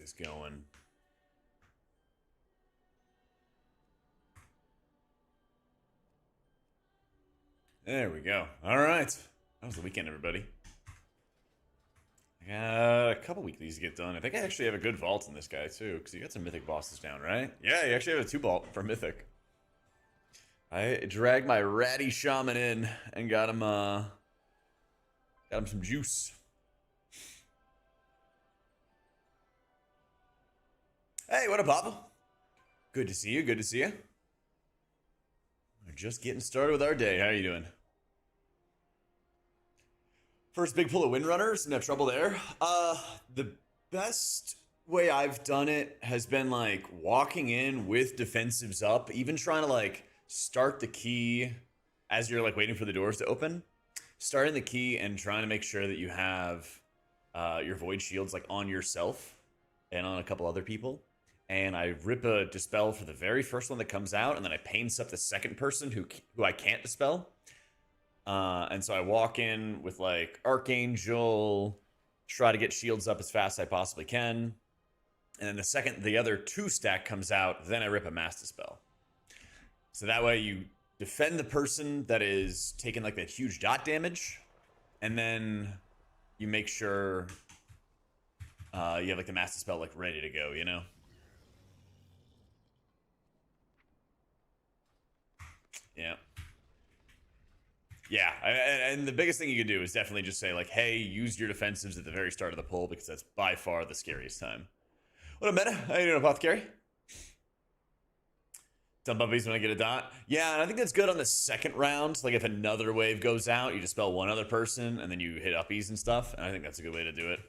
this going. There we go. All right. That was the weekend, everybody. I got a couple weeklies to get done. I think I actually have a good vault in this guy, too, because you got some mythic bosses down, right? Yeah, you actually have a 2 vault for mythic. I dragged my ratty shaman in and got him some juice. Hey, what up, Papa? Good to see you. Good to see you. We're just getting started with our day. How are you doing? First big pull of Windrunners, no trouble there. The best way I've done it has been like walking in with defensives up, even trying to like start the key as you're like waiting for the doors to open. Starting the key and trying to make sure that you have your void shields like on yourself and on a couple other people. And I rip a dispel for the very first one that comes out, and then I pain up the second person who I can't dispel. And so I walk in with like Archangel, try to get shields up as fast as I possibly can. And then the second the other 2 stack comes out, then I rip a mass dispel. So that way you defend the person that is taking like that huge dot damage, and then you make sure you have like the mass dispel like ready to go, you know? Yeah. Yeah, and the biggest thing you can do is definitely just say like, hey, use your defensives at the very start of the pull, because that's by far the scariest time. What up, Meta? How you doing, Apothecary? Dump puppies when I get a dot. Yeah, and I think that's good on the second round. Like if another wave goes out, you dispel one other person, and then you hit uppies and stuff. And I think that's a good way to do it.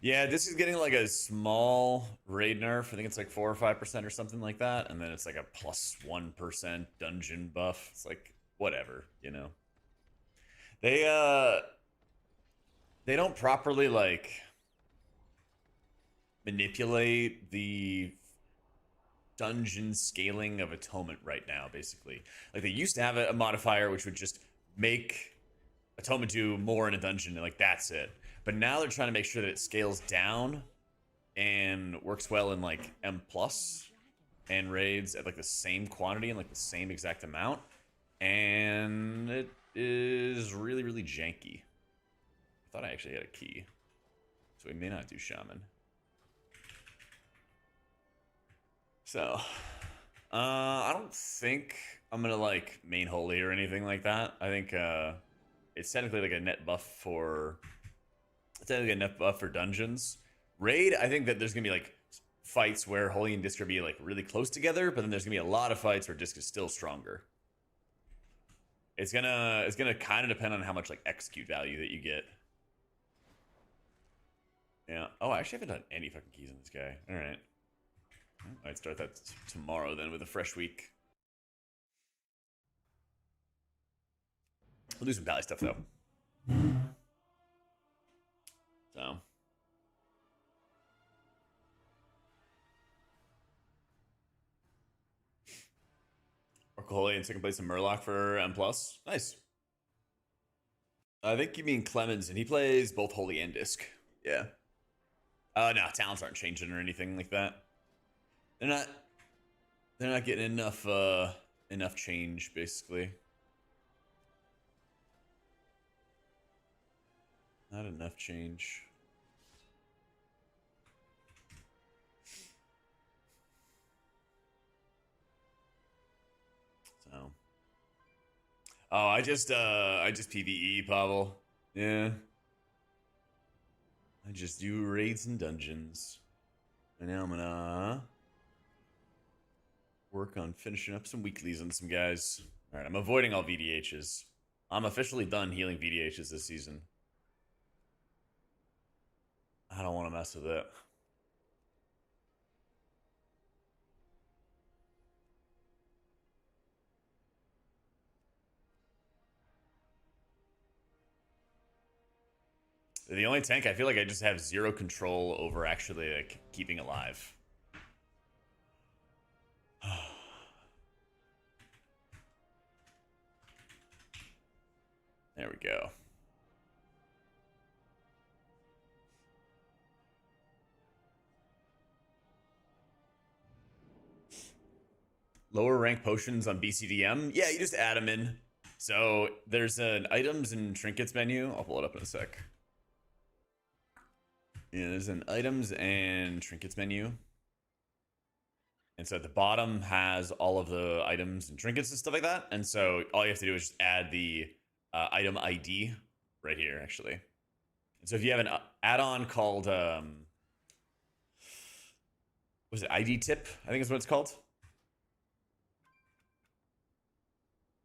Yeah, this is getting like a small raid nerf. I think it's like 4 or 5% or something like that. And then it's like a plus 1% dungeon buff. It's like, whatever, you know? They don't properly like manipulate the dungeon scaling of Atonement right now, basically. Like they used to have a modifier which would just make Atonement do more in a dungeon, and like that's it. But now they're trying to make sure that it scales down and works well in like M plus and raids at like the same quantity and like the same exact amount. And it is really, really janky. I thought I actually had a key, so we may not do shaman. So, I don't think I'm gonna like main holy or anything like that. I think it's technically like a net buff for dungeons. Raid, I think that there's gonna be like fights where holy and disc are be like really close together, but then there's gonna be a lot of fights where disc is still stronger. It's gonna kind of depend on how much like execute value that you get. Yeah. Oh, I actually haven't done any fucking keys on this guy. All right. I'd start that tomorrow then with a fresh week. We'll do some pally stuff though. So. Holy in second place in Murloc for M+. Nice. I think you mean Clemens, and he plays both Holy and Disc. Yeah. No, talents aren't changing or anything like that. They're not getting enough change, basically. Not enough change. So. Oh, I just PvE, Pavel. Yeah. I just do raids and dungeons. And now I'm gonna work on finishing up some weeklies on some guys. Alright, I'm avoiding all VDHs. I'm officially done healing VDHs this season. I don't want to mess with it. The only tank I feel like I just have zero control over actually like keeping alive. There we go. lower rank potions on BCDM. Yeah, you just add them in. So there's an items and trinkets menu. I'll pull it up in a sec. Yeah, there's an items and trinkets menu. And so at the bottom has all of the items and trinkets and stuff like that. And so all you have to do is just add the item ID right here, actually. And so if you have an add-on called, was it ID tip? I think is what it's called.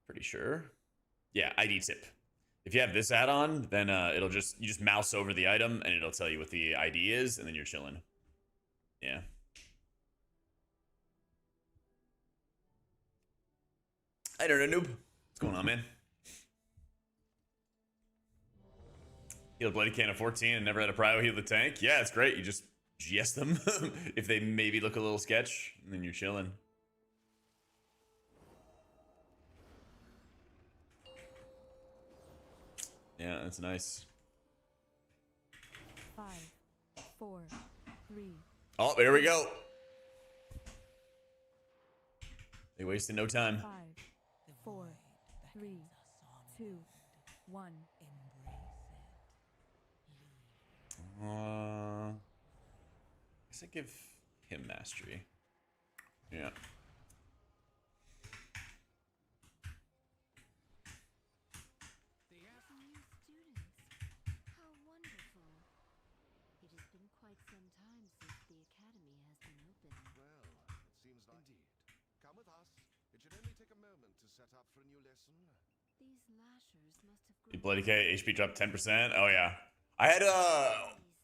Pretty sure. Yeah, ID tip. If you have this add-on, then it'll you just mouse over the item and it'll tell you what the ID is, and then you're chilling. Yeah. I don't know, noob. What's going on, man? Healed Bloody Can at 14 and never had a prio heal the tank. Yeah, it's great. You just GS them if they maybe look a little sketch, and then you're chilling. Yeah, that's nice. 5, 4, 3. Oh, there we go. They wasted no time. 5, 4, 3, 2, 1. I guess I give him mastery. Yeah. New students. How wonderful. It has been quite some time since the academy has been open. Well, it seems like indeed. Come with us. It should only take a moment to set up for a new lesson. These lashers must have The grown. Bloody K HP dropped 10%. Oh yeah. I had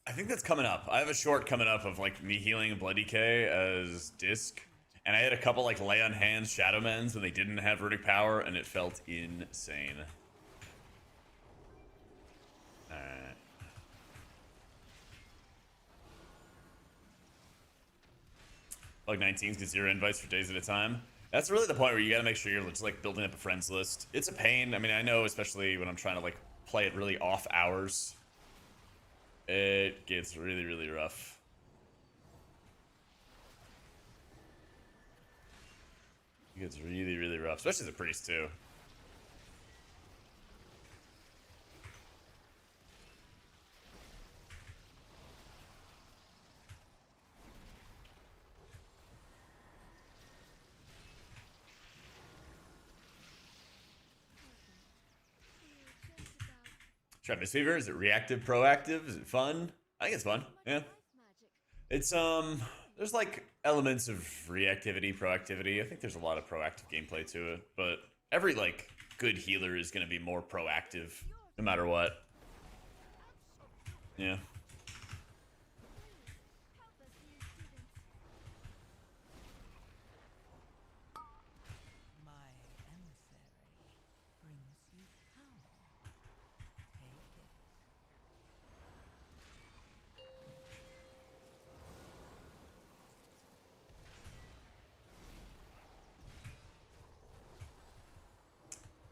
I think that's coming up. I have a short coming up of like me healing Bloody K as disc. And I had a couple like lay on hands Shadow Men's when they didn't have Runic power, and it felt insane. Alright. Like 19s get 0 invites for days at a time. That's really the point where you gotta make sure you're just like building up a friends list. It's a pain. I mean, I know, especially when I'm trying to like play it really off hours. It gets really, really rough. It gets really, really rough, especially as a priest too. Try Miss Fever. Is it reactive, proactive? Is it fun? I think it's fun. Yeah. It's there's like elements of reactivity, proactivity. I think there's a lot of proactive gameplay to it, but every like good healer is going to be more proactive no matter what. Yeah.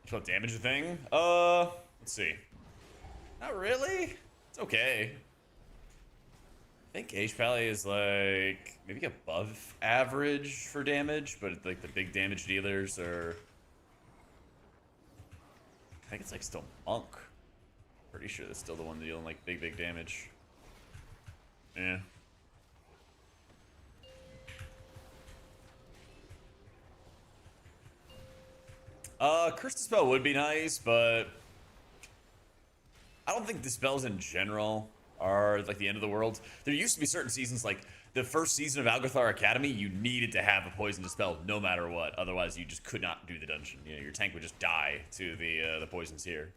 Felt damage thing? Let's see. Not really. It's okay. I think H Pally is like maybe above average for damage, but like the big damage dealers are. I think it's like still Monk. Pretty sure that's still the one dealing like big damage. Yeah. Curse Dispel would be nice, but I don't think Dispels in general are like the end of the world. There used to be certain seasons, like the first season of Algothar Academy, you needed to have a Poison Dispel no matter what. Otherwise, you just could not do the dungeon. You know, your tank would just die to the poisons here.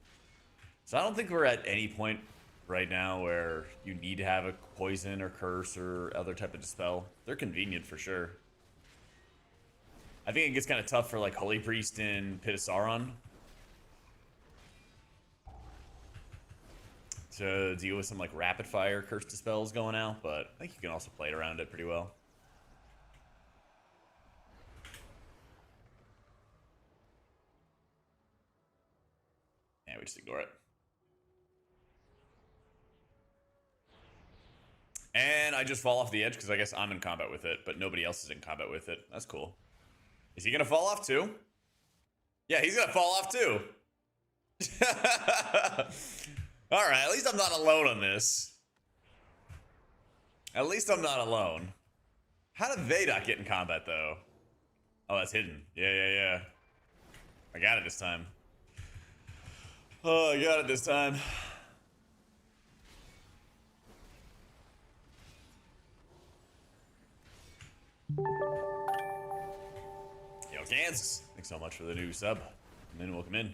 So I don't think we're at any point right now where you need to have a Poison or Curse or other type of Dispel. They're convenient for sure. I think it gets kind of tough for like Holy Priest and Pit of Sauron to deal with some like rapid fire curse dispels going out, but I think you can also play it around it pretty well. Yeah, we just ignore it. And I just fall off the edge because I guess I'm in combat with it, but nobody else is in combat with it. That's cool. Is he gonna fall off too? Yeah, he's gonna fall off too. Alright, at least I'm not alone on this. At least I'm not alone. How did they not get in combat though? Oh, that's hidden. Yeah. I got it this time. Oh, I got it this time. Yo, Kansas. Thanks so much for the new sub. Welcome in.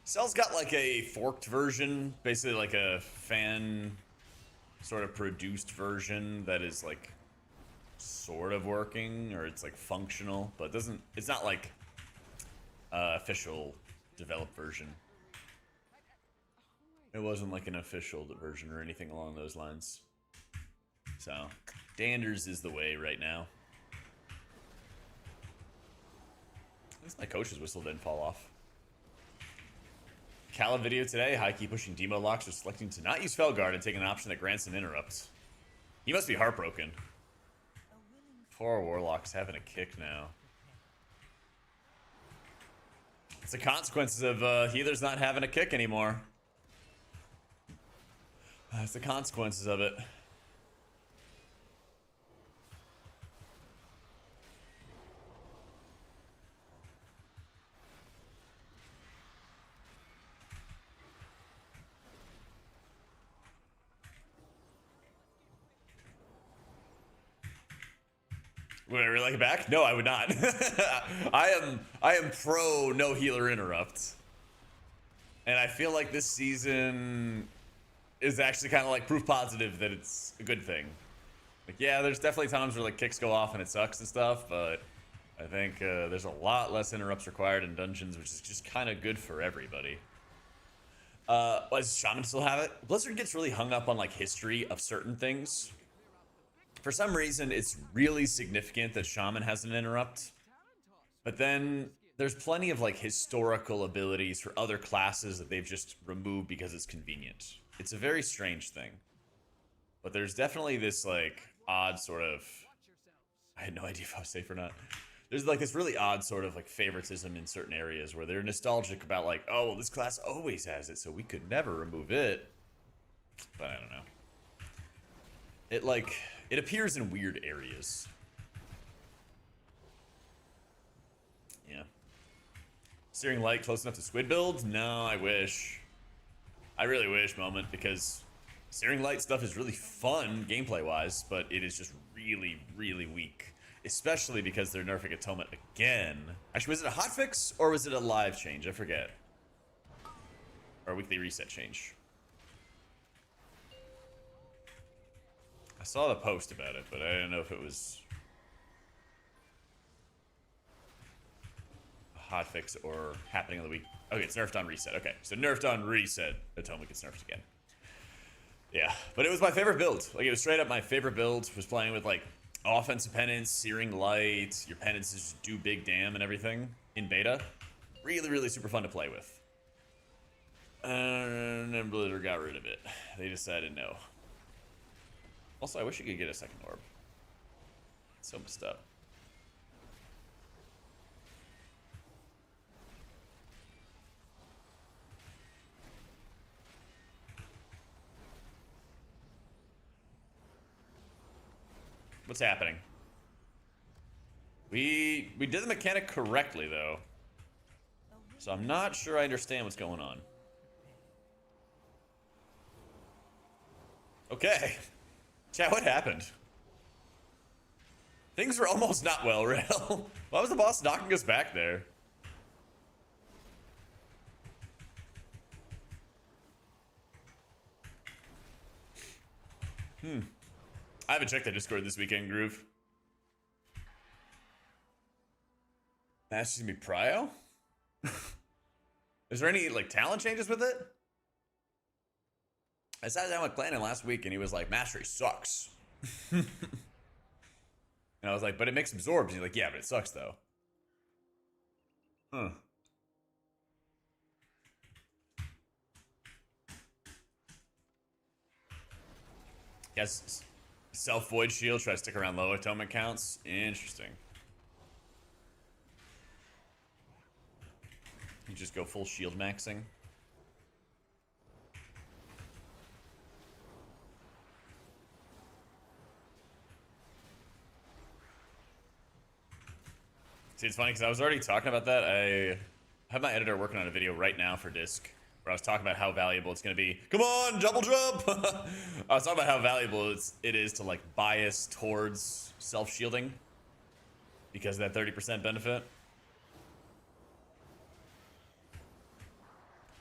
Cell's got like a forked version, basically like a fan sort of produced version that is like sort of working, or it's like functional, but it's not like official developed version. It wasn't like an official version or anything along those lines. So, Danders is the way right now. At least my coach's whistle didn't fall off. Cala video today, high key pushing demo locks or selecting to not use Felguard and taking an option that grants an interrupt. He must be heartbroken. Poor Warlock's having a kick now. It's the consequences of healers not having a kick anymore. That's the consequences of it. Would I really like it back? No, I would not. I am pro no healer interrupt. And I feel like this season is actually kind of like proof positive that it's a good thing. Like, yeah, there's definitely times where like kicks go off and it sucks and stuff, but I think there's a lot less interrupts required in dungeons, which is just kind of good for everybody. Does Shaman still have it? Blizzard gets really hung up on like history of certain things. For some reason, it's really significant that Shaman has an interrupt. But then there's plenty of like historical abilities for other classes that they've just removed because it's convenient. It's a very strange thing. But there's definitely this like odd sort of... I had no idea if I was safe or not. There's like this really odd sort of like favoritism in certain areas where they're nostalgic about like, oh, well, this class always has it, so we could never remove it. But I don't know. It appears in weird areas. Yeah. Searing Light close enough to Squid build? No, I wish. I really wish, Moment, because Searing Light stuff is really fun gameplay-wise, but it is just really, really weak. Especially because they're nerfing Atonement again. Actually, was it a hotfix or was it a live change? I forget. Or a weekly reset change. I saw the post about it, but I didn't know if it was a hotfix or happening on the week. Okay, it's nerfed on reset. Okay, so nerfed on reset, Atonement gets nerfed again. Yeah, but it was my favorite build. Like, it was straight up my favorite build. Was playing with, like, offensive penance, Searing Light, your penances just do big damn and everything in beta. Really, really super fun to play with. And then Blizzard got rid of it. They decided no. Also, I wish you could get a second orb. It's so messed up. What's happening? We did the mechanic correctly, though. So I'm not sure I understand what's going on. Okay. Chat, what happened? Things were almost not well, Rail. Why was the boss knocking us back there? I haven't checked the Discord this weekend, Groove. That's just gonna be Prio? Is there any, like, talent changes with it? I sat down with Clannon last week and he was like, Mastery sucks. And I was like, but it makes absorbs. He's like, yeah, but it sucks though. Huh. Yes, self-void shield, try to stick around low atonement counts. Interesting. You just go full shield maxing. See, it's funny because I was already talking about that. I have my editor working on a video right now for Disc where I was talking about how valuable it's going to be. Come on, double jump! I was talking about how valuable it is to like bias towards self-shielding because of that 30% benefit.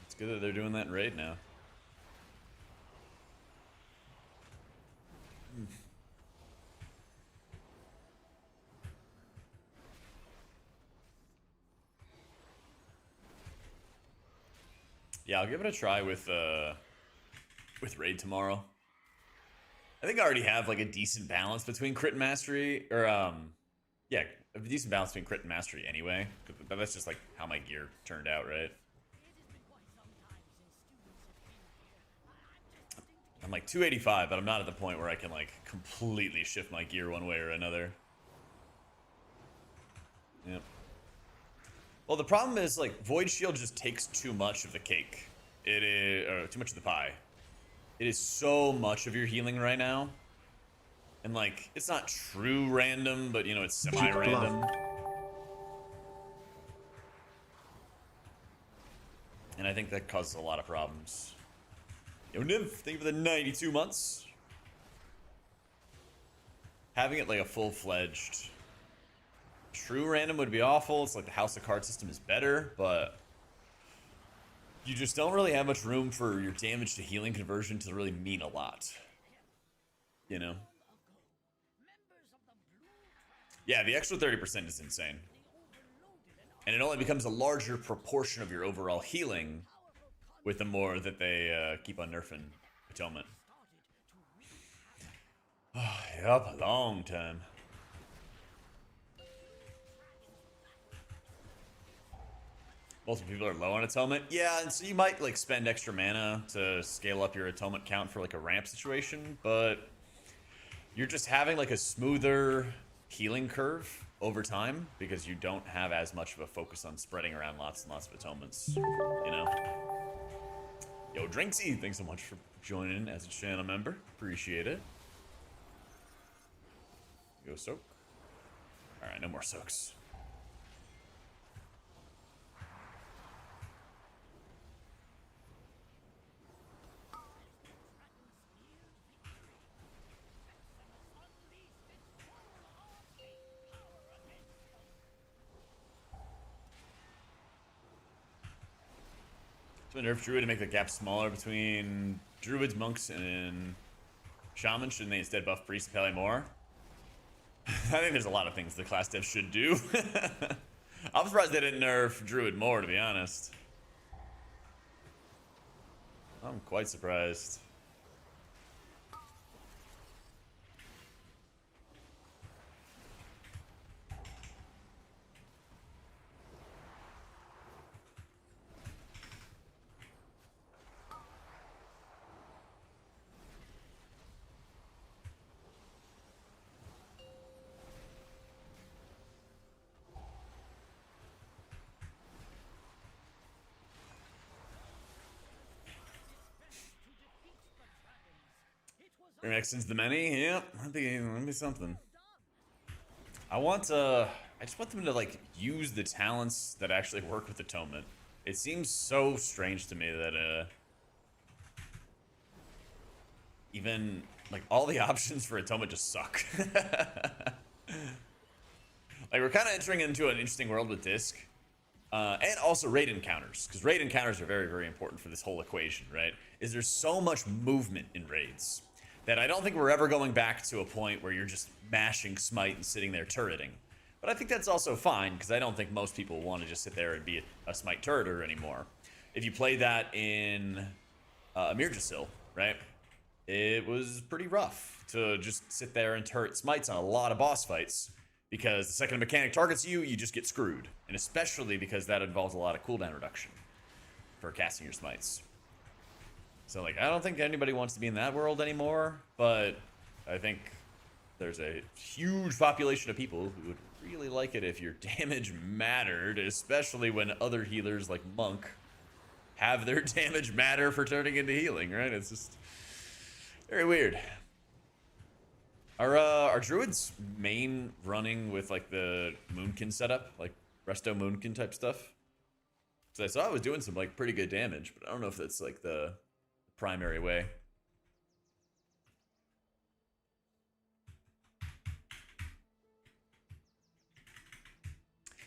It's good that they're doing that in Raid now. Yeah, I'll give it a try with Raid tomorrow. I think I already have like a decent balance between crit and mastery, or yeah, a decent balance between crit and mastery anyway. But that's just like how my gear turned out, right? I'm like 285, but I'm not at the point where I can like completely shift my gear one way or another. Yep. Well, the problem is, like, Void Shield just takes too much of the cake. It is, or too much of the pie. It is so much of your healing right now. And, like, it's not true random, but, you know, it's semi-random. And I think that causes a lot of problems. Yo, Niv, thank you for the 92 months. Having it like a full-fledged true random would be awful. It's like the House of Cards system is better, but you just don't really have much room for your damage to healing conversion to really mean a lot. You know? Yeah, the extra 30% is insane. And it only becomes a larger proportion of your overall healing with the more that they keep on nerfing Atonement. Yep, a long time. Multiple people are low on Atonement. Yeah, and so you might like spend extra mana to scale up your Atonement count for like a ramp situation, but you're just having like a smoother healing curve over time because you don't have as much of a focus on spreading around lots and lots of Atonements, you know? Yo, Drinksy, thanks so much for joining as a channel member. Appreciate it. Go soak. Alright, no more soaks. So nerf Druid to make the gap smaller between Druids, Monks, and Shamans. Shouldn't they instead buff Priests and Pele more? I think there's a lot of things the class dev should do. I'm surprised they didn't nerf Druid more, to be honest. I'm quite surprised. Remixing's the many, yep, that'd be something. I just want them to like use the talents that actually work with Atonement. It seems so strange to me that even like all the options for Atonement just suck. Like we're kind of entering into an interesting world with Disc. And also raid encounters, because raid encounters are very, very important for this whole equation, right? Is there's so much movement in raids that I don't think we're ever going back to a point where you're just mashing Smite and sitting there turreting. But I think that's also fine, because I don't think most people want to just sit there and be a Smite turreter anymore. If you play that in Amirjasil, right? It was pretty rough to just sit there and turret Smites on a lot of boss fights, because the second a mechanic targets you, you just get screwed. And especially because that involves a lot of cooldown reduction for casting your Smites. So, like, I don't think anybody wants to be in that world anymore, but I think there's a huge population of people who would really like it if your damage mattered, especially when other healers like Monk have their damage matter for turning into healing, right? It's just very weird. Are druids main running with like the Moonkin setup, like Resto Moonkin type stuff? So I saw I was doing some like pretty good damage, but I don't know if that's like the primary way.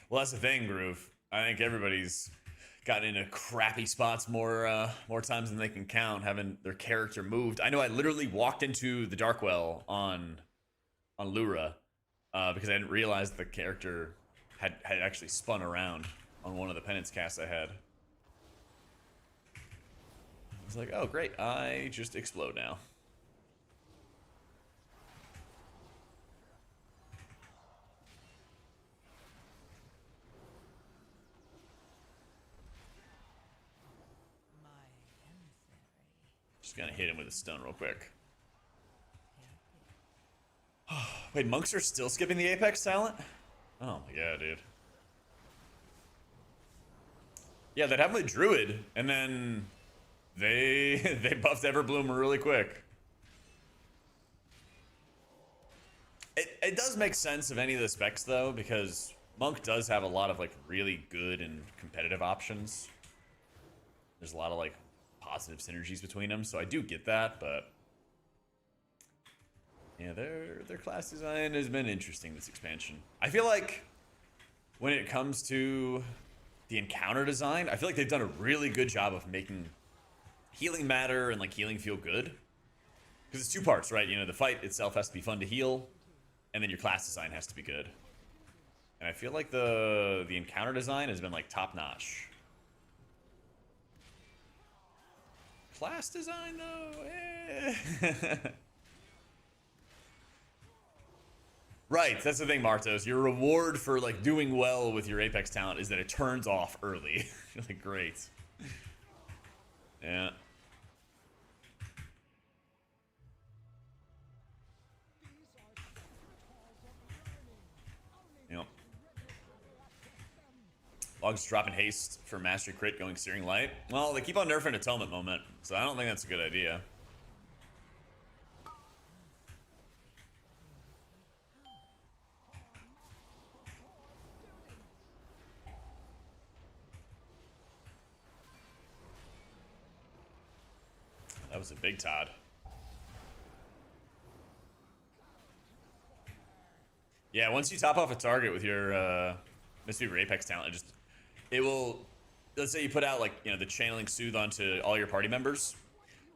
Well, that's the thing, Groove. I think everybody's gotten into crappy spots more times than they can count, having their character moved. I know I literally walked into the Darkwell on Lura because I didn't realize the character had actually spun around on one of the penance casts I had. I was like, oh great, I just explode now. Just gonna hit him with a stun real quick. Wait, monks are still skipping the Apex talent? Oh my god, dude. Yeah, that happened with Druid, and then they buffed Everbloom really quick. It does make sense of any of the specs though, because Monk does have a lot of like really good and competitive options. There's a lot of like positive synergies between them, so I do get that, but yeah, their class design has been interesting this expansion. I feel like when it comes to the encounter design, I feel like they've done a really good job of making healing matter and like healing feel good. Because it's two parts, right? You know, the fight itself has to be fun to heal, and then your class design has to be good. And I feel like the encounter design has been like top notch. Class design though, eh. Right, that's the thing, Martos. Your reward for like doing well with your Apex talent is that it turns off early. You're like, great. Yeah. Yep. Logs dropping haste for Mastery Crit going Searing Light. Well, they keep on nerfing Atonement Moment, so I don't think that's a good idea. That was a big Todd. Yeah, once you top off a target with your Misfever Apex talent, it will, let's say you put out like, you know, the channeling soothe onto all your party members.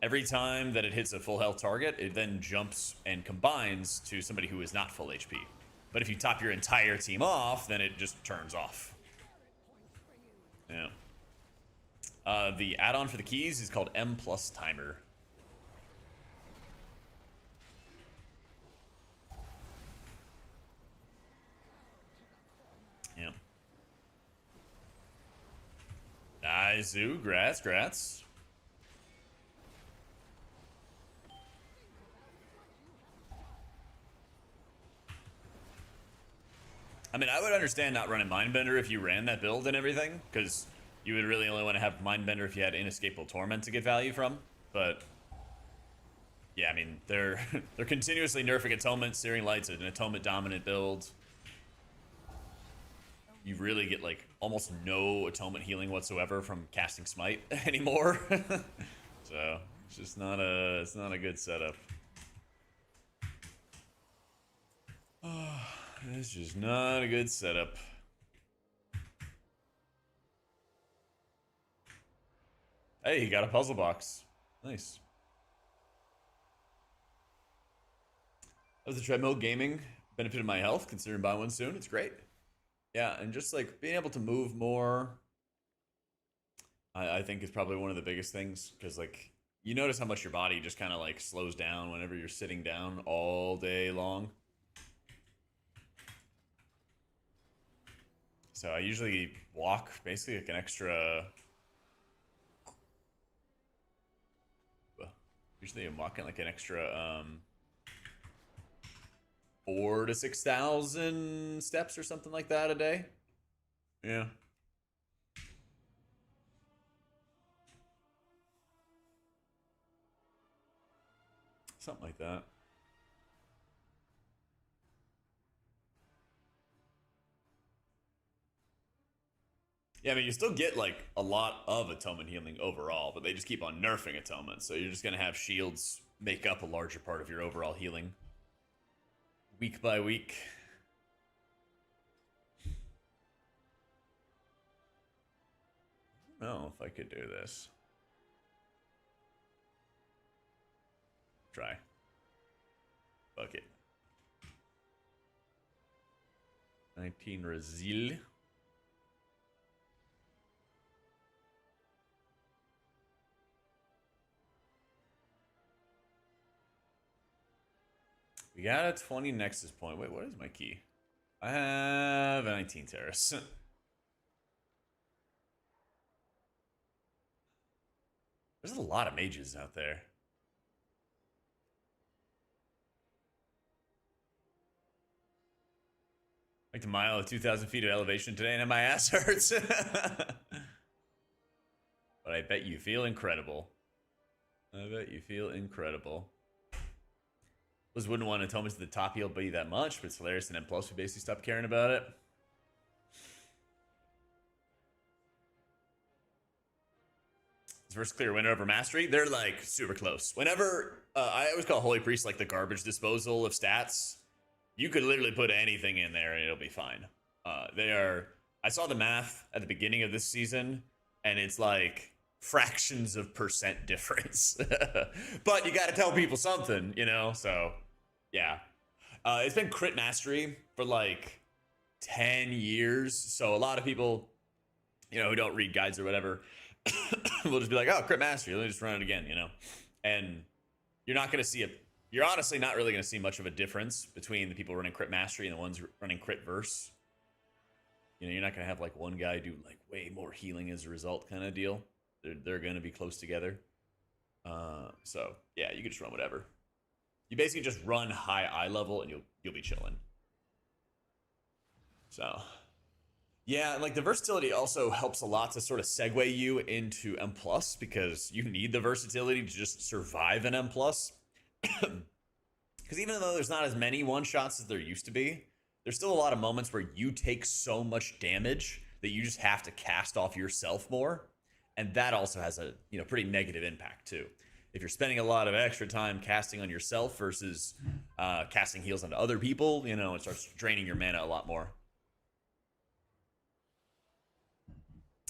Every time that it hits a full health target, it then jumps and combines to somebody who is not full HP. But if you top your entire team off, then it just turns off. Yeah. The add-on for the keys is called M+ Timer. Yeah. Nice, ooh, grats. I mean, I would understand not running Mindbender if you ran that build and everything, because you would really only want to have Mindbender if you had Inescapable Torment to get value from. But yeah, I mean, they're continuously nerfing Atonement. Searing Light's an Atonement dominant build. You really get like almost no Atonement healing whatsoever from casting Smite anymore. So it's just not a good setup. It's just not a good setup. Hey, he got a puzzle box. Nice. How's the treadmill gaming benefited my health? Considering buying one soon. It's great. Yeah, and just like being able to move more, I think is probably one of the biggest things, because like you notice how much your body just kind of like slows down whenever you're sitting down all day long. So I usually walk basically like an extra. Usually I'm walking like an extra 4 to 6,000 steps or something like that a day. Yeah. Something like that. Yeah, I mean, you still get like a lot of atonement healing overall, but they just keep on nerfing atonement. So you're just going to have shields make up a larger part of your overall healing week by week. I don't know if I could do this. Try. Fuck it. 19 Razil. We got a 20 Nexus point. Wait, what is my key? I have a 19 Terrace. There's a lot of mages out there. Like a mile of 2,000 feet of elevation today and my ass hurts. But I bet you feel incredible. I bet you feel incredible. Liz wouldn't want Atonement to the top heal be that much, but it's hilarious, and then plus we basically stopped caring about it. Is versus clear winner over mastery? They're like super close. Whenever I always call Holy Priest like the garbage disposal of stats. You could literally put anything in there and it'll be fine. They are. I saw the math at the beginning of this season, and it's like fractions of percent difference. But you got to tell people something, you know? So, yeah. It's been crit mastery for like 10 years. So a lot of people, you know, who don't read guides or whatever, will just be like, oh, crit mastery. Let me just run it again, you know? And you're not going to see a... You're honestly not really going to see much of a difference between the people running crit mastery and the ones running crit verse. You know, you're not going to have like one guy do like way more healing as a result kind of deal. They're going to be close together. So yeah, you can just run whatever. You basically just run high eye level and you'll be chilling. So yeah, like the versatility also helps a lot to sort of segue you into M+, because you need the versatility to just survive an M+. Because even though there's not as many one-shots as there used to be, there's still a lot of moments where you take so much damage that you just have to cast off yourself more. And that also has a, you know, pretty negative impact too. If you're spending a lot of extra time casting on yourself versus casting heals onto other people, you know, it starts draining your mana a lot more.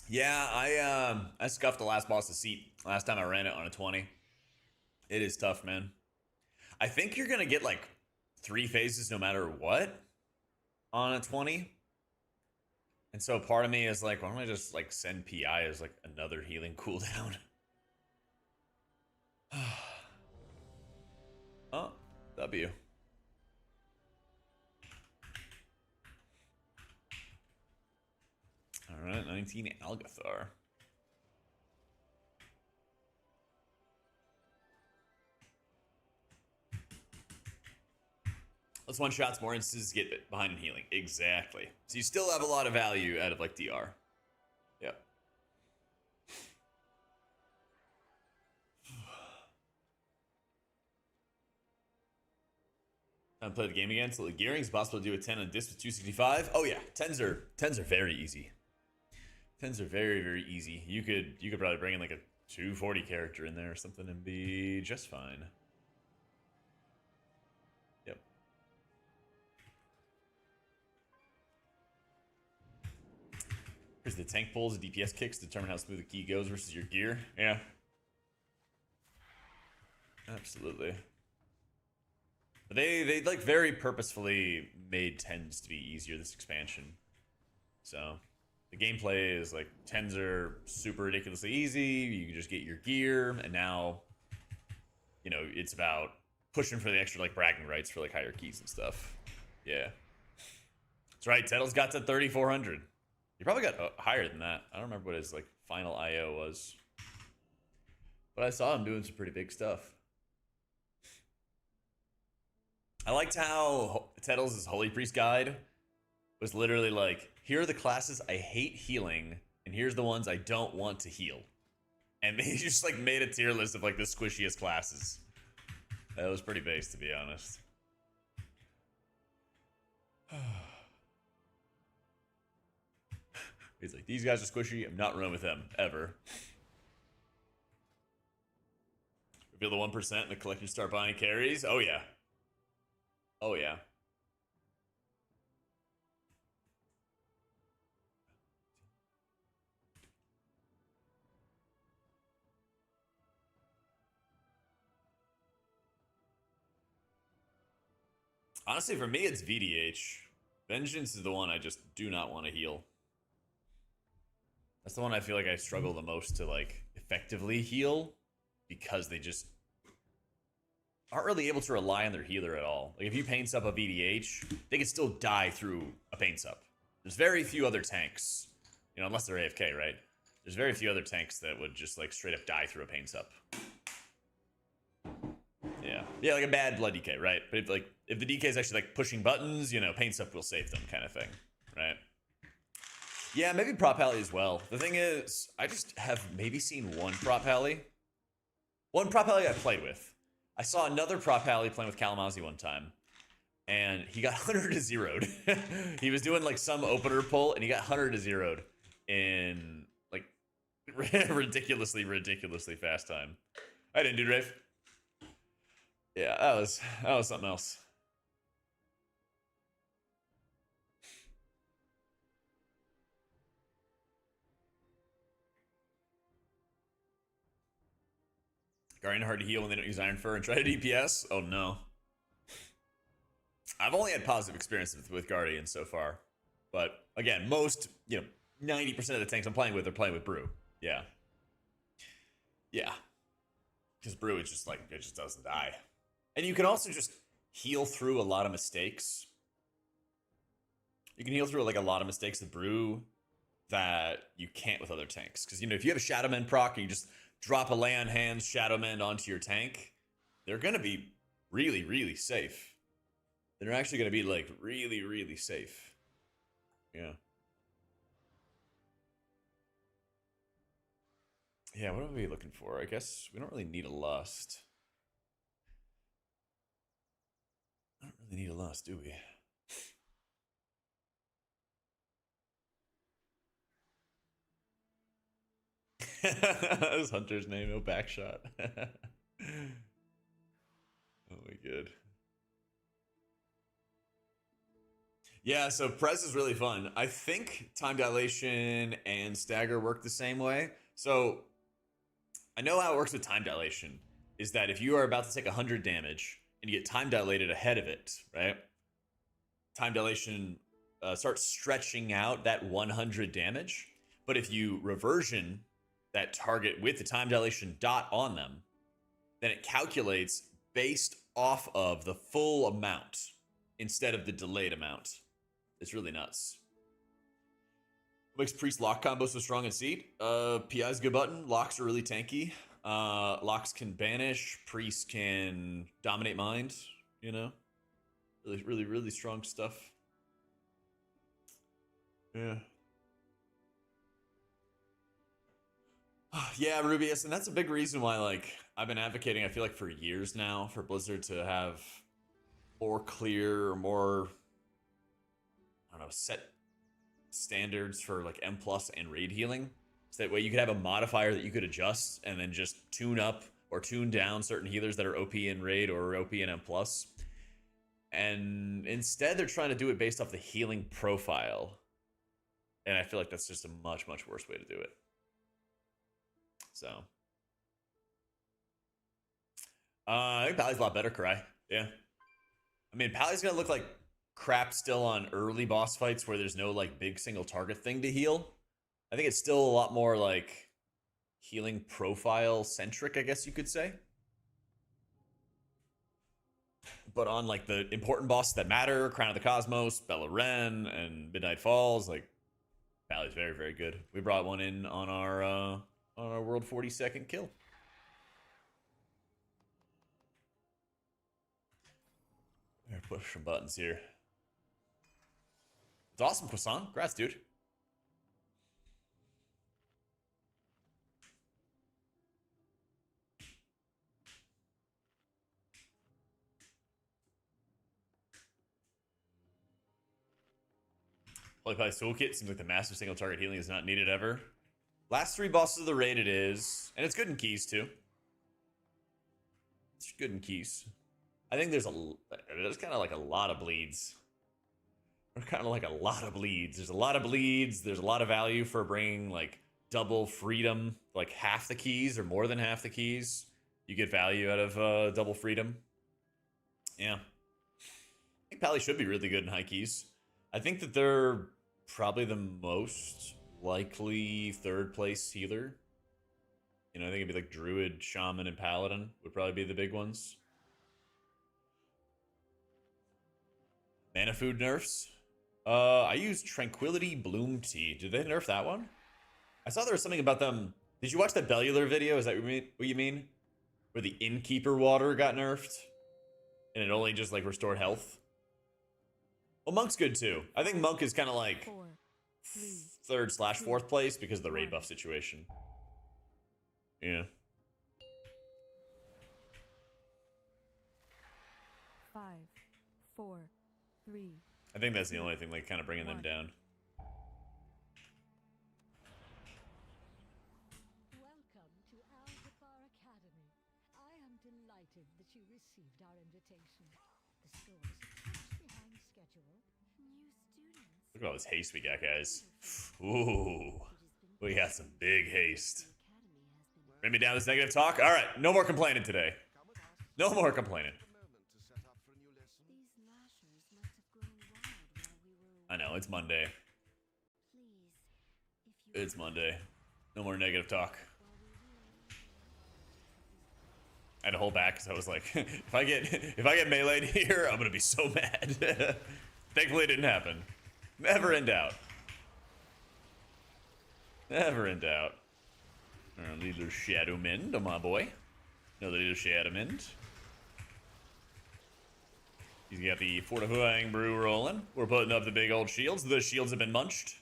Yeah, I scuffed the last boss's seat last time I ran it on a 20. It is tough, man. I think you're going to get like 3 phases no matter what on a 20. And so part of me is like, why don't I just like send PI as like another healing cooldown? Oh, W. All right, 19 Algathar. Let's one shots more instances get behind in healing. Exactly. So you still have a lot of value out of like DR. Yep. Time to play the game again. So the gearing is possible to do a 10 on disc with 265. Oh yeah, 10s are very easy. 10s are very, very easy. You could probably bring in like a 240 character in there or something and be just fine. Yep. Here's the tank pulls, the DPS kicks determine how smooth the key goes versus your gear. Yeah. Absolutely. But they like very purposefully made 10s to be easier this expansion. So the gameplay is like 10s are super ridiculously easy. You can just get your gear, and now, you know, it's about pushing for the extra like bragging rights for like higher keys and stuff. Yeah. That's right. Tettle's got to 3,400. He probably got higher than that. I don't remember what his like final IO was, but I saw him doing some pretty big stuff. I liked how Tettles' Holy Priest guide was literally like, here are the classes I hate healing, and here's the ones I don't want to heal. And he just like made a tier list of like the squishiest classes. That was pretty base, to be honest. He's like, these guys are squishy. I'm not running with them ever. Reveal the 1% and the collectors start buying carries. Oh yeah. Oh yeah. Honestly, for me, it's VDH. Vengeance is the one I just do not want to heal. That's the one I feel like I struggle the most to like effectively heal because they just aren't really able to rely on their healer at all. Like if you paint up a VDH, they can still die through a paint up. There's very few other tanks, you know, unless they're AFK, right? There's very few other tanks that would just like straight up die through a paint up. Yeah, like a bad blood DK, right? But if the DK is actually like pushing buttons, you know, paint up will save them, kind of thing, right? Yeah, maybe prop alley as well. The thing is, I just have maybe seen one prop alley. One prop alley I played with. I saw another prop alley playing with Kalamazoo one time, and he got 100 to 0'd. He was doing like some opener pull, and he got 100 to 0'd in like ridiculously fast time. I didn't do Rave. Yeah, that was something else. Guardian hard to heal when they don't use Iron Fur and try to DPS? Oh no. I've only had positive experiences with Guardian so far. But again, most, 90% of the tanks I'm playing with are playing with Brew. Yeah. Yeah. Because Brew is just like, it just doesn't die. And you can also just heal through a lot of mistakes. You can heal through like a lot of mistakes with Brew that you can't with other tanks. Because, if you have a Shadowman proc and you just drop a Lay on Hands Shadowman onto your tank, they're going to be really, really safe. They're actually going to be like really, really safe. Yeah. Yeah, what are we looking for? I guess we don't really need a Lust. I don't really need a Lust, do we? This Hunter's name, no backshot. Oh my god. Yeah, so Prez is really fun. I think time dilation and stagger work the same way. So I know how it works with time dilation is that if you are about to take 100 damage and you get time dilated ahead of it, right? Time dilation starts stretching out that 100 damage. But if you reversion that target with the time dilation dot on them, then it calculates based off of the full amount instead of the delayed amount. It's really nuts. What makes Priest lock combo so strong in Seed? PI is a good button. Locks are really tanky. Locks can banish. Priest can dominate mind. Really, really, really strong stuff. Yeah. Yeah, Rubius, and that's a big reason why, I've been advocating, I feel like for years now, for Blizzard to have more clear, or more, I don't know, set standards for, M+ and raid healing. So that way you could have a modifier that you could adjust and then just tune up or tune down certain healers that are OP in raid or OP in M+. And instead, they're trying to do it based off the healing profile. And I feel like that's just a much, much worse way to do it. So, I think Pally's a lot better, Karai. Yeah. I mean, Pally's going to look like crap still on early boss fights where there's no, big single target thing to heal. I think it's still a lot more, healing profile centric, I guess you could say. But on, the important bosses that matter, Crown of the Cosmos, Bella Ren, and Midnight Falls, Pally's very, very good. We brought one in on our world 42nd kill. Push some buttons here. It's awesome, Croissant. Congrats, dude. Holy Pie's Toolkit seems like the massive single target healing is not needed ever. Last 3 bosses of the raid it is. And it's good in keys, too. It's good in keys. I think there's kind of like a lot of bleeds. There's kind of like a lot of bleeds. There's a lot of bleeds. There's a lot of value for bringing like double freedom, like half the keys or more than half the keys. You get value out of double freedom. Yeah. I think Pally should be really good in high keys. I think that they're probably the most likely 3rd place healer. You know, I think it'd be like Druid, Shaman, and Paladin would probably be the big ones. Mana food nerfs. I use Tranquility Bloom Tea. Did they nerf that one? I saw there was something about them. Did you watch that Bellular video? Is that what you mean? Where the Innkeeper water got nerfed? And it only just like restored health? Well, Monk's good too. I think Monk is kind of like 4, 3, 3rd/4th place because of the raid buff situation. Yeah. 5, 4, 3. I think that's the only thing like kind of bringing them down. Welcome to Algebra Academy. I am delighted that you received our invitation. The school is a touch behind schedule. New students. Look at all this haste we got, guys. Ooh. We got some big haste. Bring me down this negative talk? Alright, no more complaining today. No more complaining. These lashers must have grown wild while we were I know, it's Monday. Please, if you It's Monday. No more negative talk. I had to hold back because I was like, if I get meleeed here, I'm gonna be so mad. Thankfully it didn't happen. Never in doubt. Never in doubt. Little Shadow Mend, my boy. Another little Shadow Mend. He's got the Fortifying Brew rolling. We're putting up the big old shields. The shields have been munched.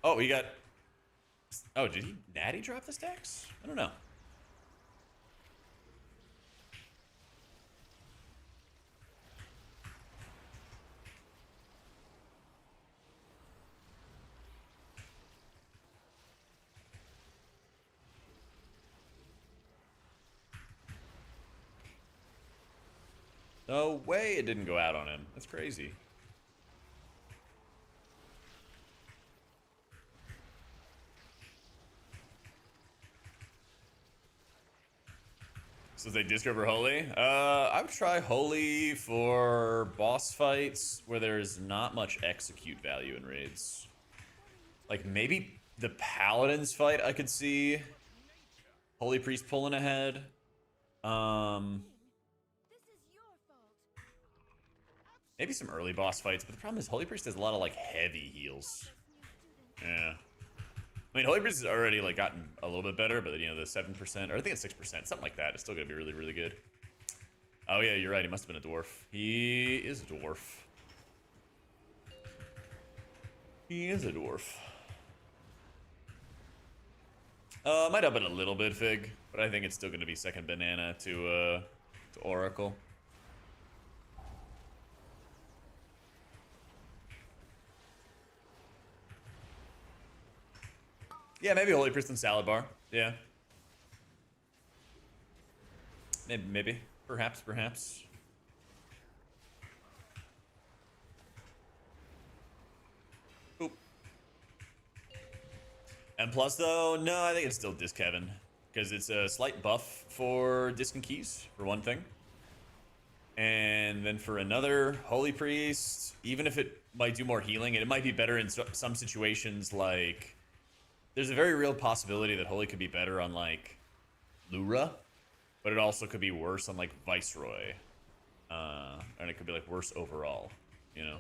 Oh, he got... Oh, did he natty drop the stacks? I don't know. No way it didn't go out on him. That's crazy. So they disc over Holy? I would try Holy for boss fights where there's not much execute value in raids. Like maybe the Paladins fight I could see Holy Priest pulling ahead. Maybe some early boss fights, but the problem is Holy Priest has a lot of like heavy heals. Yeah. I mean, Holy Priest has already like gotten a little bit better, but you know, the 7%, or I think it's 6%, something like that. It's still gonna be really, really good. Oh yeah, you're right. He must have been a dwarf. He is a dwarf. He is a dwarf. Might up it a little bit, Fig, but I think it's still gonna be second banana to Oracle. Yeah, maybe Holy Priest and Salad Bar. Yeah. Maybe. Perhaps. Oop. And plus, though, no, I think it's still Disc Kevin. Because it's a slight buff for Disc and Keys, for one thing. And then for another, Holy Priest, even if it might do more healing, and it might be better in some situations like... There's a very real possibility that Holy could be better on, like, Lura, but it also could be worse on, like, Viceroy. And it could be, like, worse overall, you know?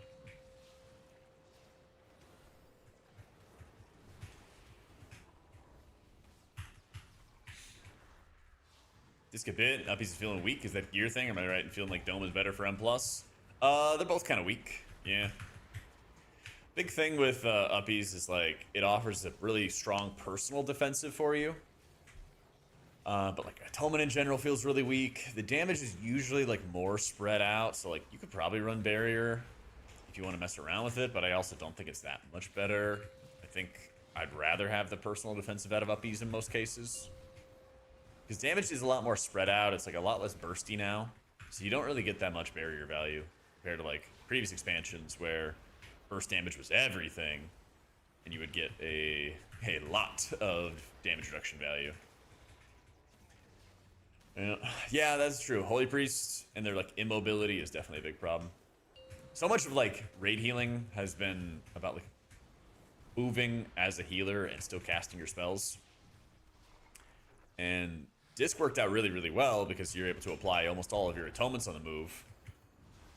Disc a bit. Uppies is feeling weak. Is that gear thing? Am I right in feeling like Dome is better for M+? They're both kind of weak. Yeah. Big thing with Uppies is like it offers a really strong personal defensive for you. But like Atonement in general feels really weak. The damage is usually like more spread out, so like you could probably run Barrier if you want to mess around with it, but I also don't think it's that much better. I think I'd rather have the personal defensive out of Uppies in most cases. Because damage is a lot more spread out. It's like a lot less bursty now. So you don't really get that much barrier value compared to like previous expansions where burst damage was everything and you would get a lot of damage reduction value. Yeah, that's true. Holy Priests and their like immobility is definitely a big problem. So much of like raid healing has been about like moving as a healer and still casting your spells. And Disc worked out really, really well because you're able to apply almost all of your atonements on the move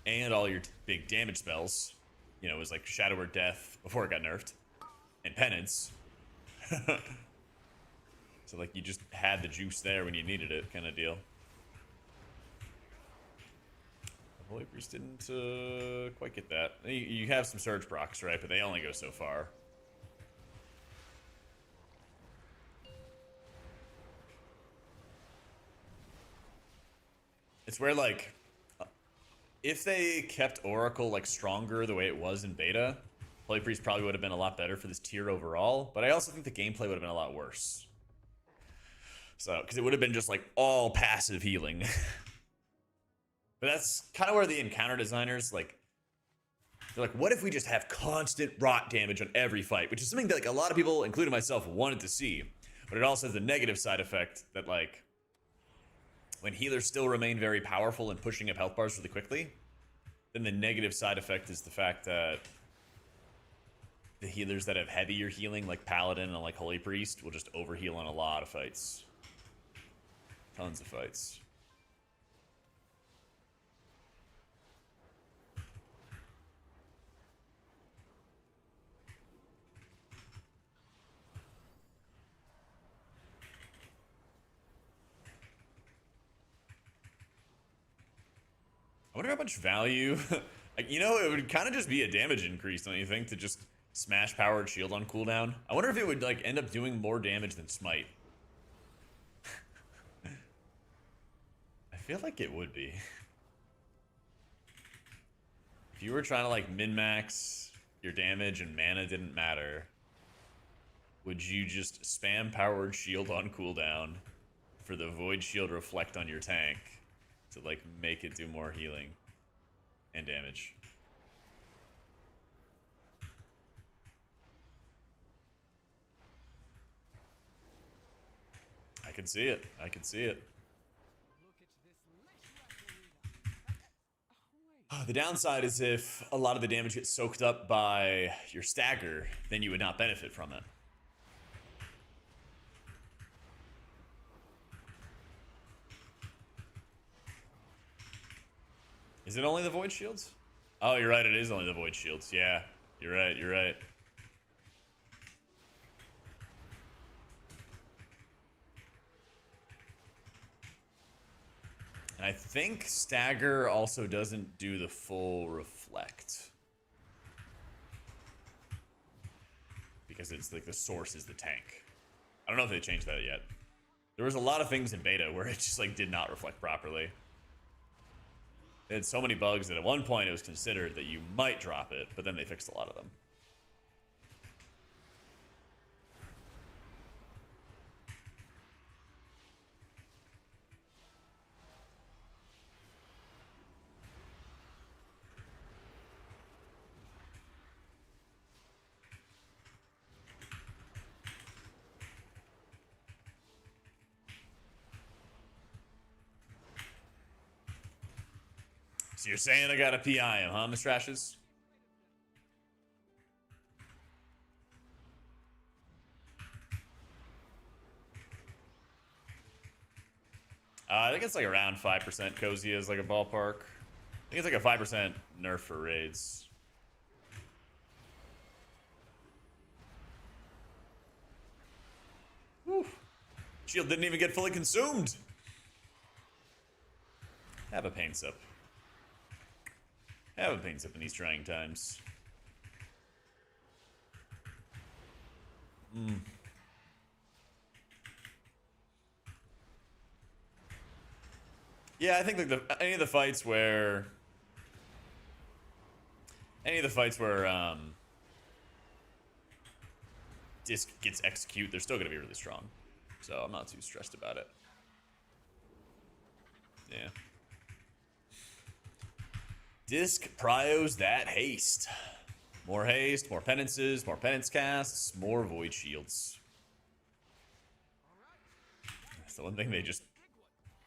and all your big damage spells. You know, it was like Shadow or Death before it got nerfed and Penance. So like you just had the juice there when you needed it, kind of deal. Holy Priest didn't quite get that. You have some surge procs, right? But they only go so far. It's where like if they kept Oracle like stronger the way it was in beta, Holy Priest probably would have been a lot better for this tier overall. But I also think the gameplay would have been a lot worse. So, because it would have been just like all passive healing. But that's kind of where the encounter designers like, they're like, what if we just have constant rot damage on every fight? Which is something that like a lot of people, including myself, wanted to see. But it also has the negative side effect that like, when healers still remain very powerful and pushing up health bars really quickly, then the negative side effect is the fact that the healers that have heavier healing, like Paladin and like Holy Priest, will just overheal on a lot of fights. Tons of fights. I wonder how much value... like, you know, it would kind of just be a damage increase, don't you think, to just smash powered shield on cooldown? I wonder if it would like end up doing more damage than smite. I feel like it would be. If you were trying to like min-max your damage and mana didn't matter, would you just spam powered shield on cooldown for the void shield reflect on your tank to like make it do more healing and damage? I can see it. I can see it. The downside is if a lot of the damage gets soaked up by your stagger, then you would not benefit from it. Is it only the void shields? Oh, you're right. It is only the void shields. Yeah, you're right. You're right. And I think stagger also doesn't do the full reflect. Because it's like the source is the tank. I don't know if they changed that yet. There was a lot of things in beta where it just like did not reflect properly. They had so many bugs that at one point it was considered that you might drop it, but then they fixed a lot of them. So you're saying I got a PI him, huh, Mr. Ashes? I think it's like around 5% cozy as like a ballpark. I think it's like a 5% nerf for raids. Whew. Shield didn't even get fully consumed. Have a pain sip. Have a pain sip in these trying times. Yeah, I think like any of the fights where Disc gets execute, they're still gonna be really strong. So I'm not too stressed about it. Yeah. Disc pryos that haste. More haste, more penances, more penance casts, more void shields. That's the one thing they just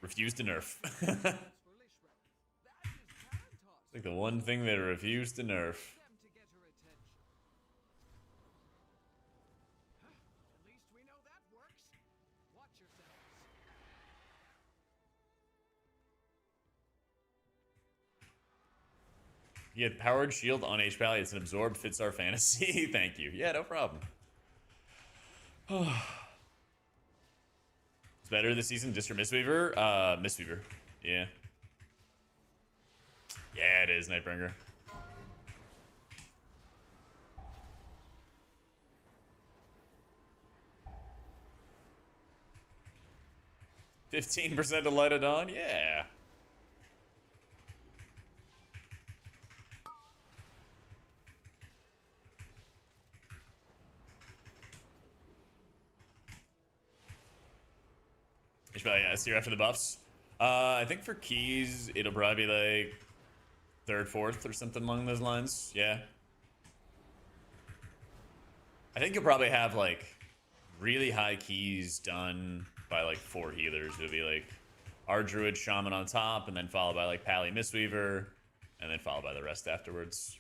refuse to nerf. It's like the one thing they refuse to nerf. You get powered shield on H Pally. It's an absorb, fits our fantasy. Thank you. Yeah, no problem. It's better this season, Disc or Mistweaver? Mistweaver. Yeah. Yeah, it is, Nightbringer. %15 to light it on? Yeah. Yeah, S tier after the buffs. I think for keys, it'll probably be like 3rd, 4th, or something along those lines. Yeah. I think you'll probably have like really high keys done by like 4 healers. It'll be like our Druid Shaman on top, and then followed by like Pally Mistweaver, and then followed by the rest afterwards.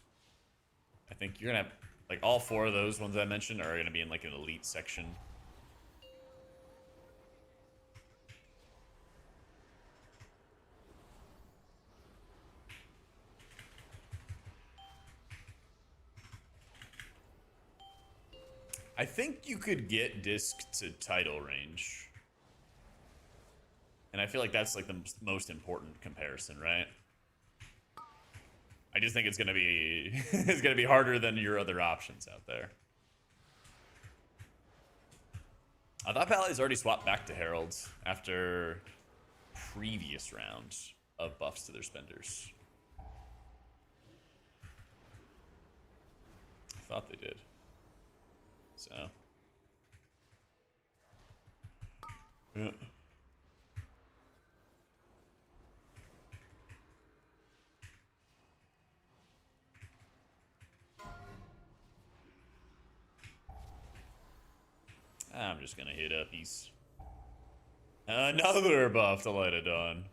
I think you're gonna have like all 4 of those ones I mentioned are gonna be in like an elite section. I think you could get Disc to title range. And I feel like that's like the most important comparison, right? I just think it's gonna be it's gonna be harder than your other options out there. I thought Pally's already swapped back to Herald after previous round of buffs to their spenders. I thought they did. So. Yeah. I'm just gonna hit uppies. Another buff to light it on.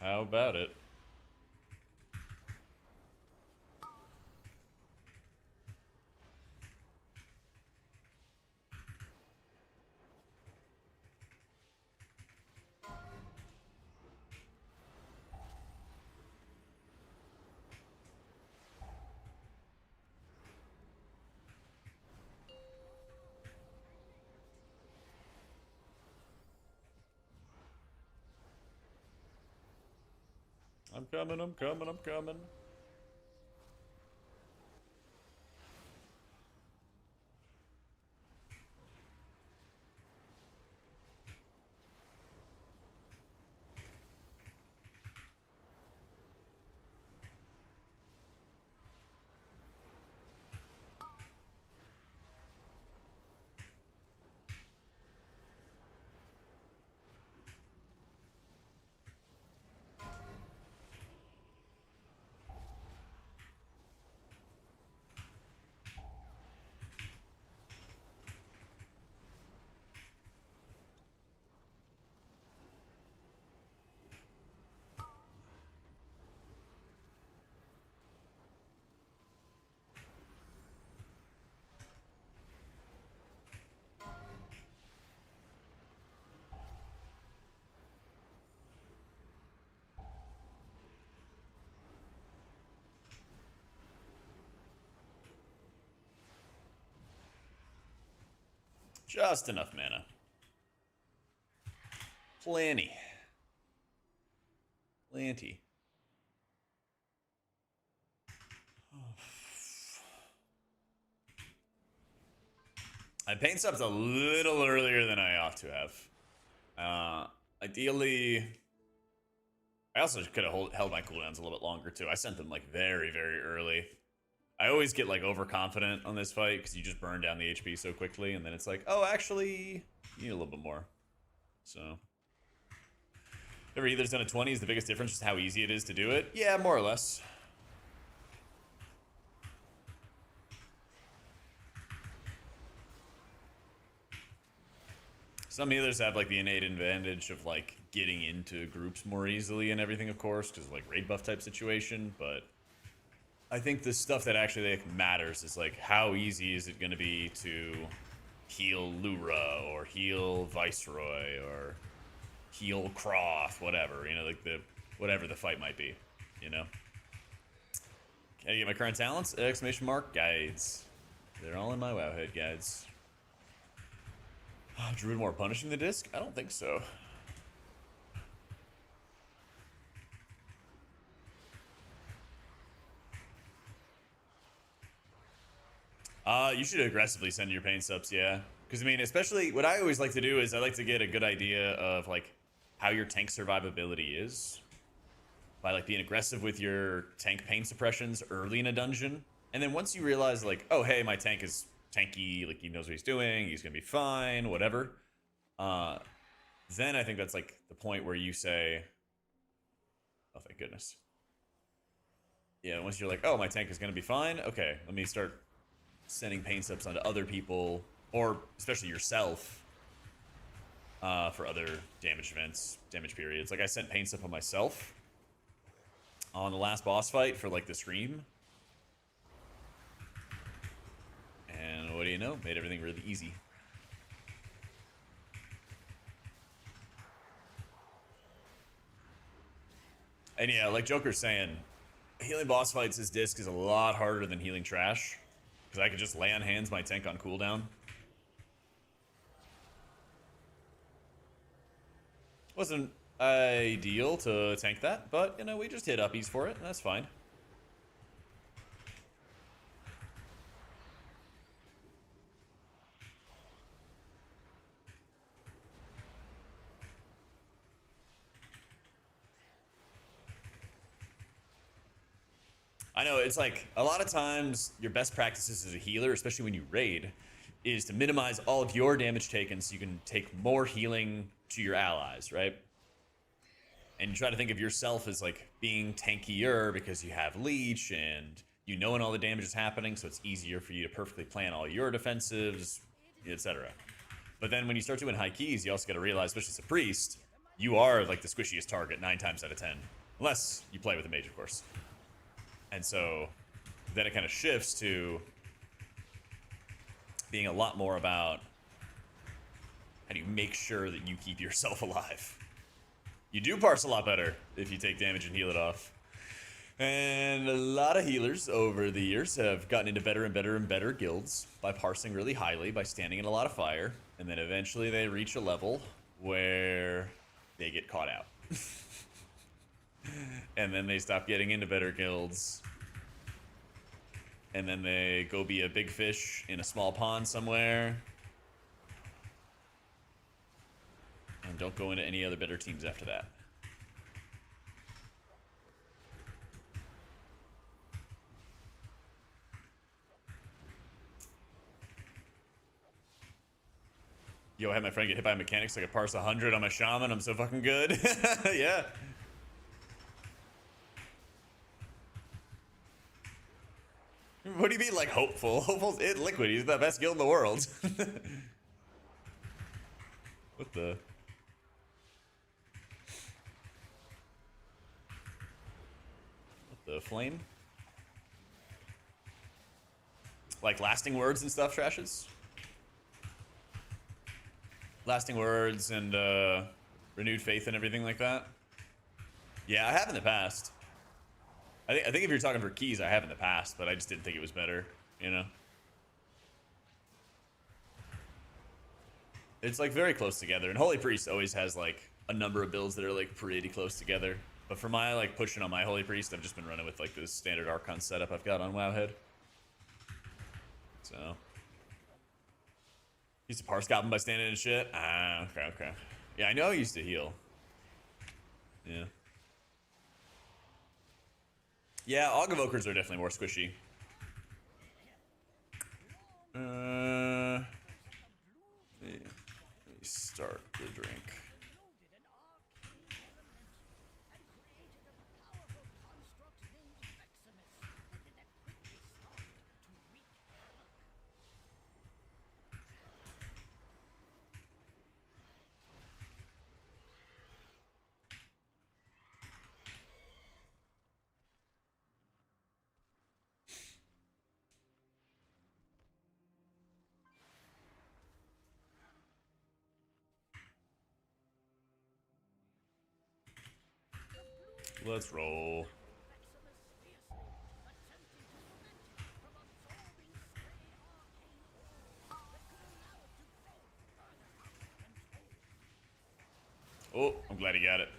How about it? I'm coming, I'm coming, I'm coming. Just enough mana. Plenty. Plenty. I paint subs a little earlier than I ought to have. Ideally, I also could have held my cooldowns a little bit longer too. I sent them like very, very early. I always get like overconfident on this fight because you just burn down the HP so quickly, and then it's like, oh, actually, you need a little bit more. So, ever either's done a 20 is the biggest difference, just how easy it is to do it. Yeah, more or less. Some healers have like the innate advantage of like getting into groups more easily and everything, of course, because like raid buff type situation. But I think the stuff that actually like, matters is like how easy is it going to be to heal Lura or heal Viceroy or heal Croft, whatever, you know, like whatever the fight might be, you know. Can I get my current talents? Exclamation mark guides. They're all in my Wowhead guides. Druid more punishing the disc? I don't think so. You should aggressively send your pain subs, yeah. Because, I mean, especially what I always like to do is I like to get a good idea of, like, how your tank survivability is. By, like, being aggressive with your tank pain suppressions early in a dungeon. And then once you realize, like, oh, hey, my tank is tanky, like, he knows what he's doing, he's gonna be fine, whatever. Then I think that's, like, the point where you say, oh, thank goodness. Yeah, once you're like, oh, my tank is gonna be fine, okay, let me start sending pain subs onto other people, or especially yourself, for other damage events, damage periods. Like I sent pain sub on myself on the last boss fight for like the stream, and what do you know, made everything really easy. And yeah, like Joker's saying, healing boss fights, his disc is a lot harder than healing trash. Because I could just lay on hands my tank on cooldown. Wasn't ideal to tank that, but, you know, we just hit uppies for it, and that's fine. I know, it's like, a lot of times, your best practices as a healer, especially when you raid, is to minimize all of your damage taken so you can take more healing to your allies, right? And you try to think of yourself as, like, being tankier because you have leech and you know when all the damage is happening, so it's easier for you to perfectly plan all your defensives, etc. But then when you start doing high keys, you also got to realize, especially as a priest, you are, like, the squishiest target 9 times out of 10. Unless you play with a mage, of course. And so then it kind of shifts to being a lot more about how do you make sure that you keep yourself alive. You do parse a lot better if you take damage and heal it off. And a lot of healers over the years have gotten into better and better and better guilds by parsing really highly, by standing in a lot of fire, and then eventually they reach a level where they get caught out. And then they stop getting into better guilds. And then they go be a big fish in a small pond somewhere. And don't go into any other better teams after that. Yo, I had my friend get hit by a mechanic so I could parse 100 on my shaman. I'm so fucking good. Yeah. What do you mean, like, hopeful? Hopeful's it liquid. He's the best guild in the world. What the? What the flame? Like lasting words and stuff, trashes? Lasting words and renewed faith and everything like that? Yeah, I have in the past. I think if you're talking for keys, I have in the past, but I just didn't think it was better, you know? It's like very close together, and Holy Priest always has like a number of builds that are like pretty close together. But for my like pushing on my Holy Priest, I've just been running with like this standard Archon setup I've got on Wowhead. So used to parse goblin by standing and shit. Ah, okay. Yeah, I know I used to heal. Yeah. Yeah, Augavokers are definitely more squishy. Let me start the drink. Let's roll. Oh, I'm glad he got it.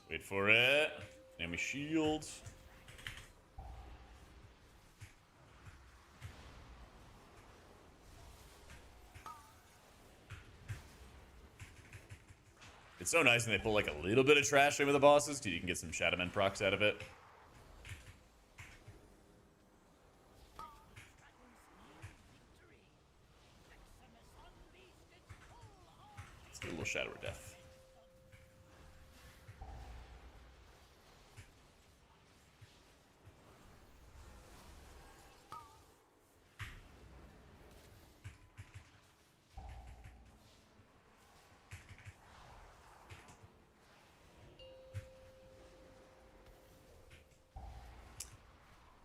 Wait for it. Enemy shield. It's so nice when they pull like a little bit of trash in with the bosses, because you can get some Shadowman procs out of it. Let's get a little Shadow of Death.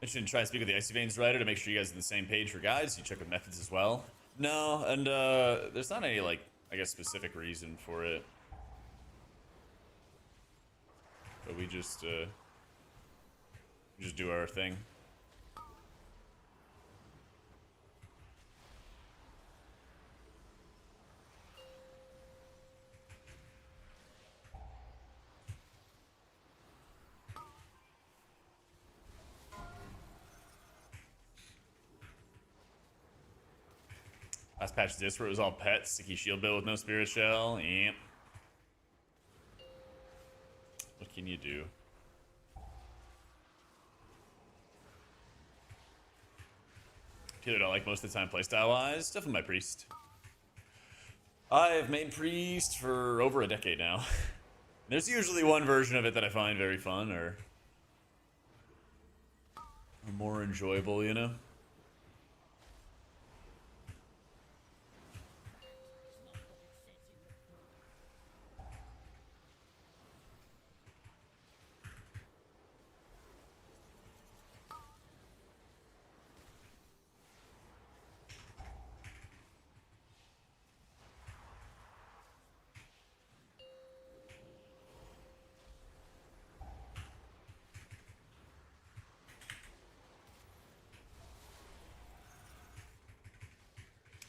I should try to speak with the Icy Veins writer to make sure you guys are on the same page for guides. You check with methods as well. No, and there's not any like I guess specific reason for it. But we just do our thing. Last patch this where it was all pet, sticky shield build with no spirit shell. Yep. What can you do? Taylor, I like most of the time playstyle wise. Definitely my priest. I've made priest for over a decade now. There's usually one version of it that I find very fun or more enjoyable, you know?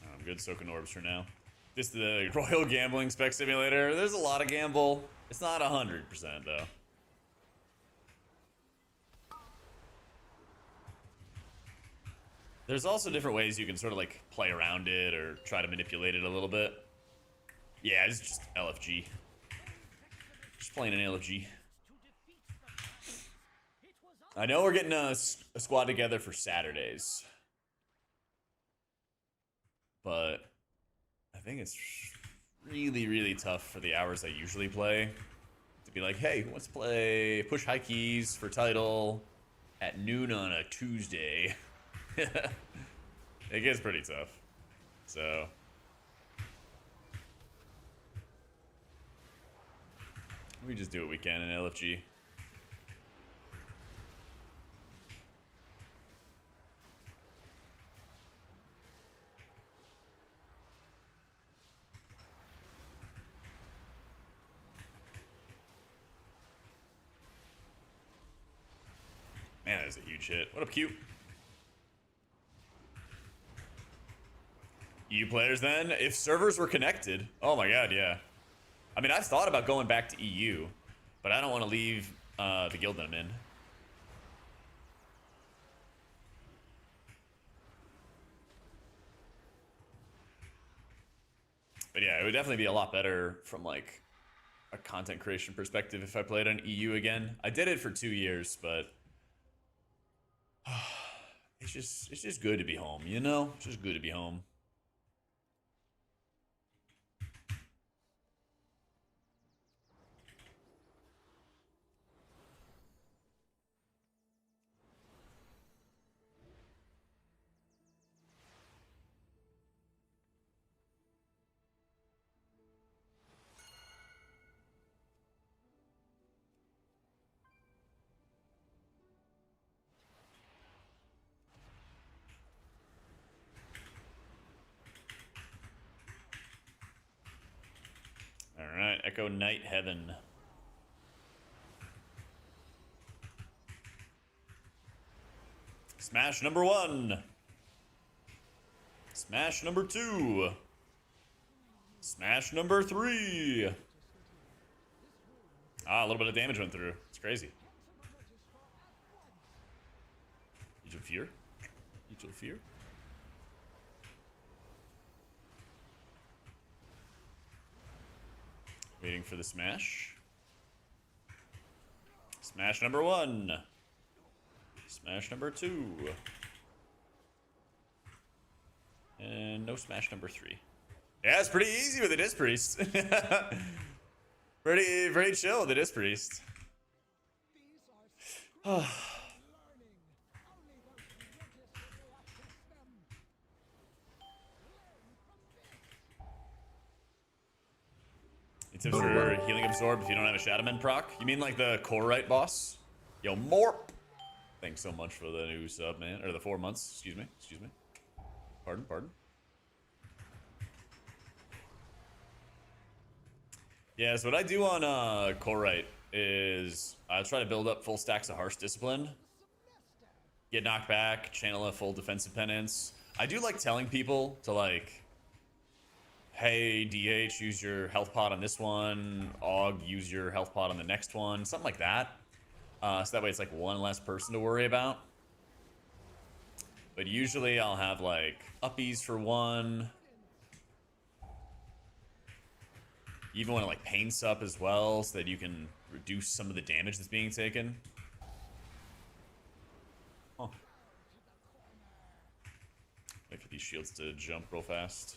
I'm good soaking orbs for now. This is the Royal Gambling Spec Simulator. There's a lot of gamble. It's not 100% though. There's also different ways you can sort of like play around it or try to manipulate it a little bit. Yeah, it's just LFG. Just playing an LFG. I know we're getting a squad together for Saturdays. But I think it's really, really tough for the hours I usually play to be like, hey, who wants to play push high keys for title at noon on a Tuesday? It gets pretty tough. So we just do what we can in LFG. Man, that is a huge hit. What up, Q? EU players then? If servers were connected. Oh my god, yeah. I mean, I've thought about going back to EU, but I don't want to leave the guild that I'm in. But yeah, it would definitely be a lot better from like a content creation perspective if I played on EU again. I did it for 2 years, but it's just good to be home, you know? It's just good to be home. Alright, Echo Night Heaven. Smash number 1. Smash number 2. Smash number 3. Ah, a little bit of damage went through. It's crazy. Mutual Fear? Mutual Fear? Waiting for the smash. Smash number 1. Smash number 2. And no smash number 3. Yeah, it's pretty easy with the Disc Priest. pretty chill with the Disc Priest. Tips for healing absorb if you don't have a Shadowman proc. You mean like the core right boss? Yo, Morp. Thanks so much for the new sub, man. Or the 4 months. Excuse me. Excuse me. Pardon. Yeah, so what I do on core right is I try to build up full stacks of Harsh Discipline. Get knocked back, channel a full defensive penance. I do like telling people to like, hey, DH, use your health pot on this one. AUG, use your health pot on the next one. Something like that. So that way it's like one less person to worry about. But usually I'll have like uppies for 1. You even want to like pain sup as well so that you can reduce some of the damage that's being taken. Huh. Wait for these shields to jump real fast.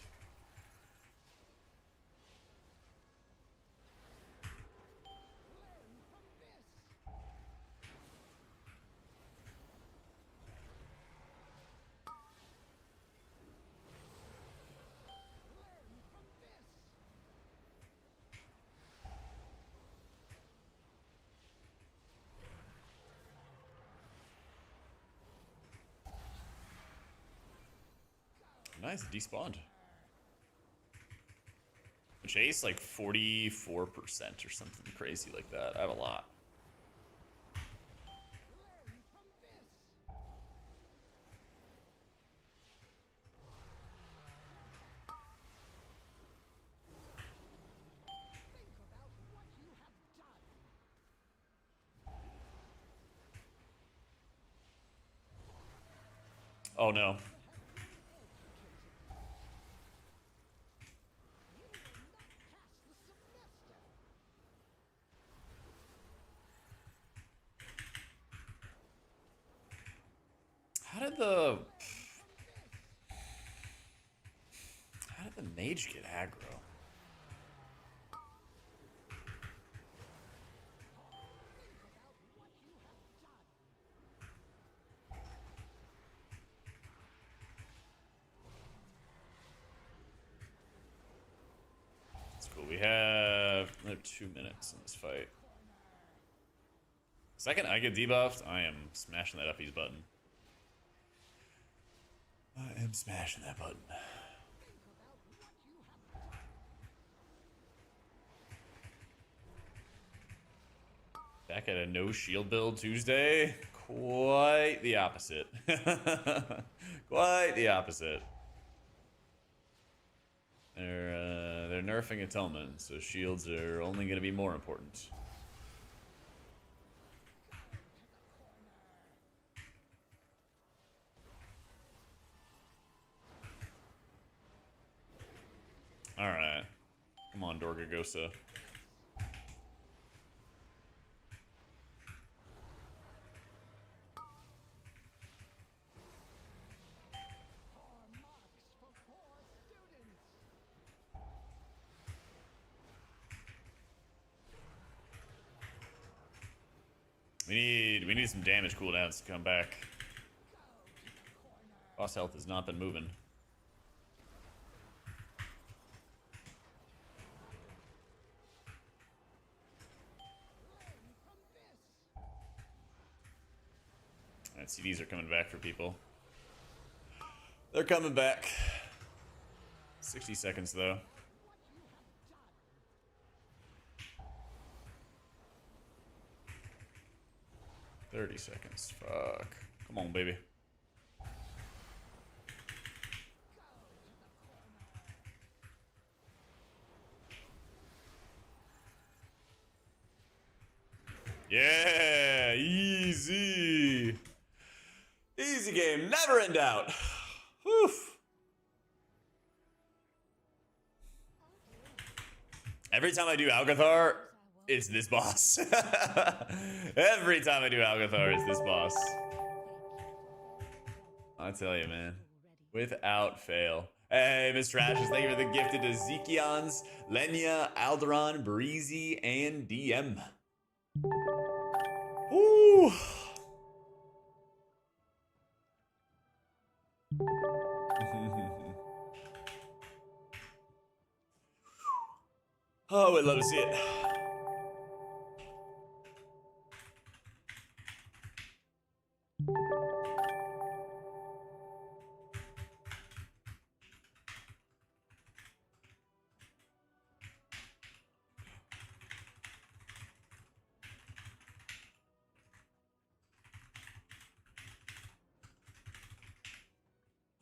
Nice, despawned. Chase like 44% or something crazy like that. I have a lot. Oh no. How did the mage get aggro? That's cool. We have another 2 minutes in this fight. Second I get debuffed, I am smashing that uppies button. I am smashing that button. Back at a no shield build Tuesday? Quite the opposite. Quite the opposite. There they're nerfing Atonement, so shields are only going to be more important. Alright. Come on, Dorgagosa. We need some damage cooldowns to come back. Boss health has not been moving. Alright, CDs are coming back for people. They're coming back. 60 seconds though. 30 seconds. Fuck. Come on, baby. Yeah, easy. Easy game, never in doubt. Whew. Every time I do Algathar, it's this boss. Every time I do Algathar, it's this boss. I tell you, man. Without fail. Hey, Mr. Ashes, thank you for the gifted to Zekions, Lenya, Alderon, Breezy, and DM. Woo! Oh, I'd love to see it.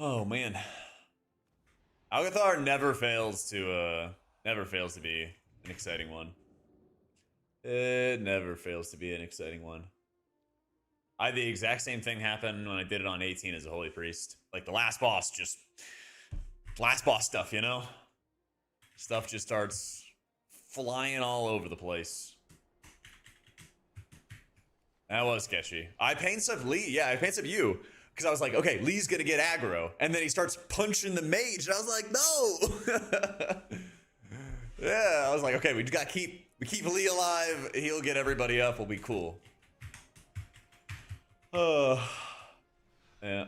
Oh man, Algathar never fails to be an exciting one. It never fails to be an exciting one. I had the exact same thing happen when I did it on 18 as a Holy Priest. Like the last boss stuff, you know? Stuff just starts flying all over the place. That was sketchy. I paints up Lee. Yeah, I paints up you. Because I was like, okay, Lee's gonna get aggro. And then he starts punching the mage. And I was like, no! Yeah, I was like, okay, we just gotta keep Lee alive. He'll get everybody up. We'll be cool. Yeah.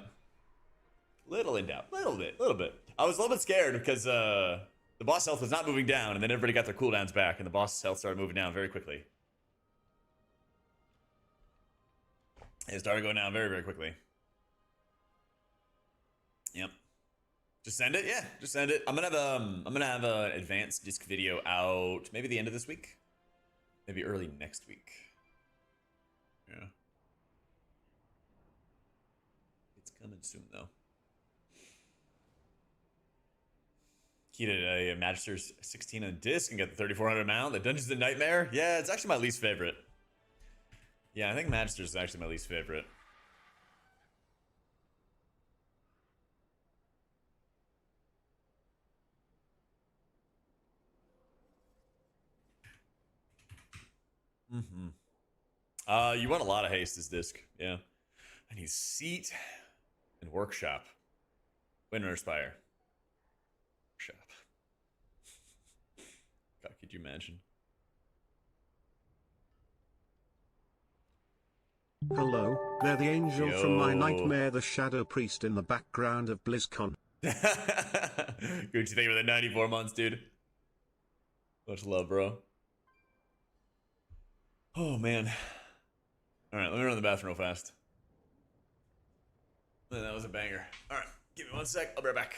Little in doubt. Little bit. I was a little bit scared because the boss health was not moving down. And then everybody got their cooldowns back. And the boss health started moving down very quickly. It started going down very, very quickly. Yep. Just send it, yeah. Just send it. I'm gonna have an advanced disc video out maybe the end of this week, maybe early next week. Yeah. It's coming soon though. Key to a Magister's 16 on disc and get the 3400 mount. The Dungeons and Nightmare. Yeah, it's actually my least favorite. Yeah, I think Magister's is actually my least favorite. You want a lot of haste this disc, yeah. I need seat and workshop. Winter Spire. Workshop. God, could you imagine? Hello, they're the angel from my nightmare, the Shadow Priest in the background of BlizzCon. Gucci, thank you for the 94 months, dude. Much love, bro. Oh, man. Alright, let me run to the bathroom real fast. That was a banger. Alright, give me 1 sec. I'll be right back.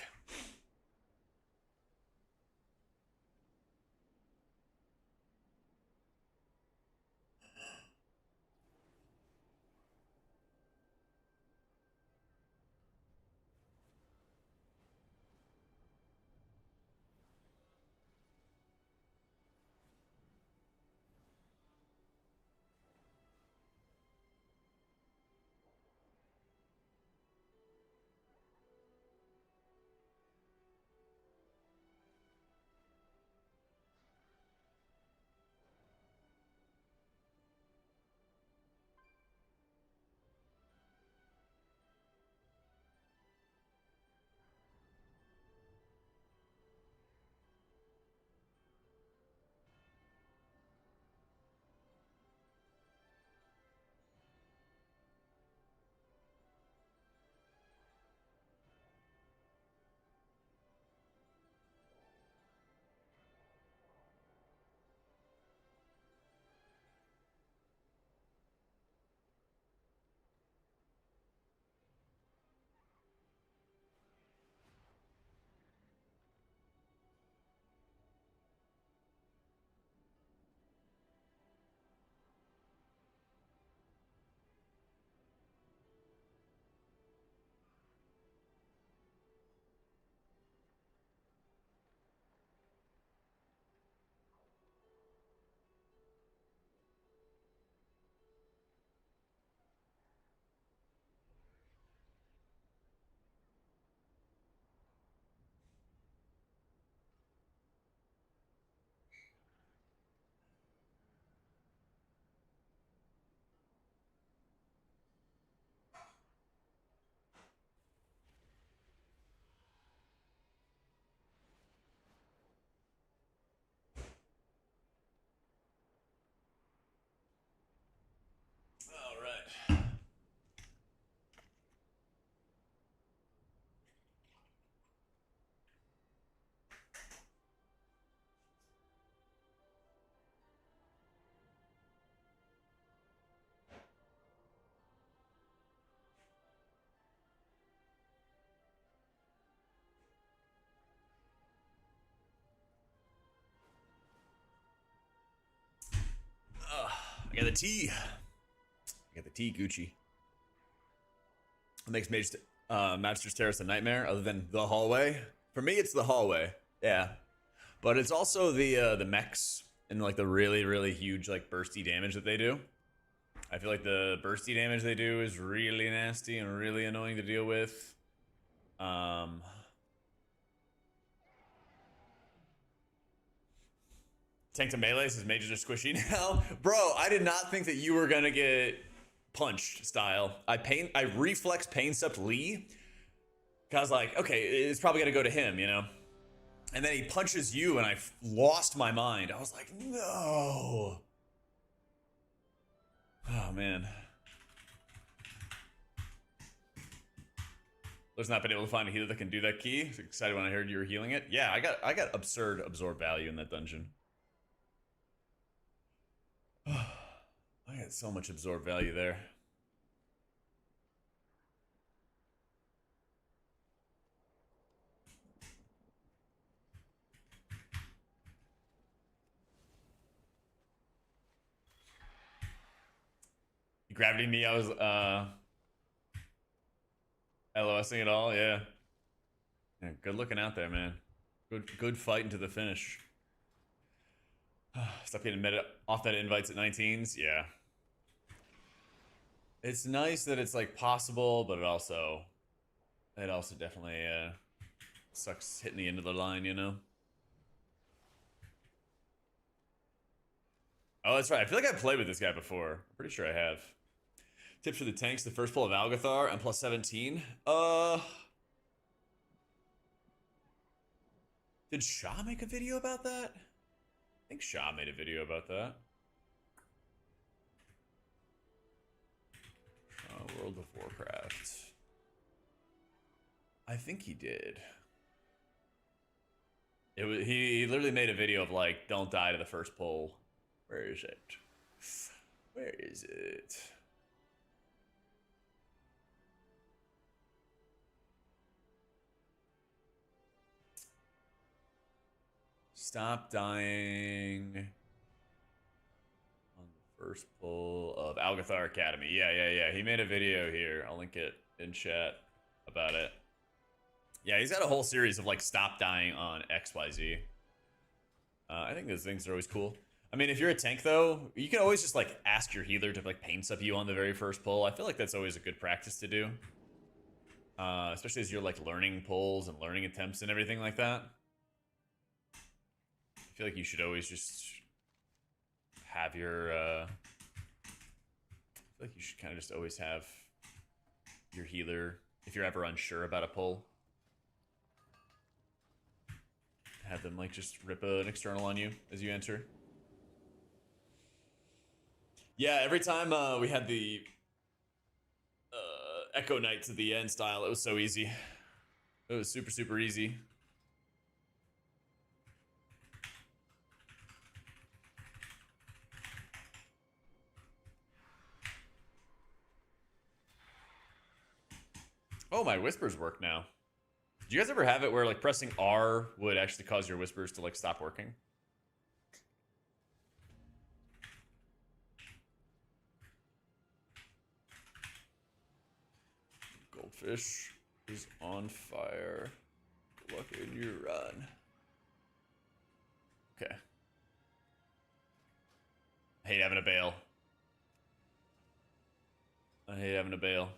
I got the tea. I got the tea, Gucci. What makes Magister's Terrace a nightmare other than the hallway? For me, it's the hallway. Yeah. But it's also the mechs and like the really, really huge like bursty damage that they do. I feel like the bursty damage they do is really nasty and really annoying to deal with. Tank to melee says mages are squishy now. Bro, I did not think that you were gonna get punched style. I reflex pain stepped Lee. Cause I was like, okay, it's probably gonna go to him, you know? And then he punches you and I lost my mind. I was like, no. Oh man. There's not been able to find a healer that can do that key. So excited when I heard you were healing it. Yeah, I got absurd absorb value in that dungeon. I got so much absorb value there. Gravity me, I was LOSing it all, yeah. Yeah, good looking out there, man. Good fighting to the finish. Stop getting off that invites at 19s, yeah. It's nice that it's like possible, but it also definitely sucks hitting the end of the line, you know. Oh, that's right. I feel like I've played with this guy before. I'm pretty sure I have. Tips for the tanks: the first pull of Algathar and plus 17. Did Shaw make a video about that? I think Shaw made a video about that. World of Warcraft. I think he did. It was he literally made a video of like, don't die to the first pull. Where is it? Where is it? Stop dying on the first pull of Algathar Academy. Yeah. He made a video here. I'll link it in chat about it. Yeah, he's got a whole series of like stop dying on XYZ. I think those things are always cool. I mean, if you're a tank though, you can always just like ask your healer to like pain sub you on the very first pull. I feel like that's always a good practice to do. Especially as you're like learning pulls and learning attempts and everything like that. I feel like you should always just have your I feel like you should kind of just always have your healer, if you're ever unsure about a pull, have them like just rip an external on you as you enter. Yeah, every time we had the Echo Knights at the end style, it was so easy. It was super, super easy. Oh, my whispers work now. Did you guys ever have it where like pressing R would actually cause your whispers to like stop working? Goldfish is on fire. Good luck in your run. Okay. I hate having a bail. I hate having a bail.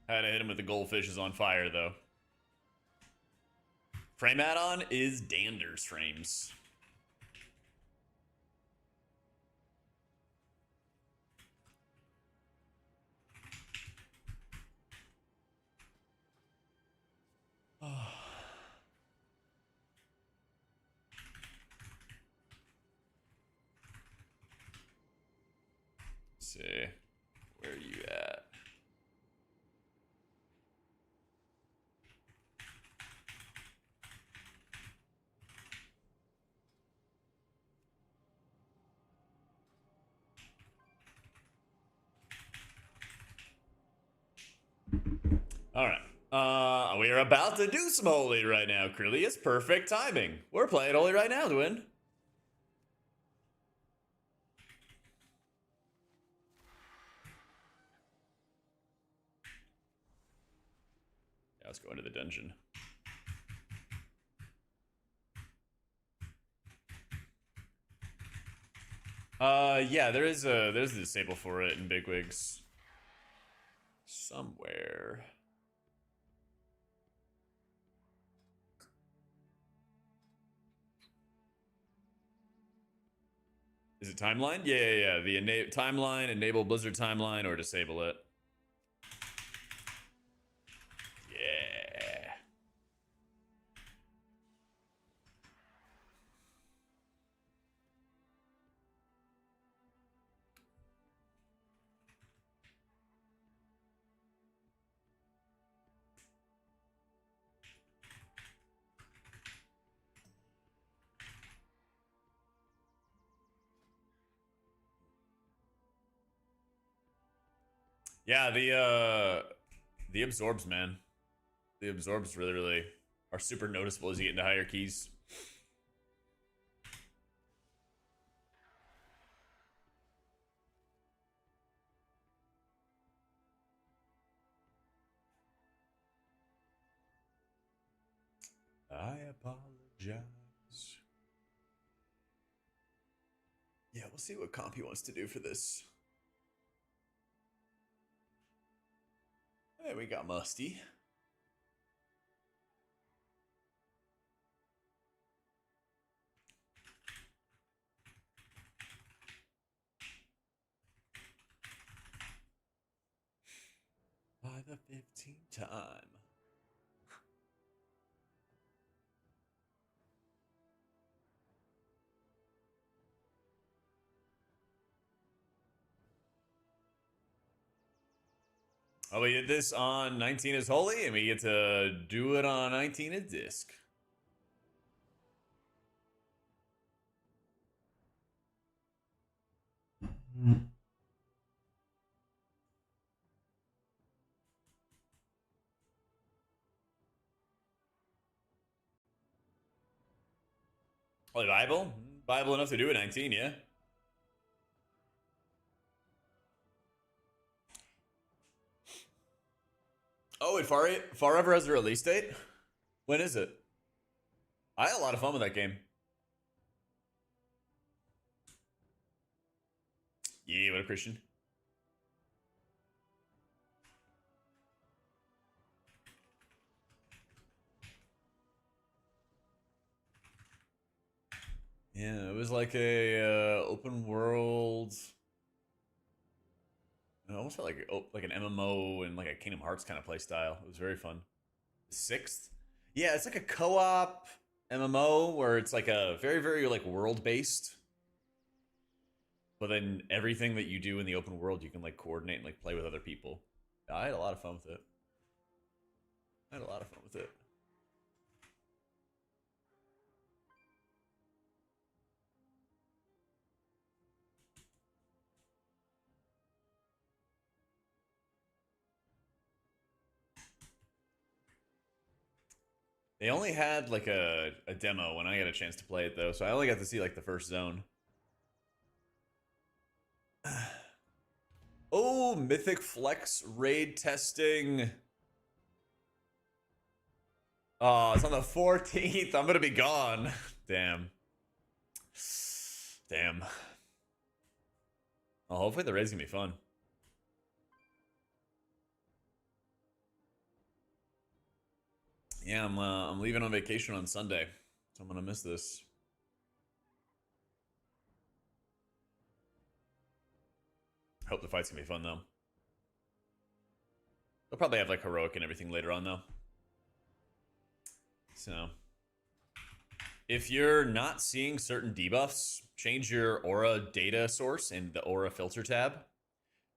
I had to hit him with the goldfish is on fire, though. Frame add-on is Dander's frames. Let's see. Where are you at? All right. We are about to do some Holy right now, Krillius. Perfect timing. We're playing Holy right now, Dwin. Let's go into the dungeon. Yeah, there's a disable for it in Bigwigs. Somewhere. Is it timeline? Yeah. The timeline, enable Blizzard timeline, or disable it. Yeah. Yeah, the absorbs, man. The absorbs really are super noticeable as you get into higher keys. I apologize. Yeah, we'll see what comp he wants to do for this. Hey, we got Musty. By the 15th time. Oh, we did this on 19 is Holy, and we get to do it on 19 is Disc. Holy Bible? Bible enough to do it 19, yeah. Oh, it Forever has a release date? When is it? I had a lot of fun with that game. Yeah, what a Christian. Yeah, it was like a open world. It almost felt like an MMO and like a Kingdom Hearts kind of play style. It was very fun. Sixth? Yeah, it's like a co-op MMO where it's like a very like world based. But then everything that you do in the open world, you can like coordinate and like play with other people. I had a lot of fun with it. They only had like a demo when I got a chance to play it though, so I only got to see like the first zone. Oh, Mythic Flex raid testing. Oh, it's on the 14th. I'm gonna be gone. Damn. Well, hopefully the raid's gonna be fun. Yeah, I'm leaving on vacation on Sunday, so I'm gonna miss this. Hope the fight's gonna be fun though. They'll probably have like heroic and everything later on though. So, if you're not seeing certain debuffs, change your aura data source in the aura filter tab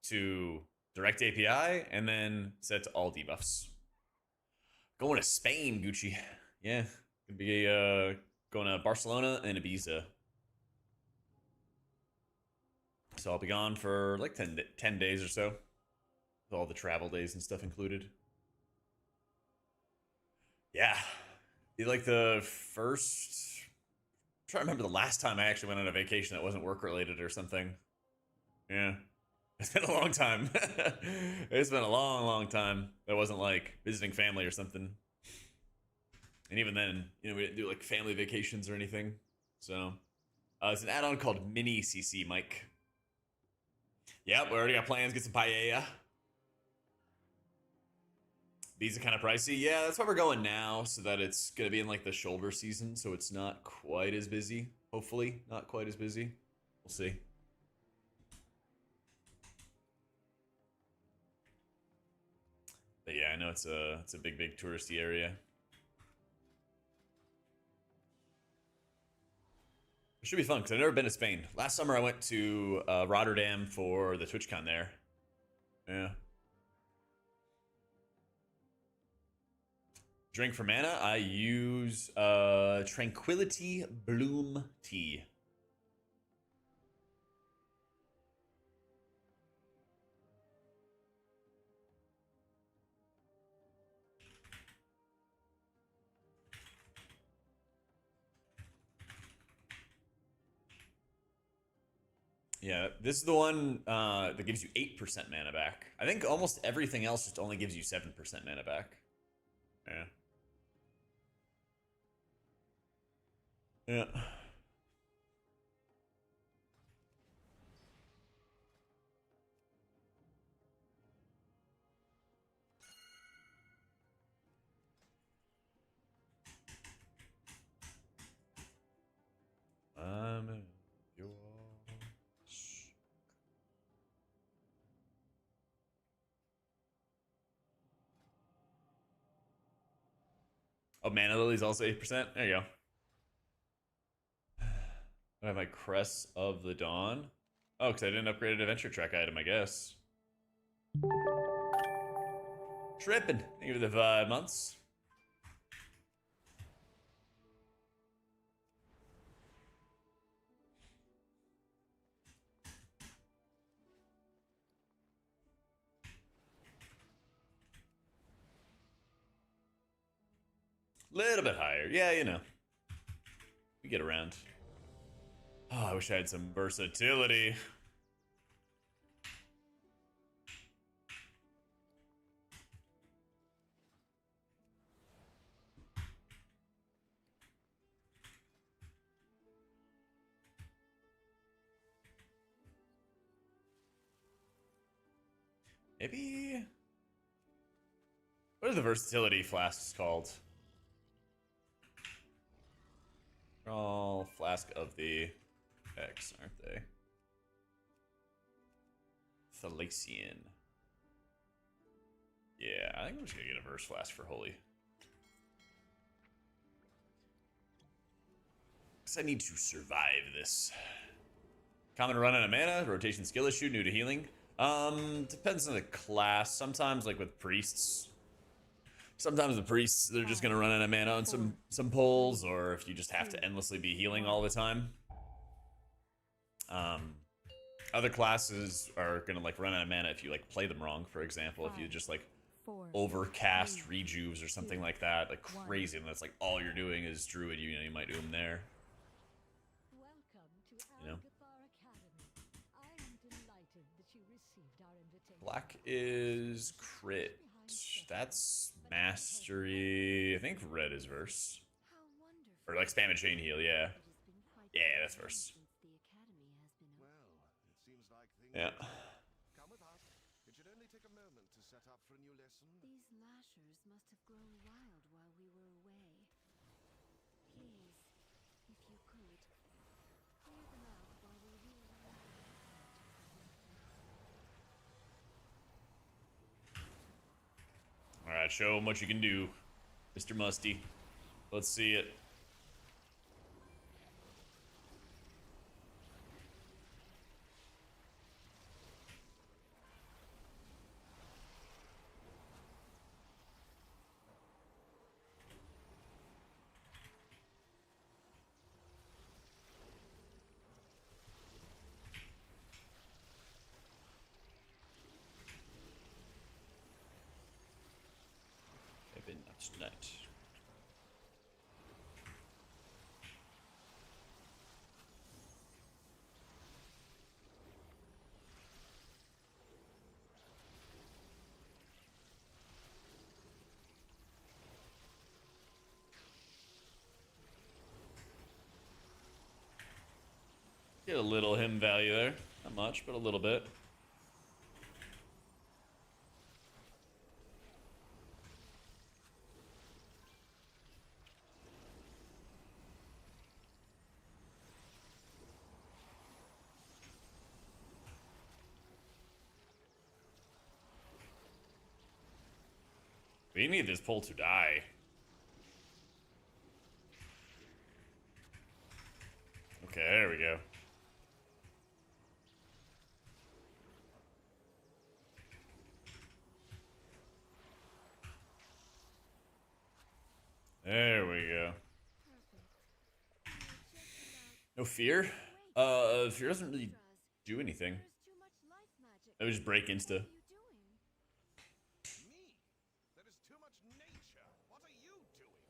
to direct API and then set to all debuffs. Going to Spain, Gucci. Yeah, gonna be going to Barcelona and Ibiza. So I'll be gone for like 10 days or so, with all the travel days and stuff included. Yeah, be like the first. I'm trying to remember the last time I actually went on a vacation that wasn't work related or something. Yeah. It's been a long time. It's been a long, long time. That wasn't like visiting family or something. And even then, you know, we didn't do like family vacations or anything. So it's an add-on called Mini CC, Mike. Yep, we already got plans. Get some paella. These are kind of pricey. Yeah, that's why we're going now, so that it's gonna be in like the shoulder season, so it's not quite as busy. Hopefully, not quite as busy. We'll see. But yeah, I know it's a big touristy area. It should be fun because I've never been to Spain. Last summer I went to Rotterdam for the TwitchCon there. Yeah. Drink for mana, I use Tranquility Bloom Tea. Yeah, this is the one that gives you 8% mana back. I think almost everything else just only gives you 7% mana back. Yeah. Yeah. Your... Oh, Mana Lily's also 8%. There you go. I have my Crest of the Dawn. Oh, because I didn't upgrade an adventure track item, I guess. Tripping. Thank you for the 5 months. Little bit higher. Yeah, you know. We get around. Oh, I wish I had some versatility. Maybe... What are the versatility flasks called? They're all Flask of the X, aren't they? Thalassian. Yeah, I think I'm just gonna get a verse flask for Holy. Because I need to survive this. Common run out of mana, rotation skill issue, new to healing. Depends on the class. Sometimes, like with priests, sometimes the priests, they're just gonna run out of mana on some pulls, or if you just have to endlessly be healing all the time. Other classes are gonna like run out of mana if you like play them wrong. For example, if you just like overcast rejuves or something like that, like crazy, and that's like all you're doing is druid, you know, you might do them there. Welcome to You know. Academy. I am delighted that you received our invitation. Black is crit. That's mastery. I think red is verse. How wonderful. Or like spam and chain heal, yeah. It has been quite Yeah, some that's time verse. since the academy has been open. Well, it seems like things Yeah. Come with us. It should only take a moment to set up for a new lesson. These lashers must have grown wild while we were away. Please, if you could, clear them out while we rearrange. Alright, show him what you can do, Mr. Musty. Let's see it. Maybe not tonight. Get a little him value there. Not much, but a little bit. We need this pole to die. Okay, there we go. There we go. No fear? Fear doesn't really do anything. There's too much life magic. It would just break insta. What are you doing? Me? There is too much nature. What are you doing?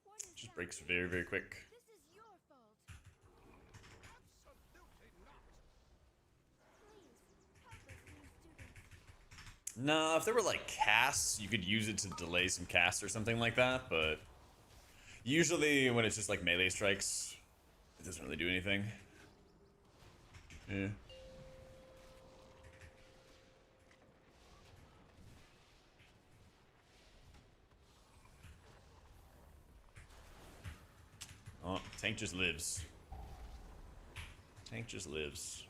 What is Just that? breaks very, very quick. This is your fault. Absolutely not. Please, help us, new students. Nah, if there were like casts, you could use it to delay some casts or something like that, but usually when it's just like melee strikes, it doesn't really do anything. Yeah. Oh, tank just lives. Tank just lives.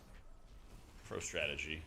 Pro strategy.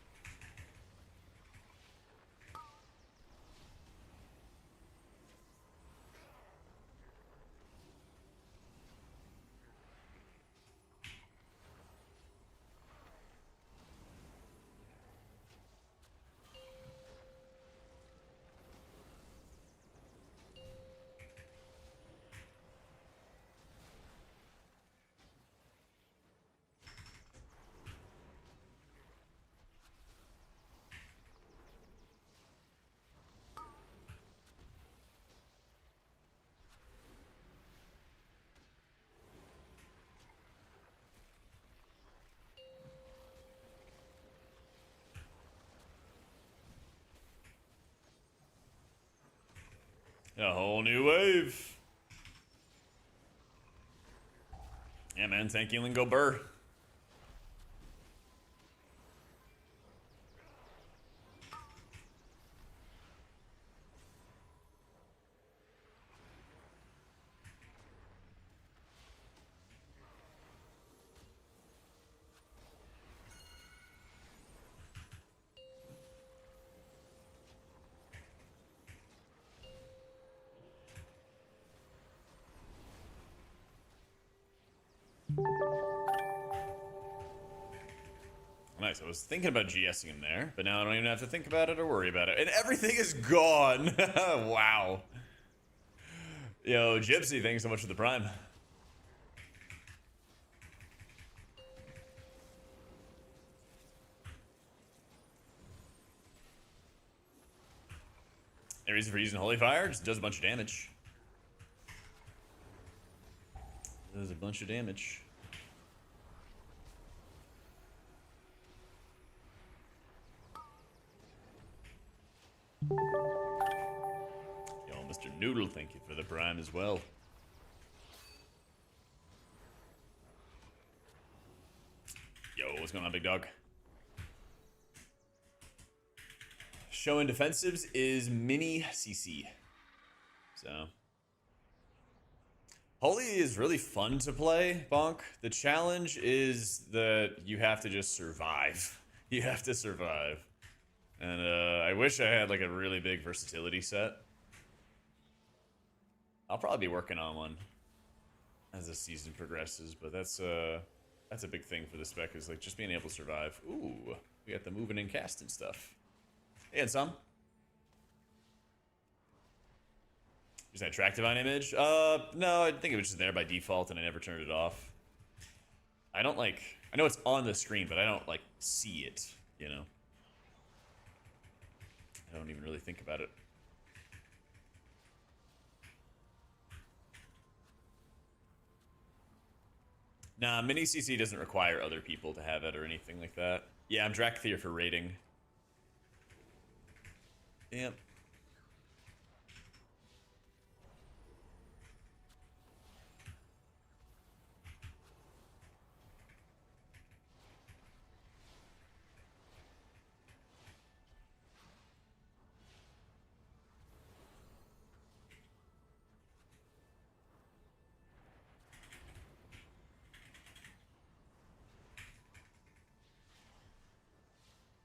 A whole new wave. Yeah, man, tank healing go burr. Nice, I was thinking about GSing him there, but now I don't even have to think about it or worry about it. And everything is gone! Wow. Yo, Gypsy, thanks so much for the prime. Any reason for using Holy Fire? Just does a bunch of damage. Does a bunch of damage. Yo, Mr. Noodle, thank you for the prime as well. Yo, what's going on, big dog? Showing defensives is mini CC. So Holy is really fun to play, Bonk. The challenge is that you have to just survive. You have to survive. And I wish I had like a really big versatility set. I'll probably be working on one as the season progresses, but that's a big thing for the spec, is like just being able to survive. Ooh, we got the moving and casting stuff. Hey, and some. Is that track divine image? No, I think it was just there by default and I never turned it off. I don't like, I know it's on the screen, but I don't like see it, you know? I don't even really think about it. Nah, mini CC doesn't require other people to have it or anything like that. Yeah, I'm Drakthir for rating. Yep.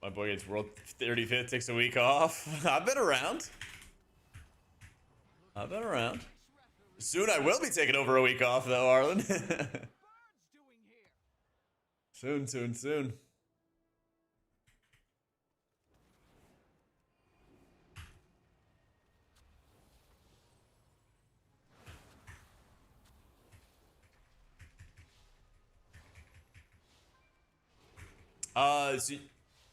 My boy gets world 35th, takes a week off. I've been around. I've been around. Soon I will be taking over a week off, though, Arlen. Soon, soon, soon. So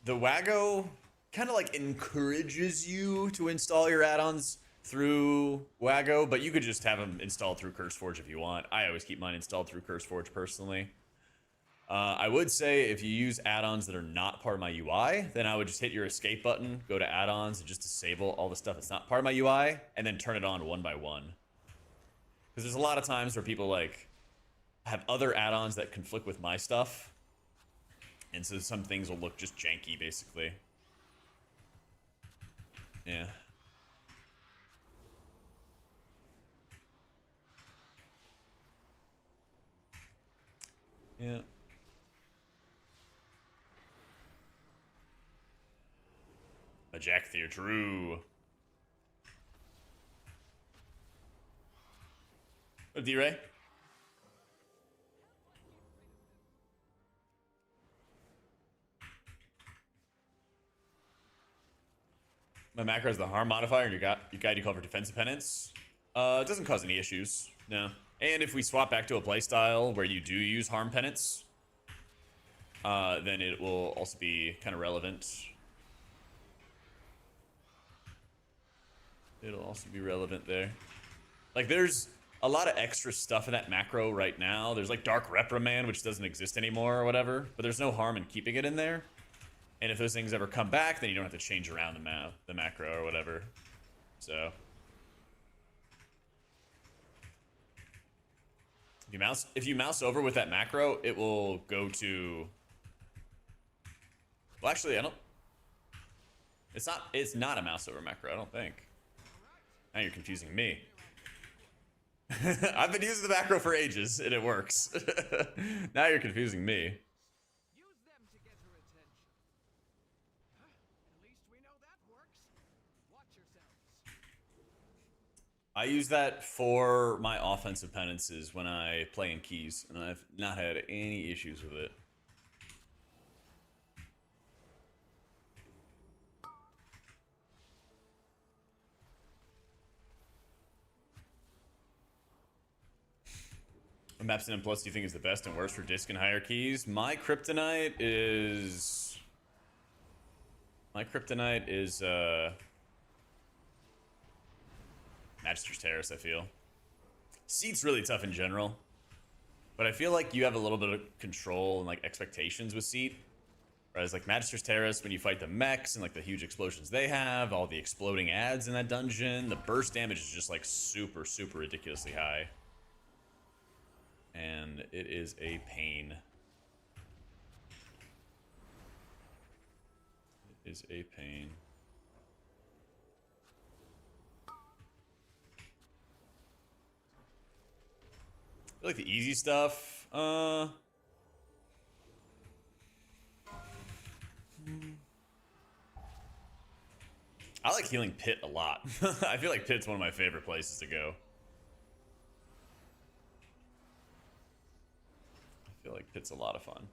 the Wago kind of like encourages you to install your add-ons through Wago, but you could just have them installed through CurseForge if you want. I always keep mine installed through CurseForge personally. I would say if you use add-ons that are not part of my UI, then I would just hit your escape button, go to add-ons, and just disable all the stuff that's not part of my UI, and then turn it on one by one. Because there's a lot of times where people like have other add-ons that conflict with my stuff, and so some things will look just janky, basically. Yeah. Yeah. A Jack Theer, true. What, D-Ray? My macro is the harm modifier, and your guide you call for defensive penance. It doesn't cause any issues, no. And if we swap back to a playstyle where you do use harm penance, then it will also be kind of relevant. It'll also be relevant there. Like, there's a lot of extra stuff in that macro right now. There's like Dark Reprimand, which doesn't exist anymore or whatever, but there's no harm in keeping it in there. And if those things ever come back, then you don't have to change around the macro or whatever. So if you mouse over with that macro, it will go to. Well, actually, It's not a mouse over macro, I don't think. Now you're confusing me. I've been using the macro for ages, and it works. Now you're confusing me. Use them to get her attention. At least we know that works. Watch yourselves. I use that for my offensive penances when I play in keys, and I've not had any issues with it. What maps in Plus do you think is the best and worst for disc and higher keys? My kryptonite is Magister's Terrace, I feel. Seat's really tough in general, but I feel like you have a little bit of control and like expectations with Seat. Whereas like Magister's Terrace, when you fight the mechs and like the huge explosions they have, all the exploding ads in that dungeon, the burst damage is just like super, super ridiculously high. And it is a pain. It is a pain. I feel like the easy stuff, I like healing Pit a lot. I feel like Pit's one of my favorite places to go. I feel like Pit's a lot of fun.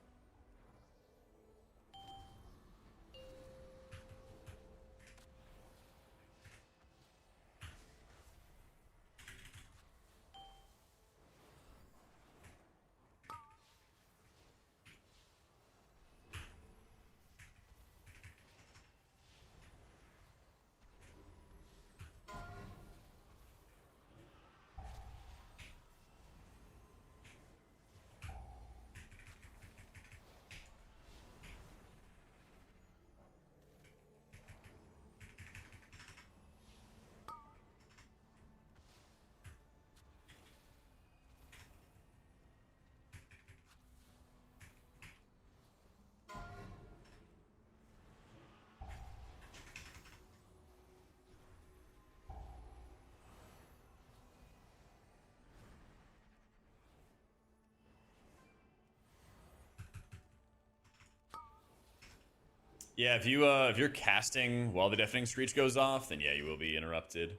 Yeah, if you're casting while the deafening screech goes off, then yeah, you will be interrupted.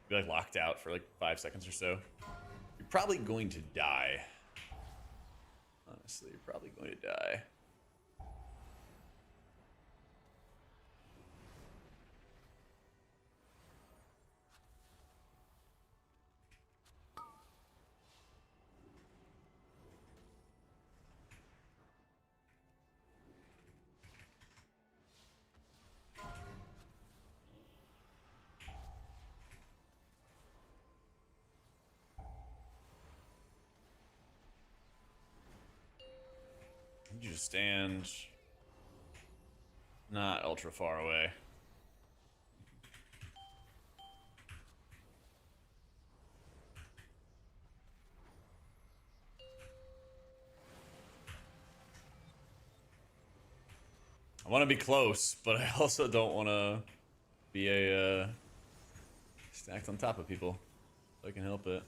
Be like locked out for like 5 seconds or so. You're probably going to die. Honestly, you're probably going to die. You just stand not ultra far away. I want to be close, but I also don't want to be a stacked on top of people. If I can help it.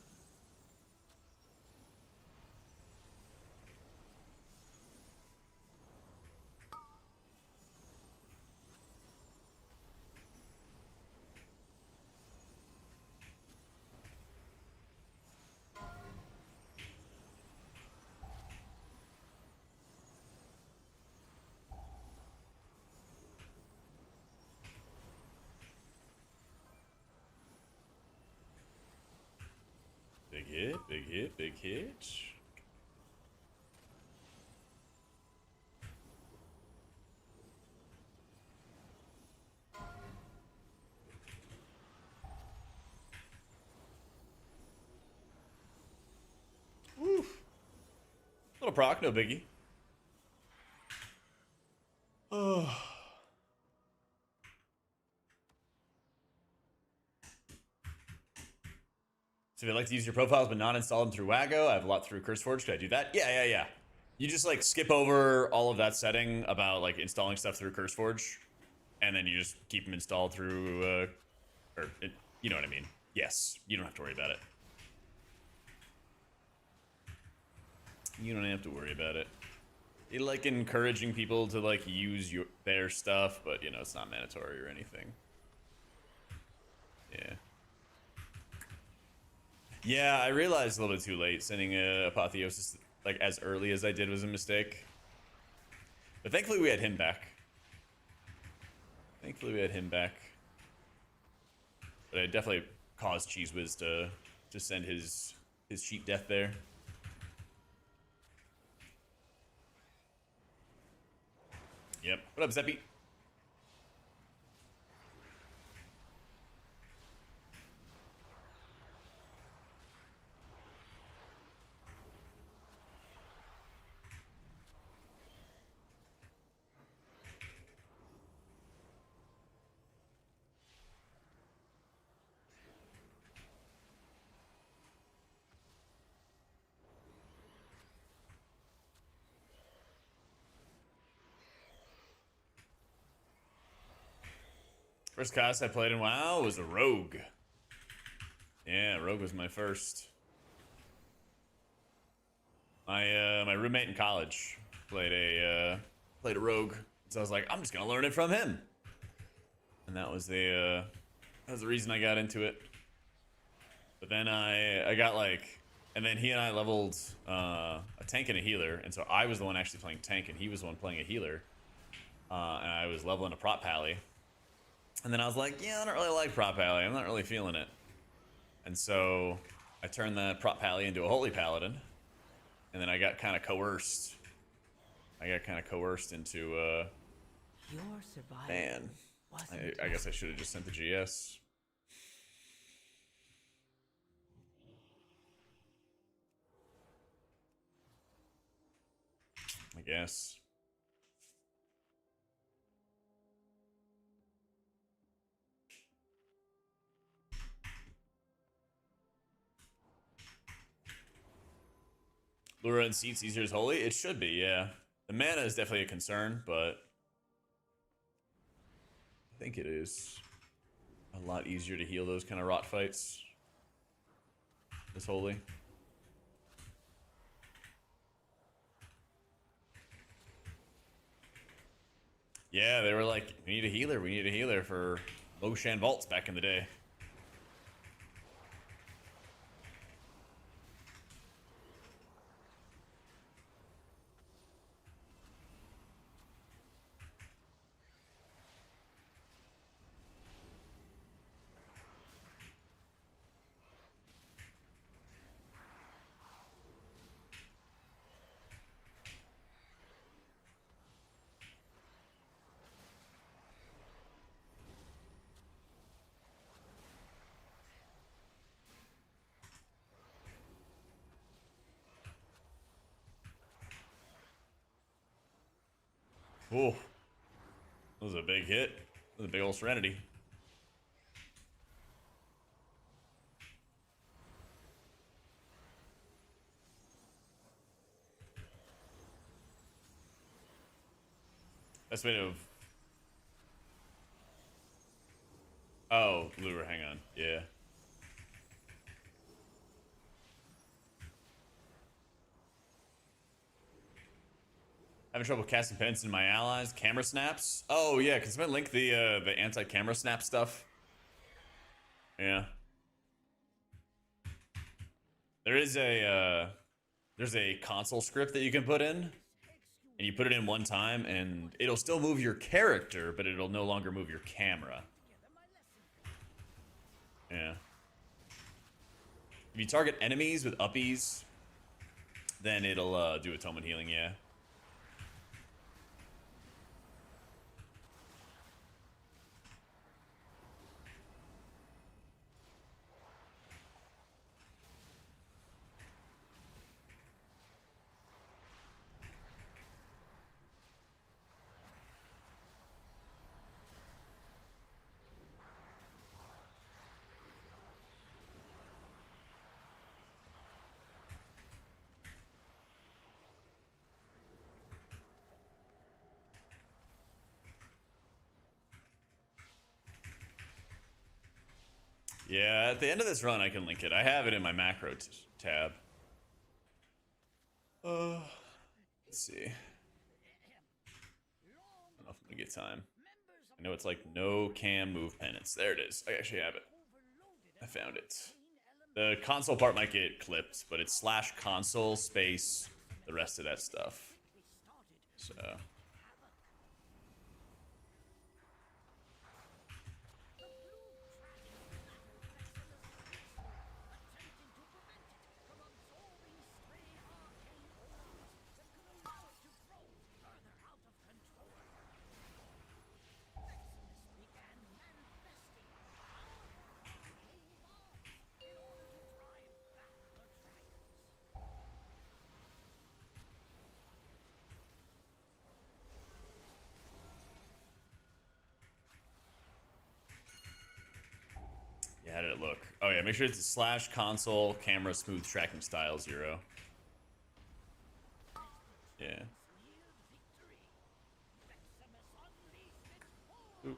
Big hit, big hit, big hit. Woo. Little proc, no biggie. Oh. So if you'd like to use your profiles but not install them through Wago, I have a lot through CurseForge. Could I do that? Yeah. You just like skip over all of that setting about like installing stuff through CurseForge, and then you just keep them installed through, you know what I mean? Yes, you don't have to worry about it. You don't have to worry about it. They like encouraging people to like use their stuff, but you know it's not mandatory or anything. Yeah. Yeah, I realized a little bit too late sending Apotheosis like as early as I did was a mistake. But thankfully we had him back. But it definitely caused Cheese Whiz to send his cheat death there. Yep. What up, Zeppy? First class I played in WoW was a Rogue. Yeah, Rogue was my first. My roommate in college played a Rogue, so I was like, I'm just gonna learn it from him, and that was the reason I got into it. But then I got like, and then he and I leveled a tank and a healer, and so I was the one actually playing tank, and he was the one playing a healer, and I was leveling a prop pally. And then I was like, yeah, I don't really like prop pally. I'm not really feeling it. And so I turned that prop pally into a holy paladin. And then I got kind of coerced. Into Your survival man. I guess I should have just sent the GS. I guess. Lura and Seats easier as holy? It should be, yeah. The mana is definitely a concern, but I think it is a lot easier to heal those kind of rot fights. This holy. Yeah, they were like, we need a healer. We need a healer for Moshan Vaults back in the day. Oh, that was a big hit. That was a big old Serenity. Best way to... Oh, lure, hang on. Yeah. Having trouble casting penance in my allies. Camera snaps. Oh yeah, can someone link the anti-camera snap stuff? Yeah. There is a there's a console script that you can put in, and you put it in one time, and it'll still move your character, but it'll no longer move your camera. Yeah. If you target enemies with uppies, then it'll do atonement healing. Yeah. Yeah, at the end of this run, I can link it. I have it in my macro tab. Let's see. I don't know if I'm gonna get time. I know it's like no cam move penance. There it is. I actually have it. I found it. The console part might get clipped, but it's slash console space the rest of that stuff. So. Yeah, how did it look? Oh yeah, make sure it's slash console camera smooth tracking style 0. Yeah. Ooh.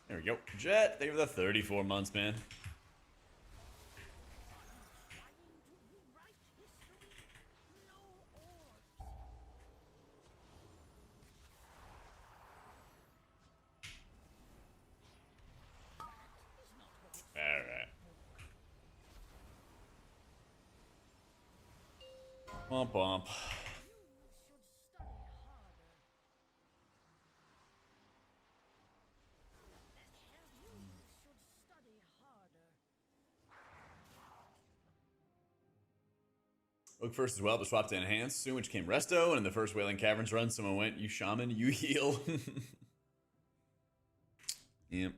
There we go. Jet, thank you for the 34 months, man. Alright. Womp womp. Look first as well, but swapped to enhance. Soon, which came resto, and in the first Wailing Caverns run, someone went, "You shaman, you heal." Yep.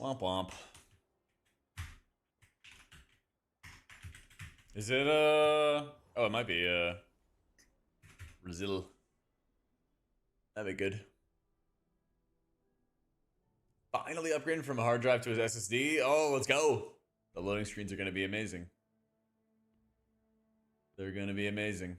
Womp womp. Is it oh, it might be Brazil. That'd be good. Finally upgrading from a hard drive to his SSD. Oh, let's go. The loading screens are going to be amazing. They're going to be amazing.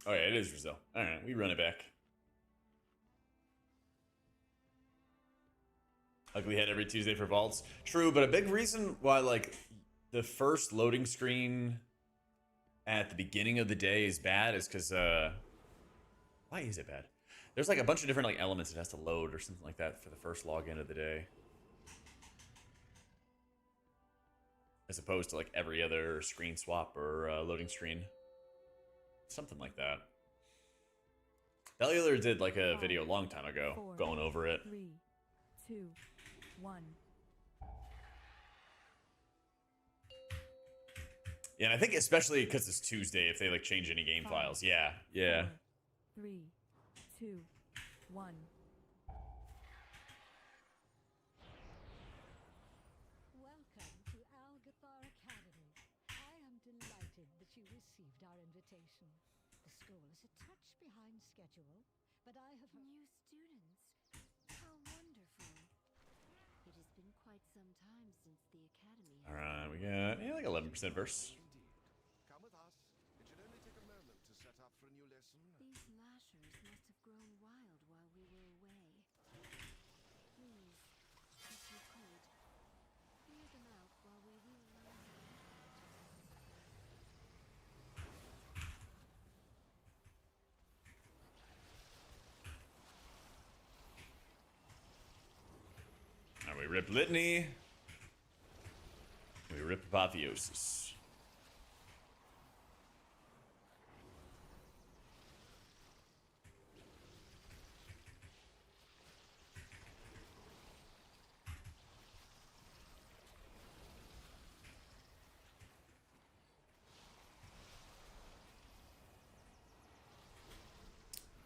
Oh yeah, it is Brazil. All right, we run it back. Like we had every Tuesday for vaults. True, but a big reason why like the first loading screen at the beginning of the day is bad is because why is it bad? There's like a bunch of different like elements it has to load or something like that for the first login of the day. As opposed to like every other screen swap or loading screen. Something like that. Bellular did like a video a long time ago going over it. 3, 2, 1. Yeah, and I think especially because it's Tuesday, if they like change any game files. Yeah, yeah. 4, 3, 2, 1. Welcome to Algathar Academy. I am delighted that you received our invitation. The school is a touch behind schedule, but I have New students. How wonderful. It has been quite some time since the academy has Alright, we got like 11% verse. Indeed. Come with us. It should only take a moment to set up for a new lesson. These lashers must have grown wild while we were away. Please, if you could, clear them out while we realize Alright, we rip Litany. We rip Apotheosis.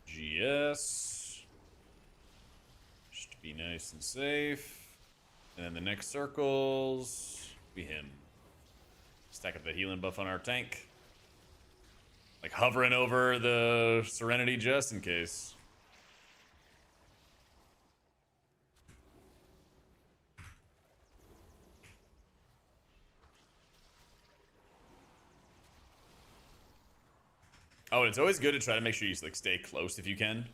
GS. Just to be nice and safe. And then the next circles be him. Stack up the healing buff on our tank. Like hovering over the Serenity just in case. Oh, and it's always good to try to make sure you like stay close if you can.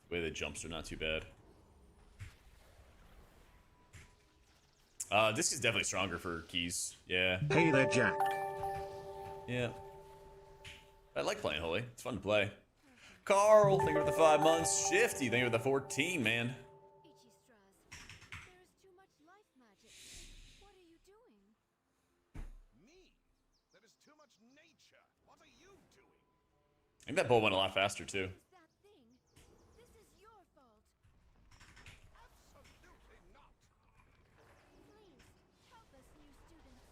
The way the jumps are not too bad. This is definitely stronger for keys. Yeah. Hey there, Jack. Yeah. I like playing Holy. It's fun to play. Carl, thank you for the 5 months. Shifty, thank you for the 14, man. Ichistras, there is too much life magic. What are you doing? Me? There is too much nature. What are you doing? I think that bull went a lot faster, too. It's that thing. This is your fault. Absolutely not. Please, help us, new students.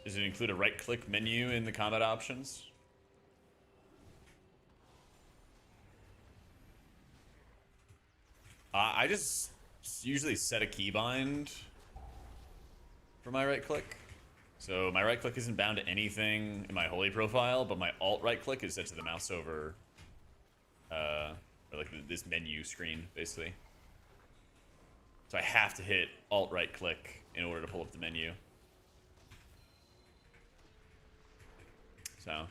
Does it include a right-click menu in the combat options? I just usually set a keybind for my right-click. So my right-click isn't bound to anything in my Holy profile, but my alt right-click is set to the mouse over, or like this menu screen, basically. So I have to hit Alt right click in order to pull up the menu. So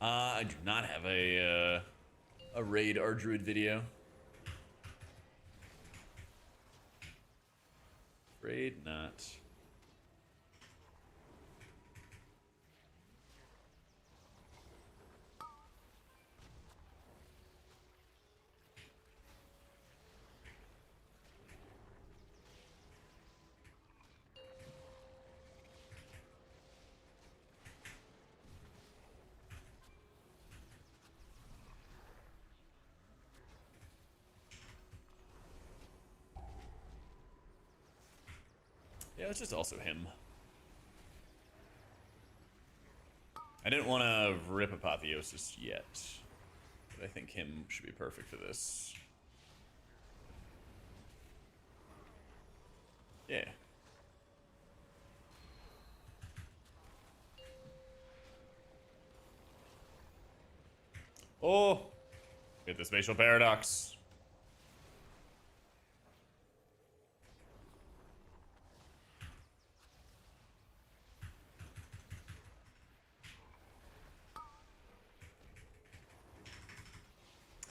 I do not have a raid or druid video. Afraid not. Yeah, it's just also him. I didn't want to rip Apotheosis yet, but I think him should be perfect for this. Yeah. Oh! Get the spatial paradox.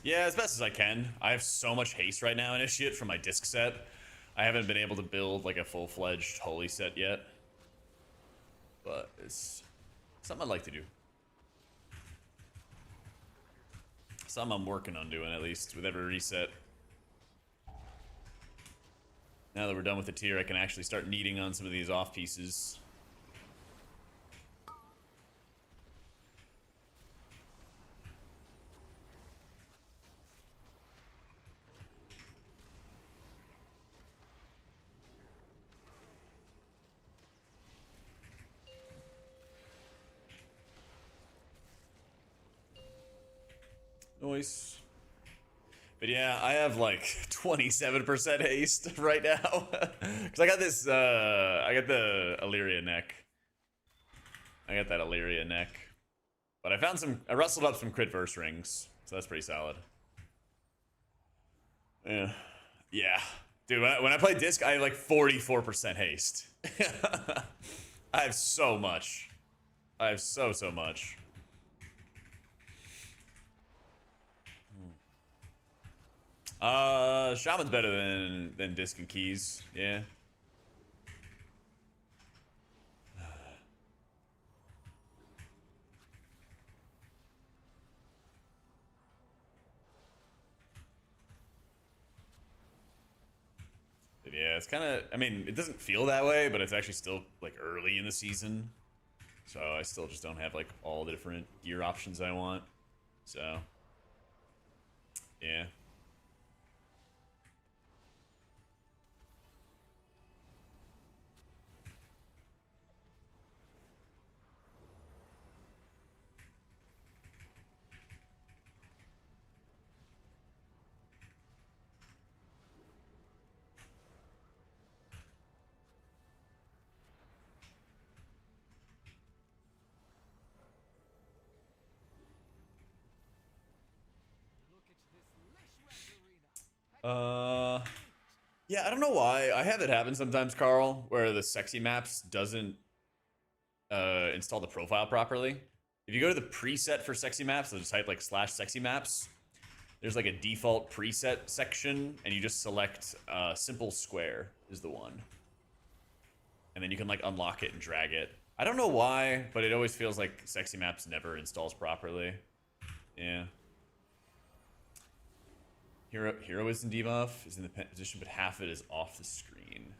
Yeah, as best as I can. I have so much haste right now, Initiate, from my disc set. I haven't been able to build like a full-fledged holy set yet. But it's something I'd like to do. Something I'm working on doing, at least, with every reset. Now that we're done with the tier, I can actually start kneading on some of these off pieces. Noise. But yeah, I have like 27% haste right now. Because I got this, I got the Illyria neck. I got that Illyria neck. But I found some, I rustled up some crit verse rings. So that's pretty solid. Yeah. Yeah. Dude, when I play disc, I have like 44% haste. I have so much. I have so much. Shaman's better than disc and keys, yeah. But yeah, it's kind of, I mean, it doesn't feel that way, but it's actually still like early in the season. So I still just don't have like all the different gear options I want. So, yeah. Yeah, I don't know why. I have it happen sometimes, Carl, where the sexy maps doesn't install the profile properly. If you go to the preset for sexy maps, so just type like /sexy maps, there's like a default preset section, and you just select simple square is the one. And then you can like unlock it and drag it. I don't know why, but it always feels like sexy maps never installs properly. Yeah. Heroism debuff is in the position, but half of it is off the screen.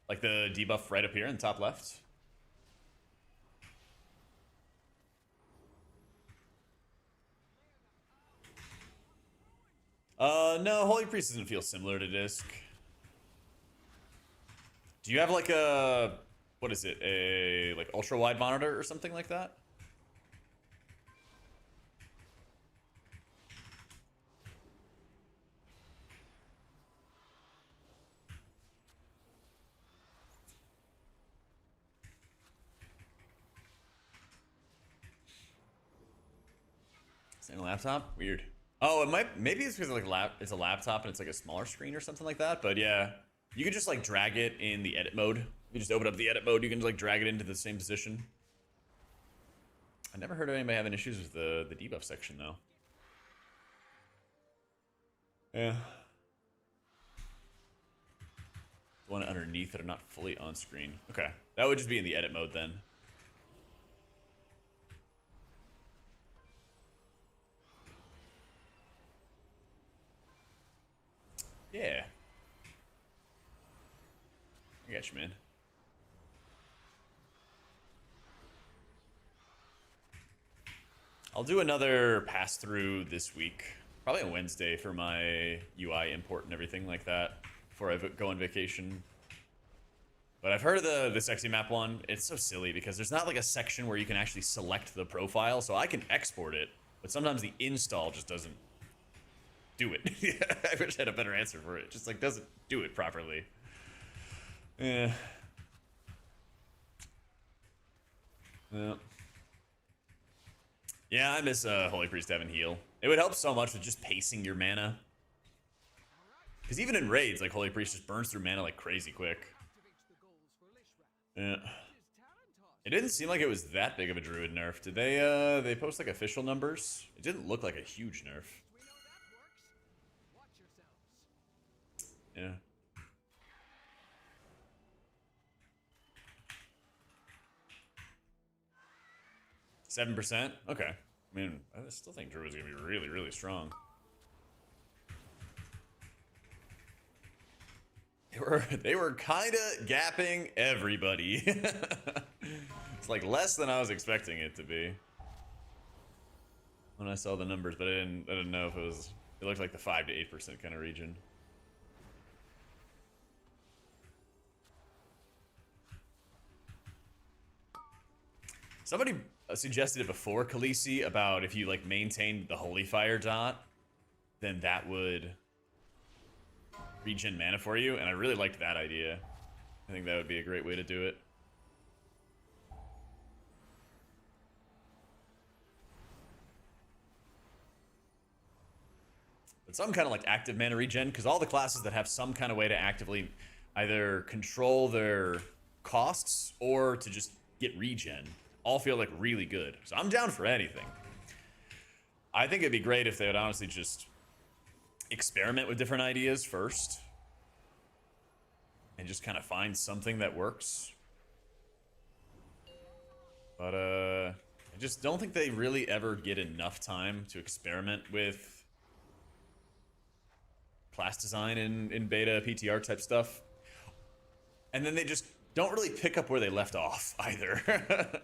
Like the debuff right up here in the top left. No, Holy Priest doesn't feel similar to disc. Do you have like a, what is it, a like ultra wide monitor or something like that? Same laptop? Weird. Oh, it might. Maybe it's because like it's a laptop and it's like a smaller screen or something like that. But yeah, you could just like drag it in the edit mode. You just open up the edit mode. You can just like drag it into the same position. I never heard of anybody having issues with the debuff section though. Yeah. The one underneath that are not fully on screen. Okay, that would just be in the edit mode then. Yeah. I got you, man. I'll do another pass through this week. Probably on Wednesday for my UI import and everything like that before I go on vacation. But I've heard of the sexy map one. It's so silly because there's not like a section where you can actually select the profile. So I can export it, but sometimes the install just doesn't do it. I wish I had a better answer for it. Just like doesn't do it properly. Yeah. Yeah, I miss Holy Priest having heal. It would help so much with just pacing your mana. Because even in raids, like Holy Priest just burns through mana like crazy quick. Yeah. It didn't seem like it was that big of a druid nerf. Did they post like official numbers? It didn't look like a huge nerf. Yeah. %? Okay. I mean, I still think Druid's gonna be really, really strong. They were kind of gapping everybody. It's like less than I was expecting it to be when I saw the numbers, but I didn't know if it was. It looked like the 5 to 8% kind of region. Somebody suggested it before, Khaleesi, about if you like maintained the Holy Fire dot, then that would regen mana for you, and I really liked that idea. I think that would be a great way to do it. But some kind of like active mana regen, because all the classes that have some kind of way to actively either control their costs or to just get regen all feel like really good. So I'm down for anything. I think it'd be great if they would honestly just experiment with different ideas first and just kind of find something that works. But I just don't think they really ever get enough time to experiment with class design in beta PTR type stuff. And then they just don't really pick up where they left off either.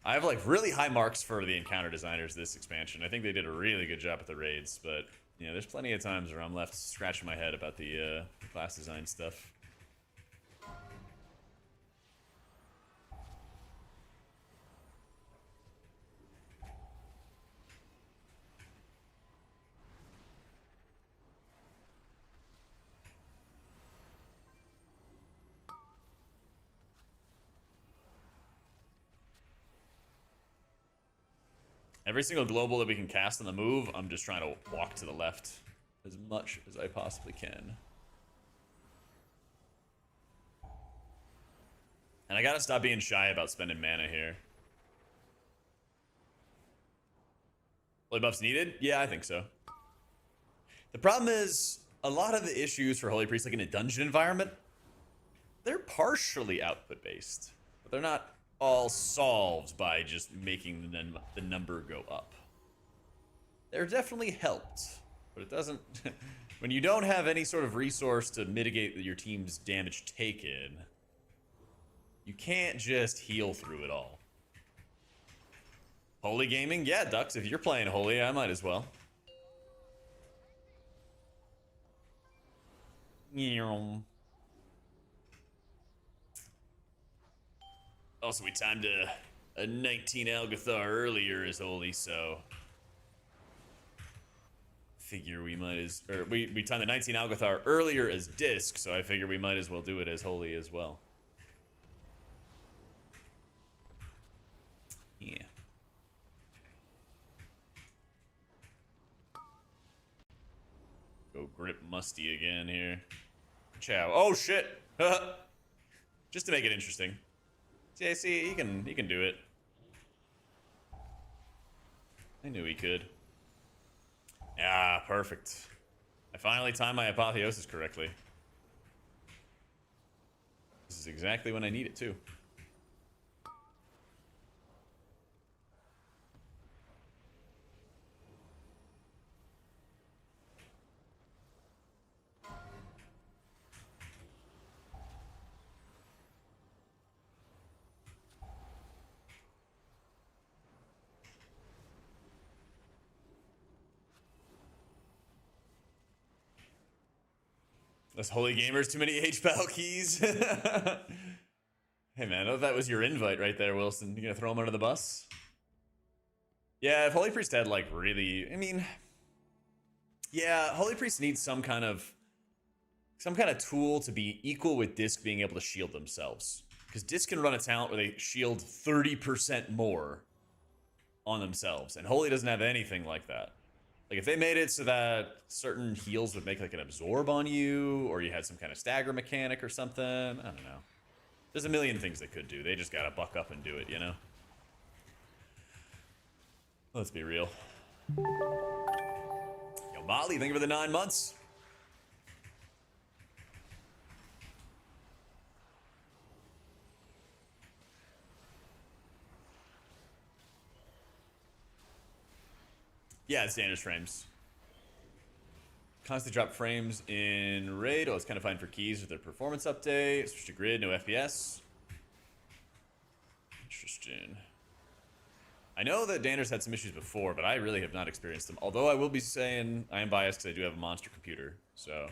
I have like really high marks for the encounter designers this expansion. I think they did a really good job at the raids, but you know, there's plenty of times where I'm left scratching my head about the class design stuff. Every single global that we can cast on the move, I'm just trying to walk to the left as much as I possibly can. And I gotta stop being shy about spending mana here. Holy buffs needed? Yeah, I think so. The problem is, a lot of the issues for Holy Priest, like in a dungeon environment, they're partially output based, but they're not all solved by just making the number go up. They're definitely helped, but it doesn't. When you don't have any sort of resource to mitigate your team's damage taken, you can't just heal through it all. Holy gaming? Yeah, Dux, if you're playing Holy, I might as well. Also, we timed a 19 Algathar earlier as Holy, so figure we might as, or we timed the 19 Algathar earlier as Disc, so I figure we might as well do it as Holy as well. Yeah. Go grip Musty again here. Chow. Oh shit! Just to make it interesting. Yeah, see, he can do it. I knew he could. Ah, perfect. I finally timed my apotheosis correctly. This is exactly when I need it too. Less holy gamers, too many H-Pal keys. Hey man, I know that was your invite right there, Wilson. You gonna throw him under the bus? Yeah, if Holy Priest had like really, I mean, yeah, Holy Priest needs some kind of tool to be equal with Disc being able to shield themselves. Because Disc can run a talent where they shield 30% more on themselves, and Holy doesn't have anything like that. Like, if they made it so that certain heals would make, like, an absorb on you, or you had some kind of stagger mechanic or something, I don't know. There's a million things they could do. They just gotta buck up and do it, you know? Let's be real. Yo, Molly, thank you for the 9 months. Yeah, it's Dangerous frames. Constantly drop frames in raid. Oh, it's kind of fine for keys with their performance update. Switch to grid, no FPS. Interesting. I know that Dander's had some issues before, but I really have not experienced them. Although I will be saying I am biased because I do have a monster computer, so.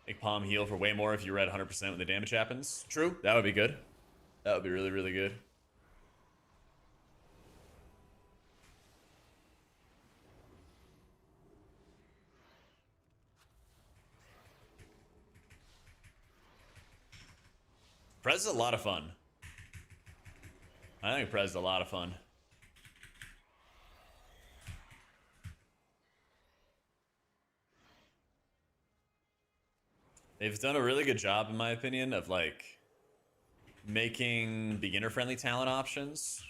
Make Palm heal for way more if you read 100% when the damage happens. True, that would be good. That would be really, really good. Prez is a lot of fun. I think Prez is a lot of fun. They've done a really good job, in my opinion, of like making beginner-friendly talent options.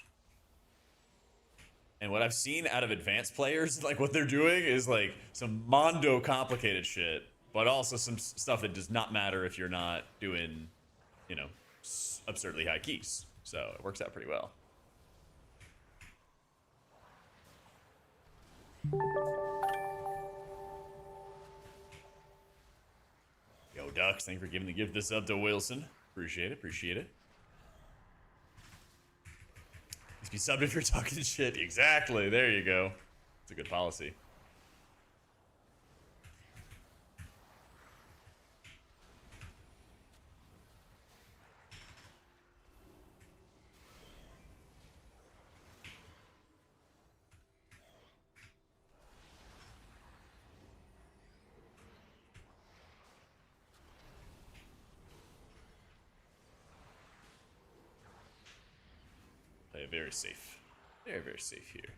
And what I've seen out of advanced players, like what they're doing is like some mondo complicated shit, but also some stuff that does not matter if you're not doing, you know, absurdly high keys. So it works out pretty well. Yo, Ducks, thank you for giving the gift this up to Wilson. Appreciate it, appreciate it. Just be subbed if you're talking shit. Exactly, there you go. It's a good policy. Very safe. Very, very safe here.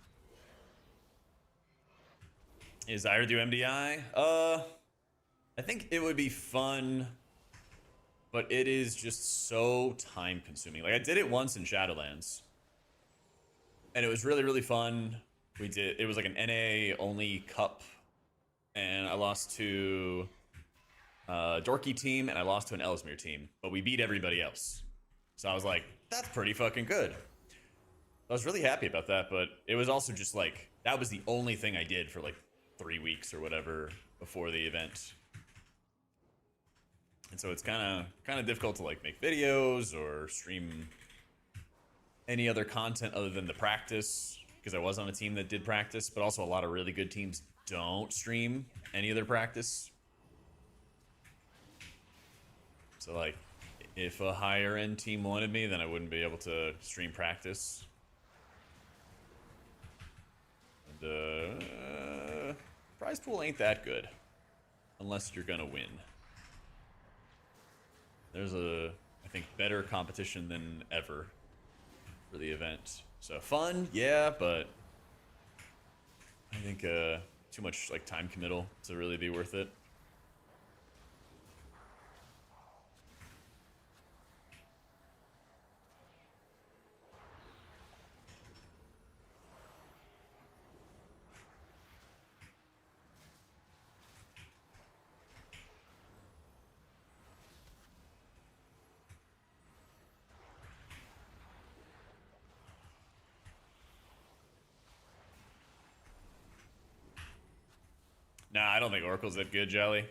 Is Ira do MDI? I think it would be fun, but it is just so time consuming. Like I did it once in Shadowlands, and it was really, really fun. It was like an NA only cup, and I lost to a Dorky team, and I lost to an Ellesmere team, but we beat everybody else. So I was like, that's pretty fucking good. I was really happy about that, but it was also just like, that was the only thing I did for like 3 weeks or whatever before the event. And so it's kind of difficult to like make videos or stream any other content other than the practice, because I was on a team that did practice, but also a lot of really good teams don't stream any of their practice. So like, if a higher end team wanted me, then I wouldn't be able to stream practice. Prize pool ain't that good unless you're gonna win. There's I think better competition than ever for the event. So fun, yeah, but I think too much like time committal to really be worth it. Nah, I don't think Oracle's that good, Jolly.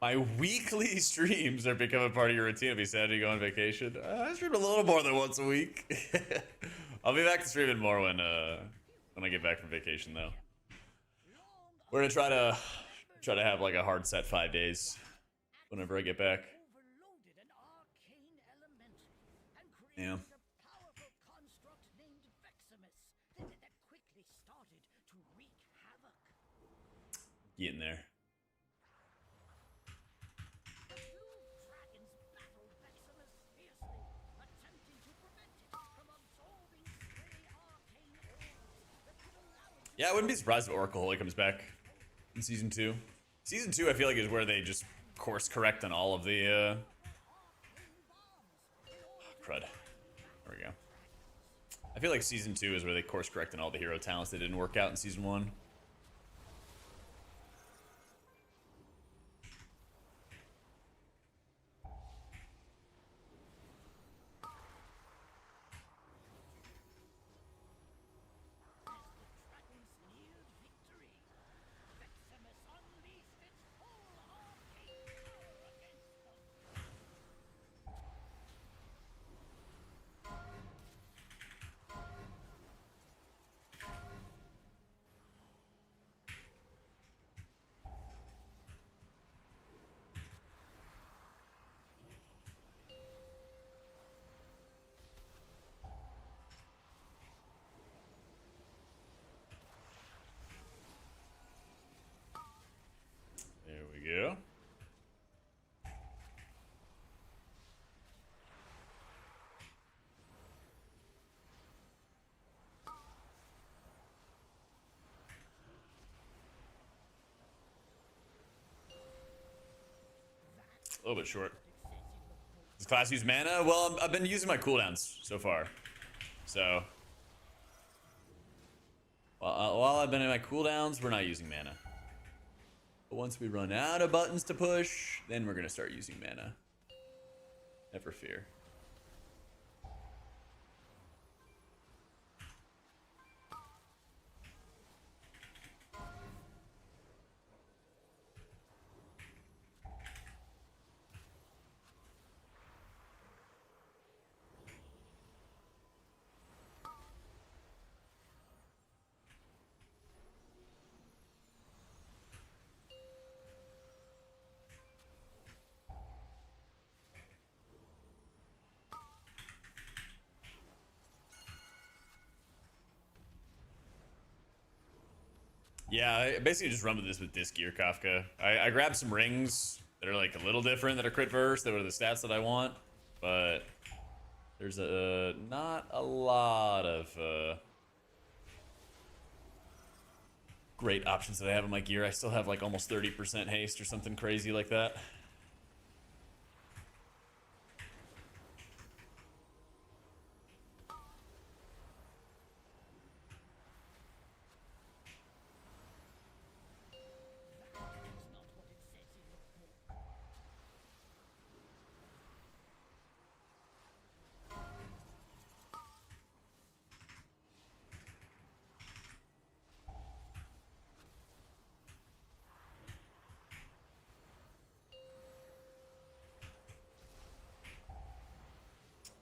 My weekly streams are becoming part of your routine. If you said you go on vacation, I stream a little more than once a week. I'll be back to streaming more when I get back from vacation, though. We're gonna try to have like a hard set 5 days whenever I get back. Yeah. Getting there. Yeah, I wouldn't be surprised if Oracle Holy comes back in season 2. Season 2, I feel like, is where they just course correct on all of the crud. There we go. I feel like season 2 is where they course correct on all the hero talents that didn't work out in season 1. There we go. A little bit short. Does class use mana? Well, I've been using my cooldowns so far. So, while I've been in my cooldowns, we're not using mana. But once we run out of buttons to push, then we're gonna start using mana. Never fear. Yeah, I basically just run with this with Disc Gear Kafka. I grabbed some rings that are like a little different that are crit verse, that are the stats that I want, but there's not a lot of great options that I have in my gear. I still have like almost 30% haste or something crazy like that.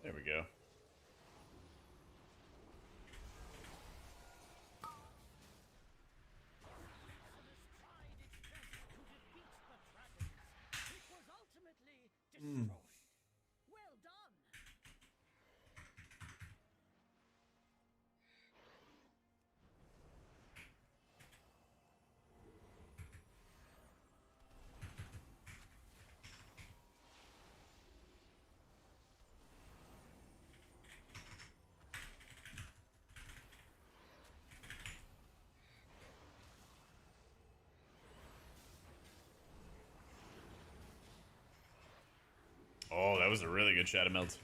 There we go. Well done. that was a really good Shadow Meld.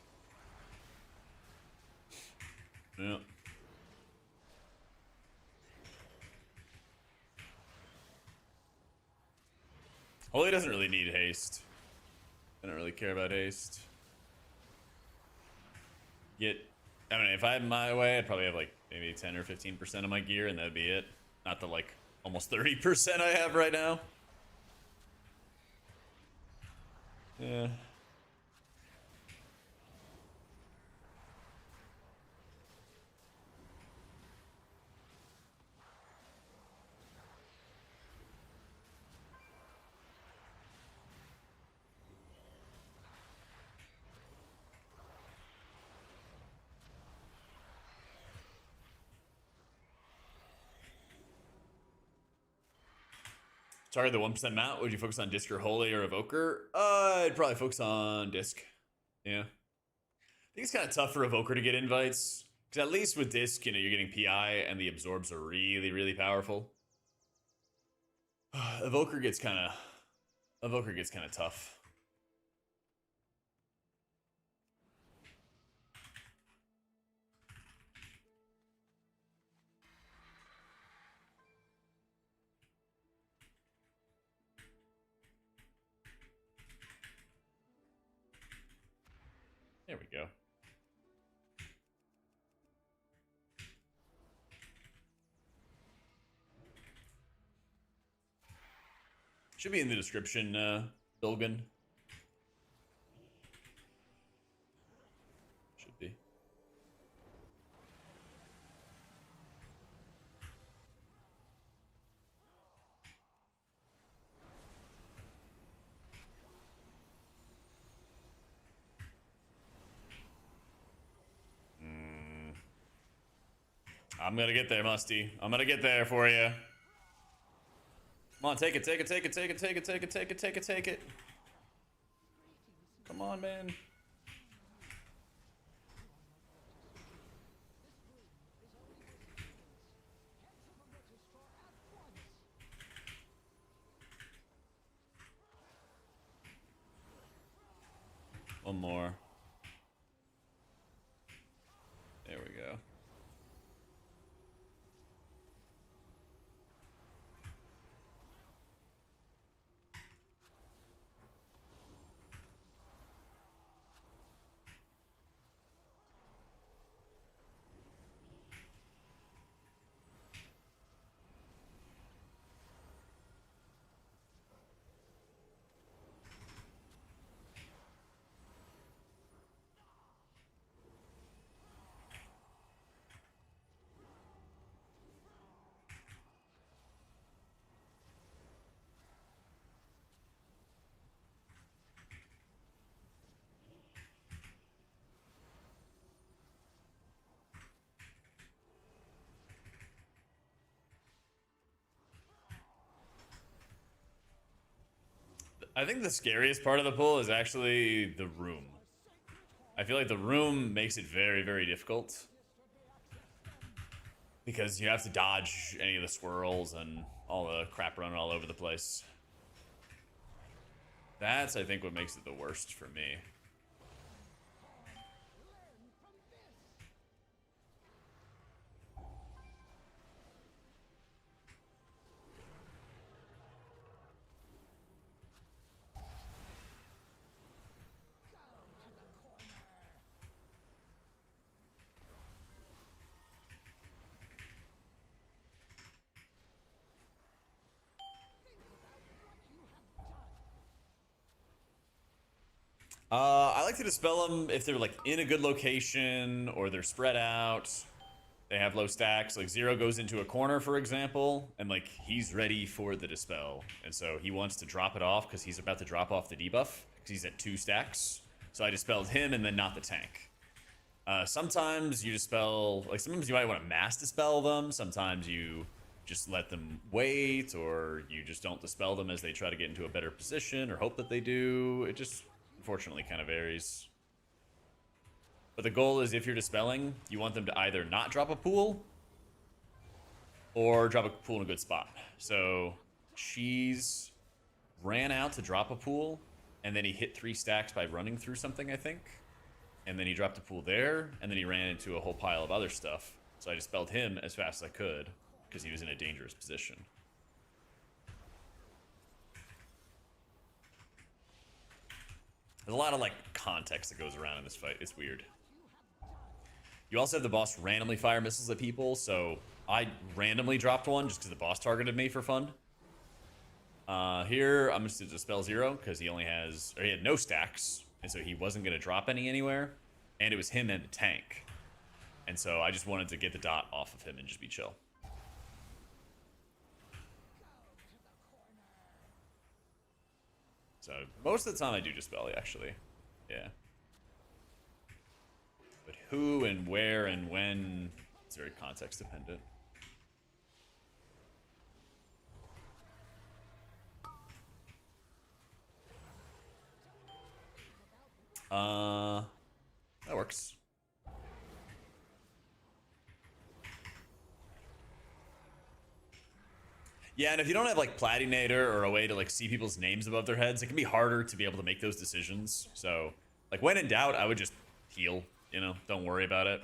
Yeah. Holy doesn't really need haste. I don't really care about haste. I mean, if I had my way, I'd probably have like maybe 10 or 15% of my gear, and that'd be it. Not the like almost 30% I have right now. Yeah. Target the 1% mount. Would you focus on disc or holy or evoker? I'd probably focus on disc. Yeah. I think it's kind of tough for evoker to get invites. Because at least with disc, you know, you're getting PI and the absorbs are really, really powerful. Evoker gets kind of tough. There we go. Should be in the description, Bilgan. Should be. I'm gonna get there, Musty. I'm gonna get there for you. Come on, take it, take it, take it, take it, take it, take it, take it, take it, take it. Come on, man. One more. There we go. I think the scariest part of the pull is actually the room. I feel like the room makes it very, very difficult. Because you have to dodge any of the swirls and all the crap running all over the place. That's, I think, what makes it the worst for me. I like to dispel them if they're like in a good location or they're spread out. They have low stacks. Like Zero goes into a corner, for example, and like he's ready for the dispel, and so he wants to drop it off because he's about to drop off the debuff because he's at 2 stacks. So I dispelled him and then not the tank. Sometimes you dispel, like sometimes you might want to mass dispel them. Sometimes you just let them wait, or you just don't dispel them as they try to get into a better position, or hope that they do. It just unfortunately kind of varies. But the goal is, if you're dispelling, you want them to either not drop a pool or drop a pool in a good spot. So she's ran out to drop a pool and then he hit 3 stacks by running through something, I think. And then he dropped a pool there, and then he ran into a whole pile of other stuff. So I dispelled him as fast as I could, because he was in a dangerous position. There's a lot of, like, context that goes around in this fight. It's weird. You also have the boss randomly fire missiles at people, so I randomly dropped one just because the boss targeted me for fun. Here, I'm just going to dispel 0, because he had no stacks, and so he wasn't going to drop any anywhere, and it was him and the tank. And so I just wanted to get the dot off of him and just be chill. So most of the time I do dispel, actually. Yeah. But who and where and when, it's very context dependent. That works. Yeah, and if you don't have like Platinator or a way to like see people's names above their heads, it can be harder to be able to make those decisions. So, like when in doubt, I would just heal, you know, don't worry about it.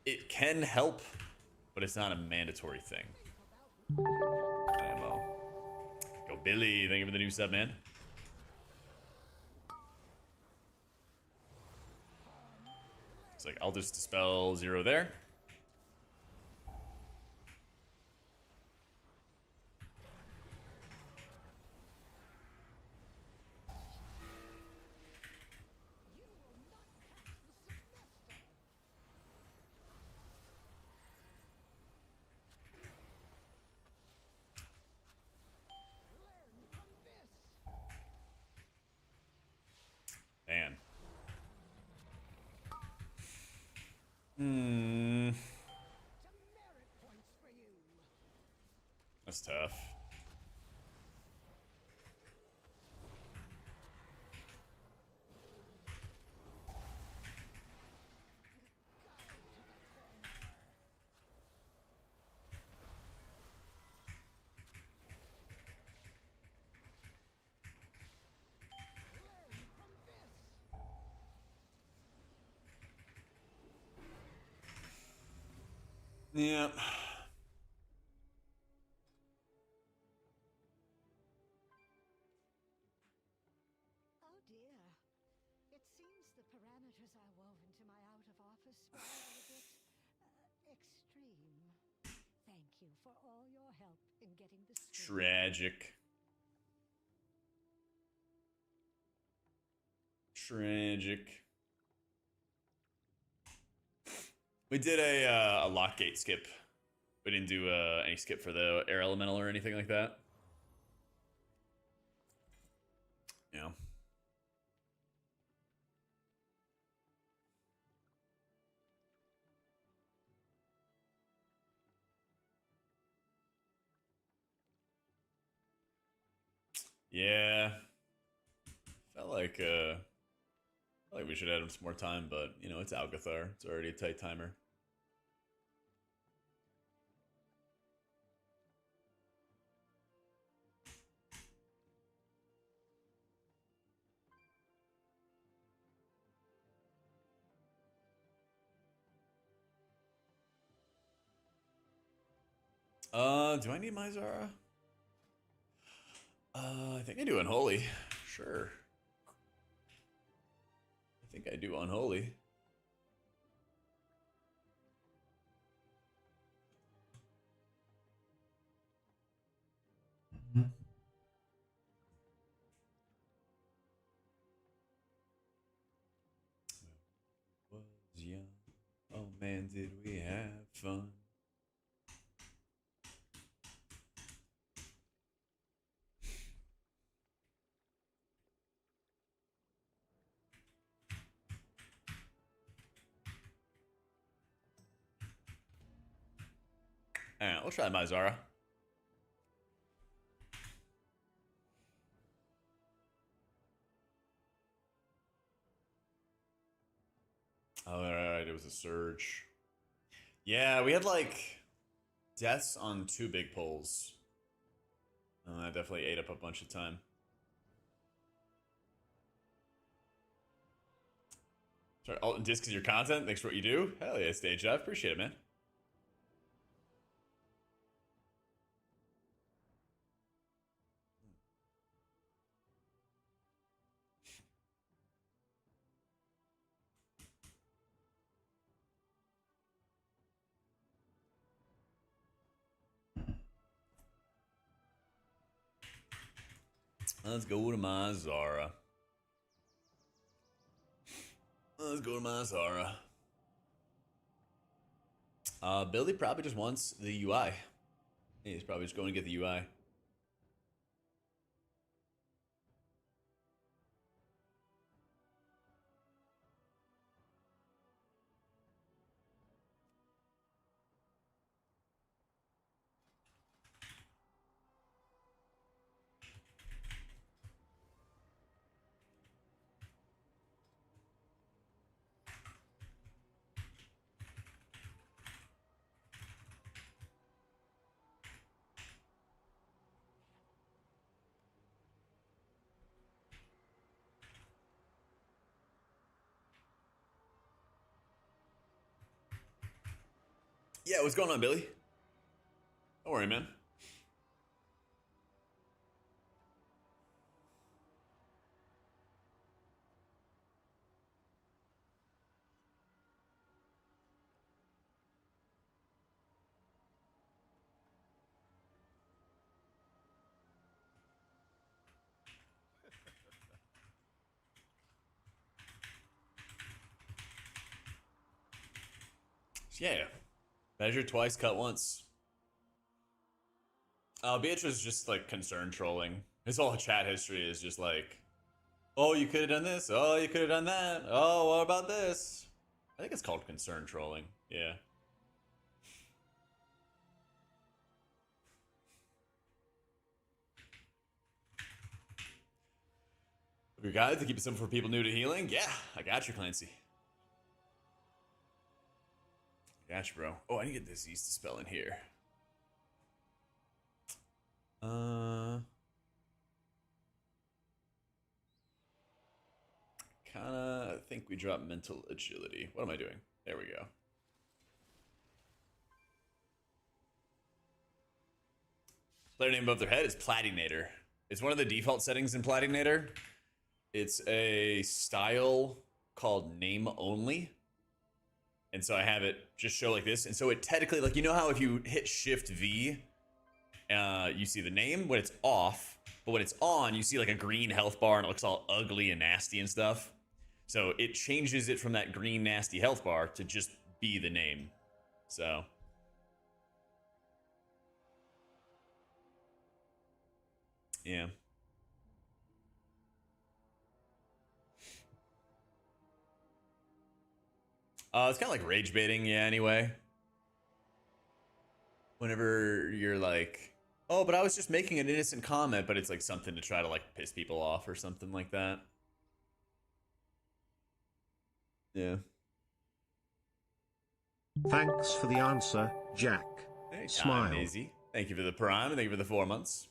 It can help, but it's not a mandatory thing. IMO. Go Billy, thank you for the new sub, man. It's like, I'll just dispel 0 there. Man. That's tough. Yeah. Oh dear. It seems the parameters I wove into my out-of-office spell are a bit extreme. Thank you for all your help in getting this straight. Tragic. Tragic. We did a lock gate skip. We didn't do any skip for the air elemental or anything like that. Yeah. Yeah. Felt like we should add him some more time, but you know, it's Algathar. It's already a tight timer. Do I need Mizara? I think I do Unholy. Sure. I think I do Unholy. Was young. Oh man, did we have fun? Alright, we'll try Mizara. Alright, it was a surge. Yeah, we had like deaths on 2 big pulls. That definitely ate up a bunch of time. Sorry, alt and disc is your content. Thanks for what you do. Hell yeah, Stage F. Appreciate it, man. Let's go to my Zara. Let's go to my Zara. Billy probably just wants the UI. He's probably just going to get the UI. Yeah, what's going on, Billy? Don't worry, man. Yeah. Measure twice, cut once. Beatrice is just like concern trolling. His whole chat history is just like, oh, you could have done this. Oh, you could have done that. Oh, what about this? I think it's called concern trolling. Yeah. Your guide to keep it simple for people new to healing? Yeah, I got you, Clancy. I got you, bro. Oh, I need to get this East spell in here. Kinda think we drop mental agility. What am I doing? There we go. Player name above their head is Platinator. It's one of the default settings in Platinator. It's a style called name only. And so I have it just show like this. And so it technically, like, you know how if you hit Shift V, you see the name when it's off, but when it's on, you see like a green health bar and it looks all ugly and nasty and stuff. So it changes it from that green nasty health bar to just be the name. So yeah. It's kind of like rage baiting, yeah, anyway. Whenever you're like, oh, but I was just making an innocent comment, but it's like something to try to like piss people off or something like that. Yeah. Thanks for the answer, Jack. Hey, Smile. Daisy. Thank you for the prime, and thank you for the 4 months.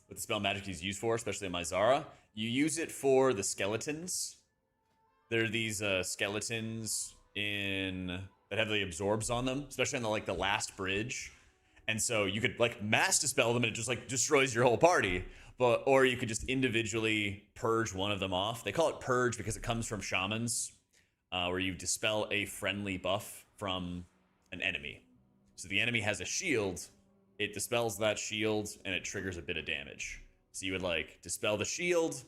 What the spell magic is used for, especially in my Zara, you use it for the skeletons. There are these skeletons that have the absorbs on them, especially on the last bridge. And so you could like mass dispel them and it just like destroys your whole party. Or you could just individually purge one of them off. They call it purge because it comes from shamans, where you dispel a friendly buff from an enemy. So the enemy has a shield, it dispels that shield and it triggers a bit of damage. So you would like dispel the shield,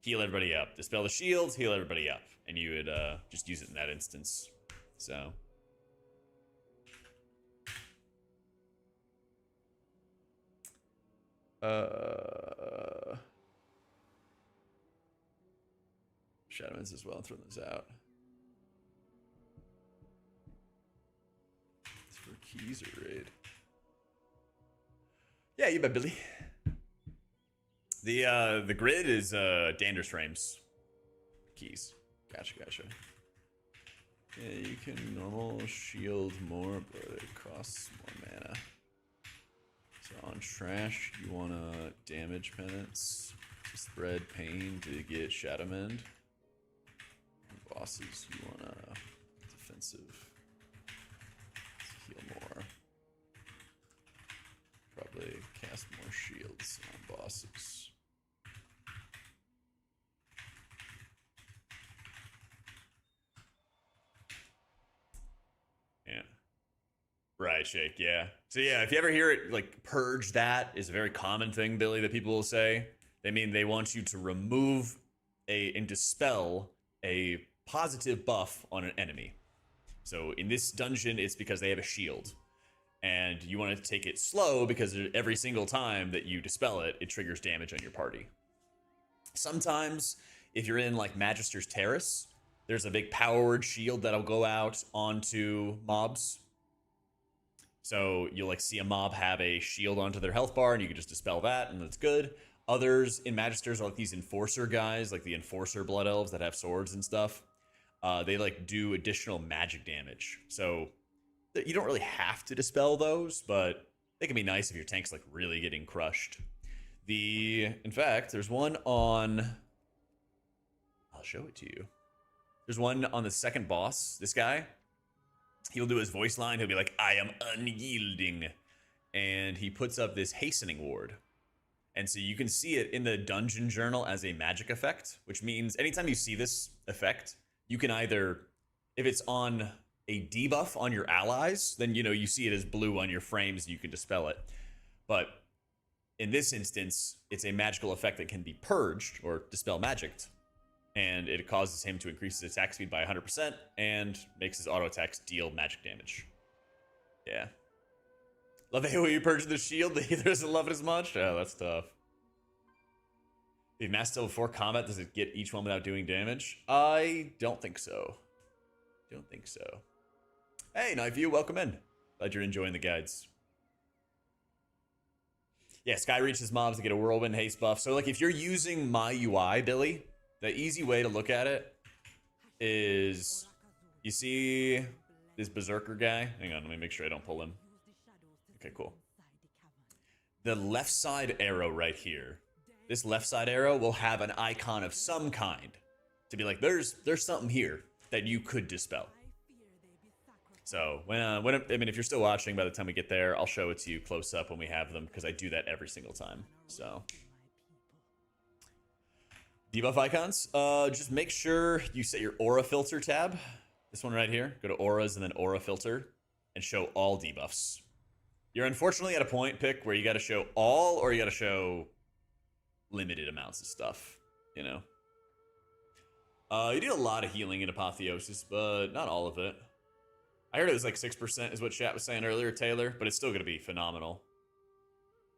heal everybody up. Dispel the shield, heal everybody up. And you would just use it in that instance. So Shadowman's as well. I'll throw those out. It's for keys or raid. Yeah, you bet, Billy. The grid is Dander's frames. Keys. Gotcha. Yeah, you can normal shield more, but it costs more mana. So on trash, you want to damage penance to spread pain to get Shadow Mend. bosses you wanna defensive. Let's heal more. Probably cast more shields on bosses. Yeah. Right, Shake, yeah. So yeah, if you ever hear it, like, purge that is a very common thing, Billy, that people will say. They mean they want you to remove and dispel a positive buff on an enemy. So in this dungeon, it's because they have a shield. And you want to take it slow because every single time that you dispel it, it triggers damage on your party. Sometimes, if you're in, like, Magister's Terrace, there's a big power word shield that'll go out onto mobs. So you'll, like, see a mob have a shield onto their health bar, and you can just dispel that, and that's good. Others in Magisters are like these enforcer guys, like the enforcer blood elves that have swords and stuff. They, like, do additional magic damage. So you don't really have to dispel those, but they can be nice if your tank's, like, really getting crushed. In fact, there's one on... I'll show it to you. There's one on the second boss. This guy, he'll do his voice line. He'll be like, I am unyielding. And he puts up this hastening ward. And so you can see it in the dungeon journal as a magic effect, which means anytime you see this effect, you can either, if it's on a debuff on your allies, then, you know, you see it as blue on your frames, you can dispel it. But in this instance, it's a magical effect that can be purged or dispel magicked. And it causes him to increase his attack speed by 100% and makes his auto attacks deal magic damage. Yeah. Love the way you purge the shield. The healer doesn't love it as much. Oh, that's tough. If mass still before combat, does it get each one without doing damage? I don't think so. Don't think so. Hey, Knife View, welcome in. Glad you're enjoying the guides. Yeah, Sky reaches mobs to get a whirlwind haste buff. So, like, if you're using my UI, Billy, the easy way to look at it is, you see this berserker guy? Hang on, let me make sure I don't pull him. Okay, cool. The left side arrow right here, this left side arrow will have an icon of some kind to be like, there's something here that you could dispel. So I mean, if you're still watching, by the time we get there, I'll show it to you close up when we have them, because I do that every single time. So debuff icons, just make sure you set your aura filter tab. This one right here. Go to auras and then aura filter and show all debuffs. You're unfortunately at a point, Pick, where you got to show all, or you got to show limited amounts of stuff, you know? You do a lot of healing in Apotheosis, but not all of it. I heard it was like 6% is what chat was saying earlier, Taylor, but it's still going to be phenomenal.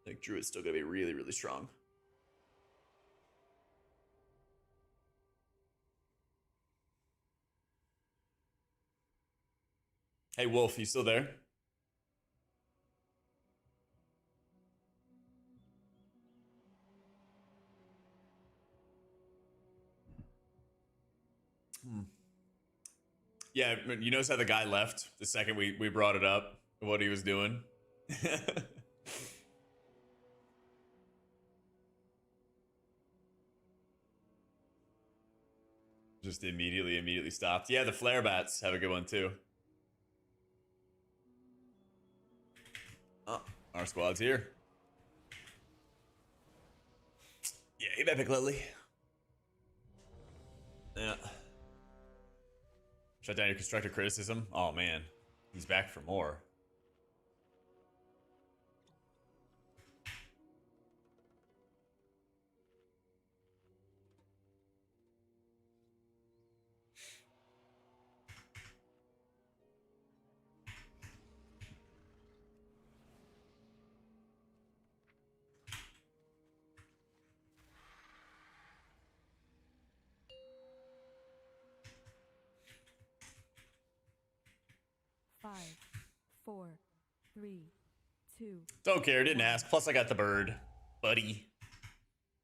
Like, Druid's still going to be really, really strong. Hey, Wolf, you still there? Yeah, you notice how the guy left the second we brought it up, what he was doing? Just immediately stopped. Yeah, the flare bats have a good one too. Oh, our squad's here. Yeah, Epic Lily. Yeah. Shut down your constructive criticism? Oh man, he's back for more. Five, 4, 3, 2. Don't care, didn't ask. Plus I got the bird. Buddy.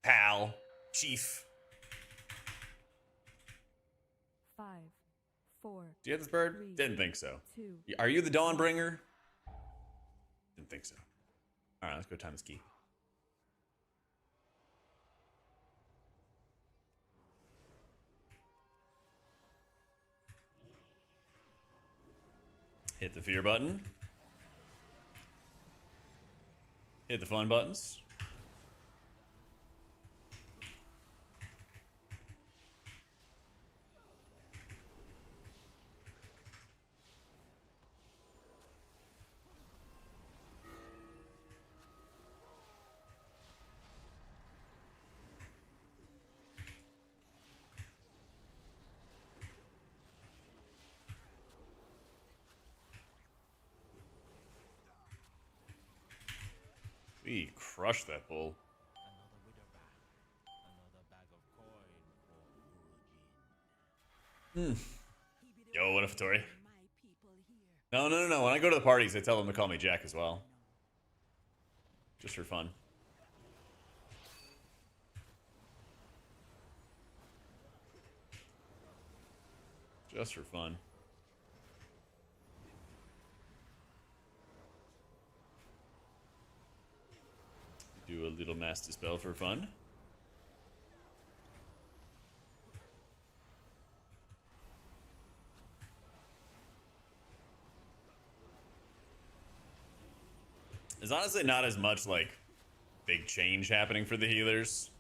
Pal. Chief. 5, 4. Do you have this bird? 3, Didn't think so. 2. Are you the Dawnbringer? Didn't think so. Alright, let's go time this key. Hit the fear button. Hit the fun buttons. We crushed that bull. Yo, what up, Tori? No. When I go to the parties, I tell them to call me Jack as well. Just for fun. Just for fun. Do a little master spell for fun. There's honestly not as much like big change happening for the healers.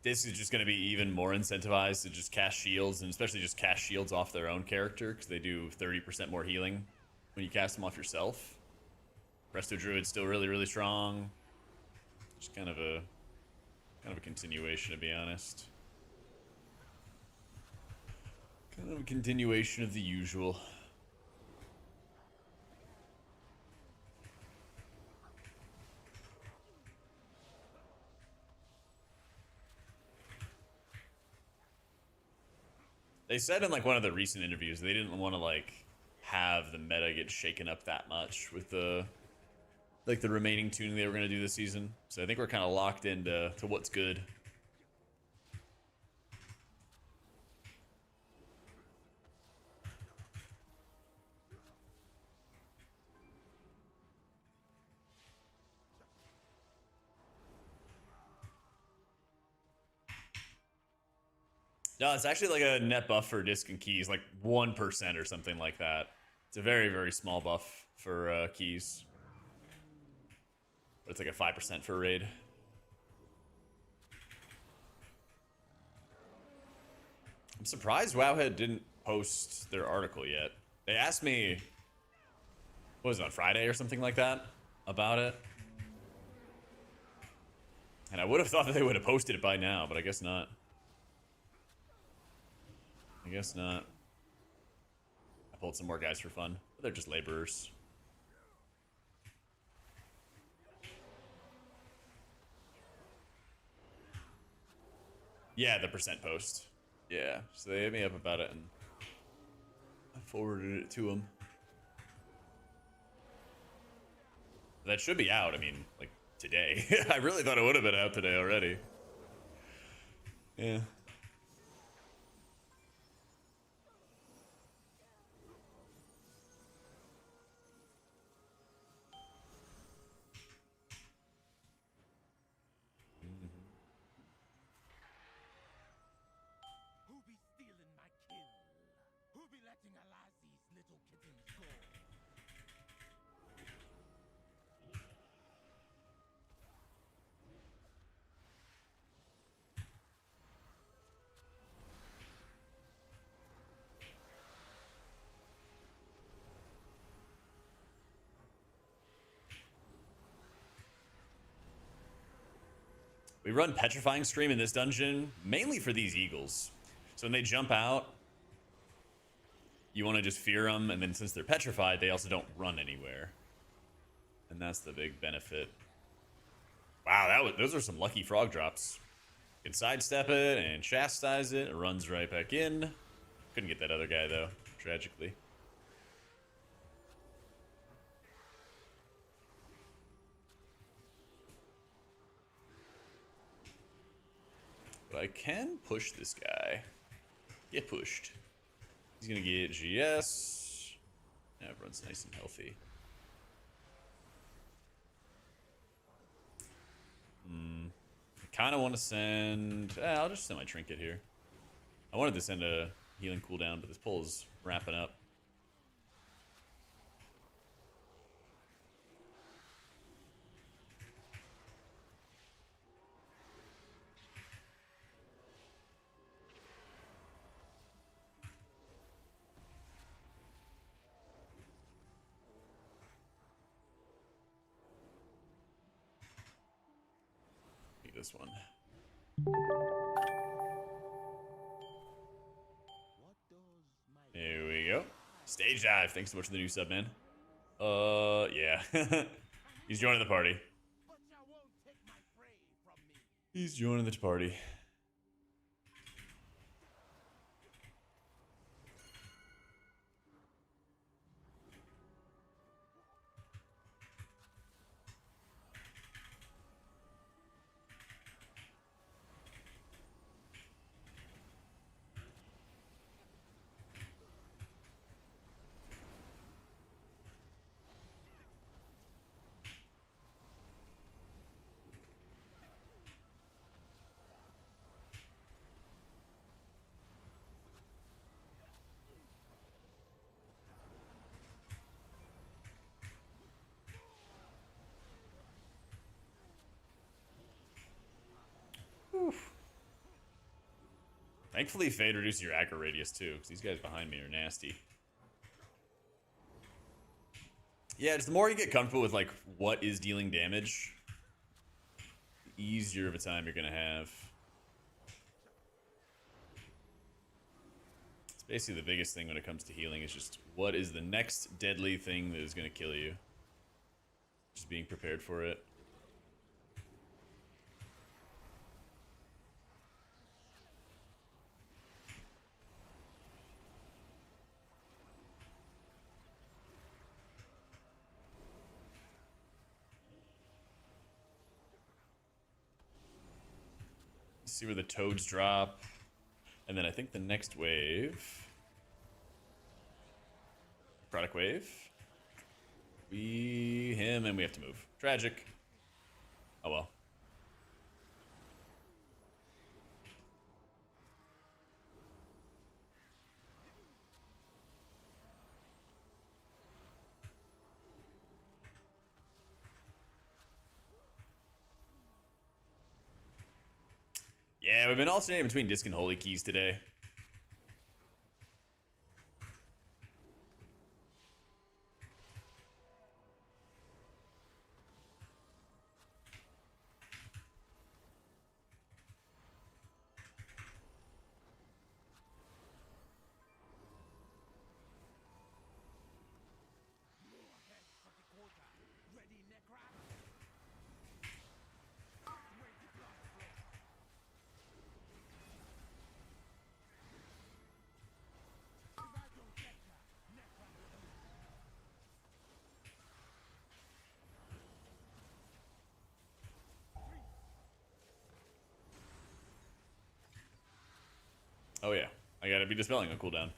This is just going to be even more incentivized to just cast shields, and especially just cast shields off their own character, because they do 30% more healing when you cast them off yourself. Resto Druid's still really strong. Just kind of a continuation, to be honest. Kind of a continuation of the usual. They said in like one of the recent interviews they didn't want to like have the meta get shaken up that much with the like the remaining tuning they were going to do this season. So I think we're kind of locked into what's good. No, it's actually like a net buff for disc and keys, like 1% or something like that. It's a very small buff for keys. But it's like a 5% for raid. I'm surprised Wowhead didn't post their article yet. They asked me, what was it, on Friday or something like that, about it. And I would have thought that they would have posted it by now, but I guess not. I guess not. I pulled some more guys for fun, but they're just laborers. Yeah, the percent post. Yeah, so they hit me up about it and I forwarded it to them. That should be out, I mean, like, today. I really thought it would have been out today already. Yeah. Who be stealing my kill? Who be letting Alazi's little kittens go? We run Petrifying Stream in this dungeon, mainly for these eagles. So when they jump out, you want to just fear them, and then since they're petrified, they also don't run anywhere. And that's the big benefit. Wow, those are some lucky frog drops. You can sidestep it and chastise it. It runs right back in. Couldn't get that other guy, though, tragically. But I can push this guy. Get pushed. He's gonna get GS. Everyone's nice and healthy. I kind of want to send... I'll just send my trinket here. I wanted to send a healing cooldown, but this pull is wrapping up. this one. There we go. Stage dive. Thanks so much for the new sub, man. Yeah. He's joining the party. But you won't take my prey from me. He's joining the party. Thankfully, Fade reduces your aggro radius too, because these guys behind me are nasty. Yeah, just the more you get comfortable with like what is dealing damage, the easier of a time you're gonna have. It's basically the biggest thing when it comes to healing is just what is the next deadly thing that is gonna kill you. Just being prepared for it. See where the toads drop, and then I think the next wave, product wave, him, and we have to move. Tragic. Oh well. Yeah, we've been alternating between disc and holy keys today. Ready, Necra? Wait the blood flow. If I don't get ya, Necra will do. Oh yeah, I gotta be dispelling on cooldown.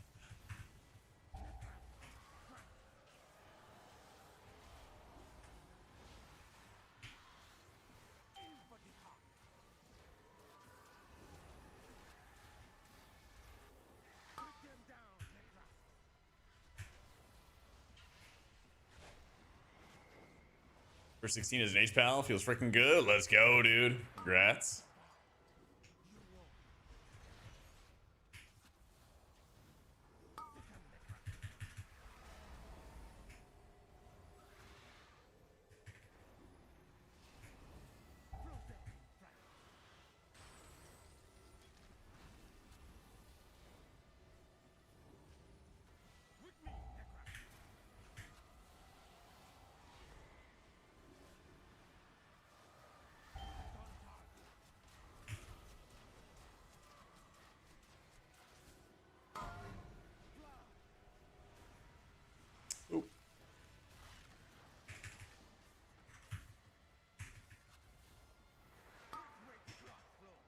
Put them down, Necra. For 16 as an H-Pal feels freaking good. Let's go, dude. Congrats. With me, Necra. Oop. Wait the blood flow.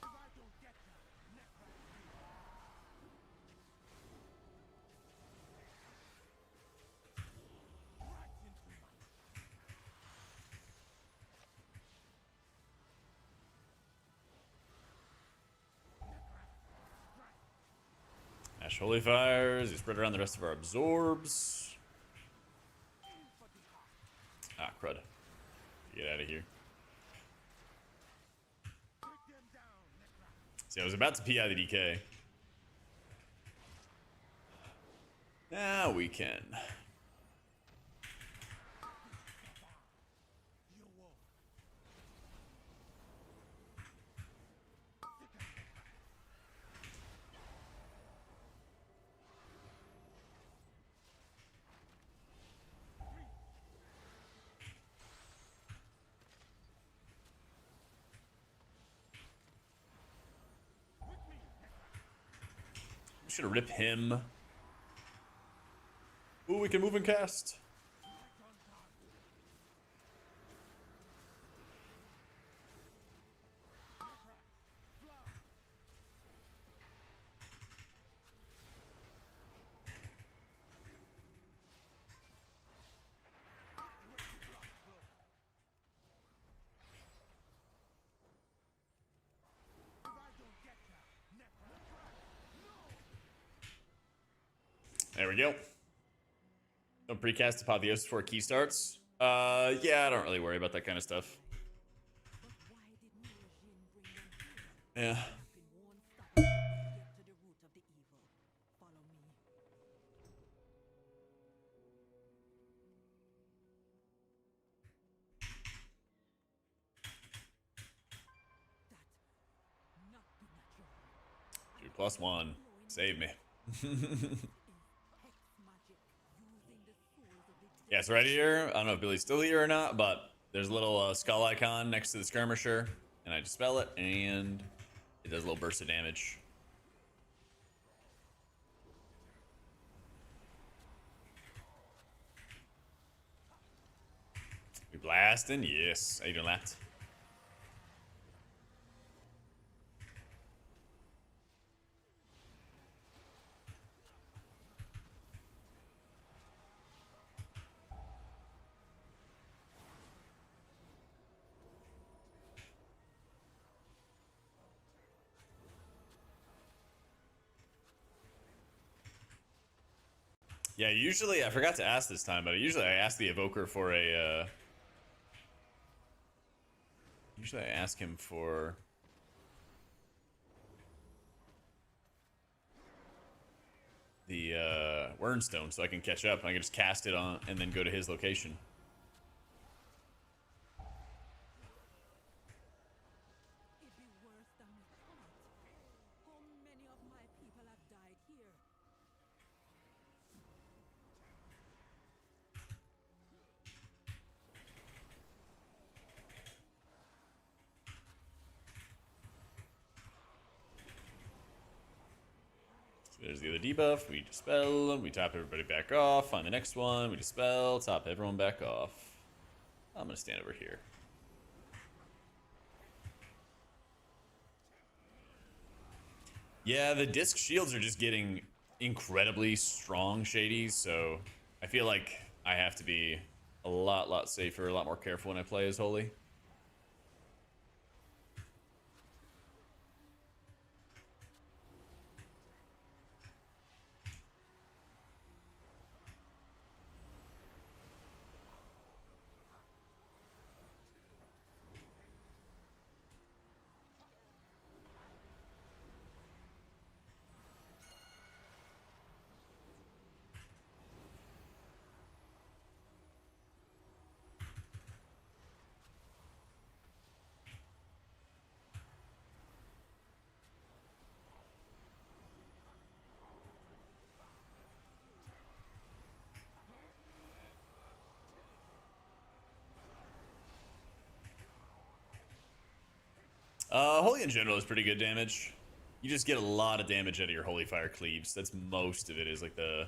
If I don't get ya, Necra will do. Right into my Ash Holy Fires. You spread around the rest of our absorbs. Ah, crud. Get out of here. Put them down, Necra. See, I was about to PI the DK. Now we can. Just gonna rip him. Ooh, we can move and cast. There we go. Don't precast Apotheosis before key starts. Yeah, I don't really worry about that kind of stuff. Yeah. Dude, +1. Save me. Yeah, so right here, I don't know if Billy's still here or not, but there's a little skull icon next to the skirmisher, and I dispel it, and it does a little burst of damage. We blasting? Yes. How you doing, that? Yeah, usually, I forgot to ask this time, but usually I ask the evoker for a, usually I ask him for the, Wernstone so I can catch up, and I can just cast it on, and then go to his location. There's the other debuff. We dispel. We top everybody back off. Find the next one. We dispel. Top everyone back off. I'm going to stand over here. Yeah, the disc shields are just getting incredibly strong, Shady, so I feel like I have to be a lot safer, a lot more careful when I play as Holy. Holy in general is pretty good damage. You just get a lot of damage out of your Holy Fire Cleaves. That's most of it, is like the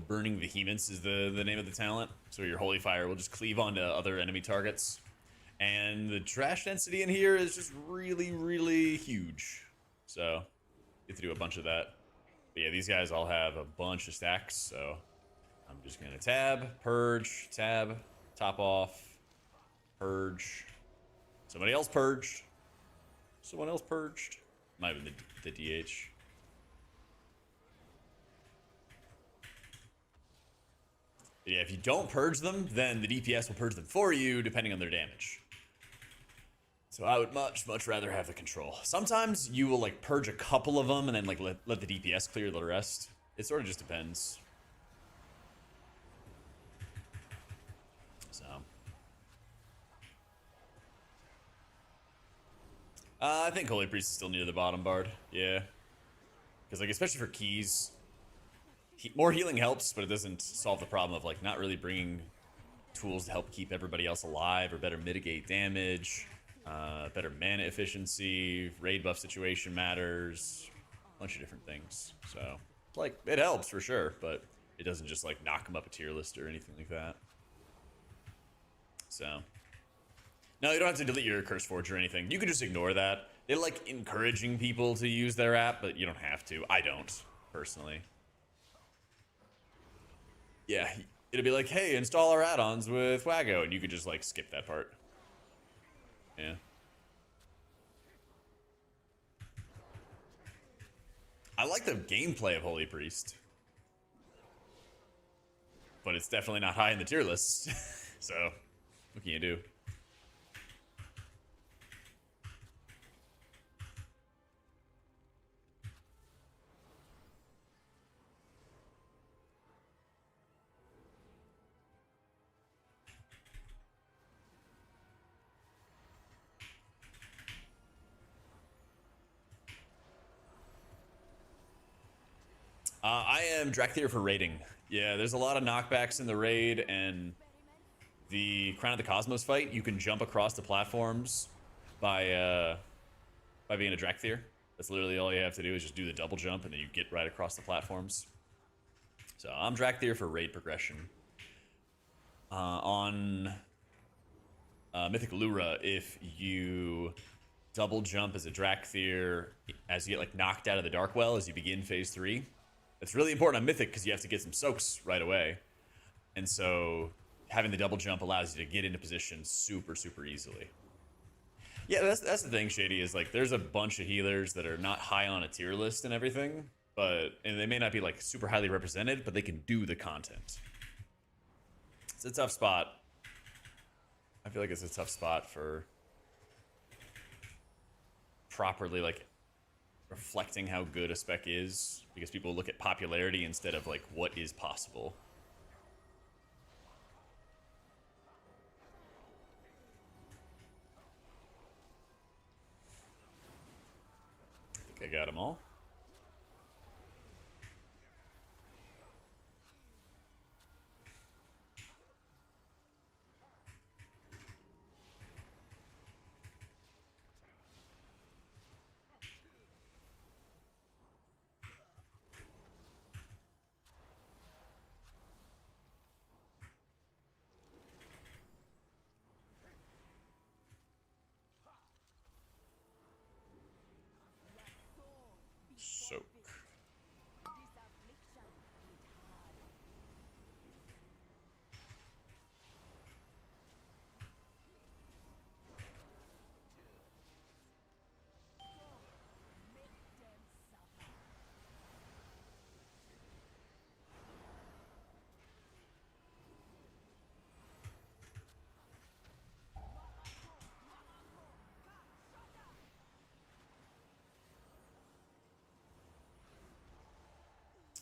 Burning Vehemence is the name of the talent. So your Holy Fire will just cleave onto other enemy targets. And the trash density in here is just really huge. So you have to do a bunch of that. But yeah, these guys all have a bunch of stacks, so I'm just gonna tab, purge, tab, top off, purge. Somebody else purged. Someone else purged. Might have been the DH. But yeah, if you don't purge them, then the DPS will purge them for you, depending on their damage. So I would much rather have the control. Sometimes you will like purge a couple of them and then like let the DPS clear the rest. It sort of just depends. So I think Holy Priest is still near the bottom, Bard. Yeah. Because, like, especially for keys, more healing helps, but it doesn't solve the problem of, like, not really bringing tools to help keep everybody else alive or better mitigate damage, better mana efficiency, raid buff situation matters. bunch of different things. So, like, it helps for sure, but it doesn't just, like, knock them up a tier list or anything like that. So, no, you don't have to delete your Curse Forge or anything. You can just ignore that. They like encouraging people to use their app, but you don't have to. I don't, personally. Yeah, it'll be like, hey, install our add-ons with Waggo, and you could just, like, skip that part. Yeah. I like the gameplay of Holy Priest. But it's definitely not high in the tier list. So, what can you do? I am Drakthir for raiding. Yeah, there's a lot of knockbacks in the raid, and the Crown of the Cosmos fight, you can jump across the platforms by being a Drakthir. That's literally all you have to do is just do the double jump, and then you get right across the platforms. So I'm Drakthir for raid progression. On Mythic Allura, if you double jump as a Drakthir, as you get like knocked out of the Dark Well as you begin phase 3, it's really important on Mythic because you have to get some soaks right away. And so having the double jump allows you to get into position super, super easily. Yeah, that's the thing, Shady, is like there's a bunch of healers that are not high on a tier list and everything, and they may not be like super highly represented, but they can do the content. It's a tough spot. I feel like it's a tough spot for properly like reflecting how good a spec is, because people look at popularity instead of like what is possible. I think I got them all. Soak.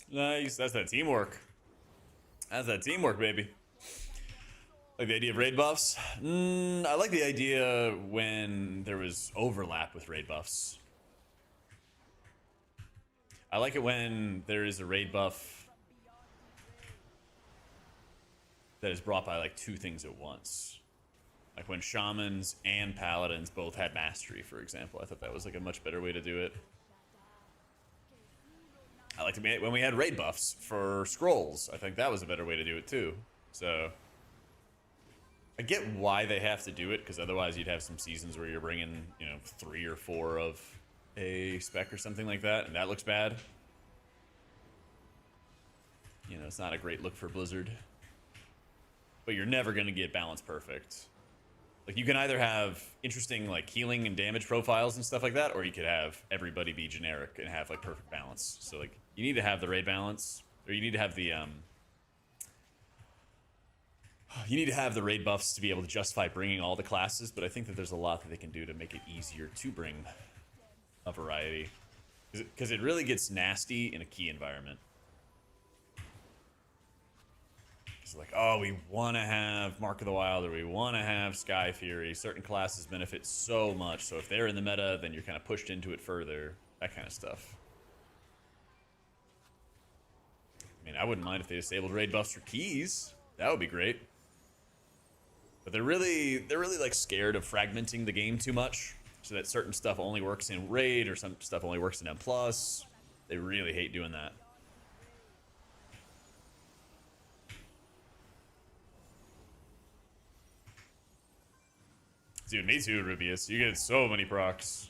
Nice, that's that teamwork. That's that teamwork, baby. Like the idea of raid buffs? I like the idea when there was overlap with raid buffs. I like it when there is a raid buff that is brought by like two things at once. Like when shamans and paladins both had mastery, for example. I thought that was like a much better way to do it. I liked it when we had raid buffs for scrolls. I think that was a better way to do it too. So I get why they have to do it, because otherwise you'd have some seasons where you're bringing, 3 or 4 of a spec or something like that, and that looks bad. It's not a great look for Blizzard. But you're never going to get balance perfect. Like, you can either have interesting, like, healing and damage profiles and stuff like that, or you could have everybody be generic and have, like, perfect balance. So, like, you need to have the raid balance, or you need to have the, raid buffs to be able to justify bringing all the classes, but I think that there's a lot that they can do to make it easier to bring a variety. Because it really gets nasty in a key environment. It's like, oh, we want to have Mark of the Wild, or we want to have Sky Fury. Certain classes benefit so much, so if they're in the meta, then you're kind of pushed into it further. That kind of stuff. I mean, I wouldn't mind if they disabled raid buffs for keys. That would be great. But they're really like scared of fragmenting the game too much, so that certain stuff only works in raid or some stuff only works in M+. They really hate doing that. Dude, me too, Rubius. You get so many procs.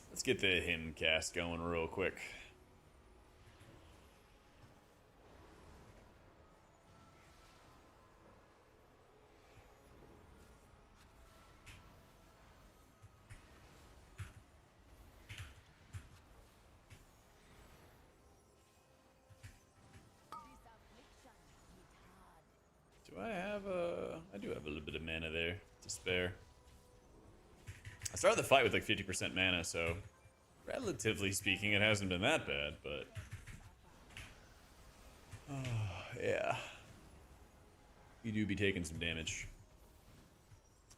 Let's get the hymn cast going real quick. Do I have a... I do have a little bit of mana there to spare. I started the fight with like 50% mana, so relatively speaking, it hasn't been that bad, but... yeah. You do be taking some damage.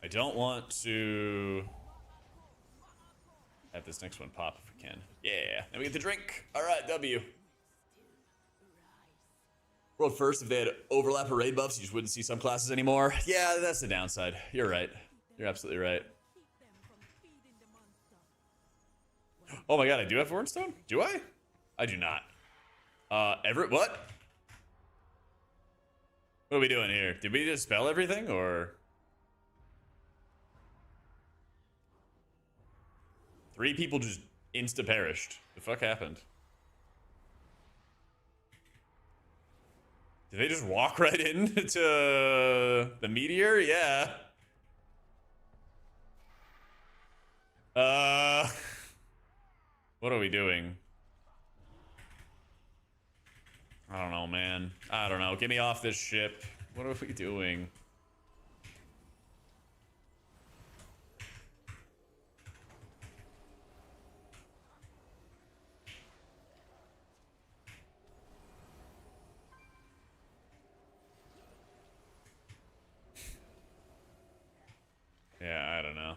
I don't want to have this next one pop if we can. Yeah, and we get the drink. All right, W. World first, if they had overlap or raid buffs, you just wouldn't see some classes anymore. Yeah, that's the downside. You're right. You're absolutely right. Oh my god, I do have Warrenstone? Do I? I do not. Everett, what? What are we doing here? Did we just spell everything, or? 3 people just insta-perished. The fuck happened? Did they just walk right into the meteor? Yeah. What are we doing? I don't know, man. I don't know. Get me off this ship. What are we doing? Yeah, I don't know.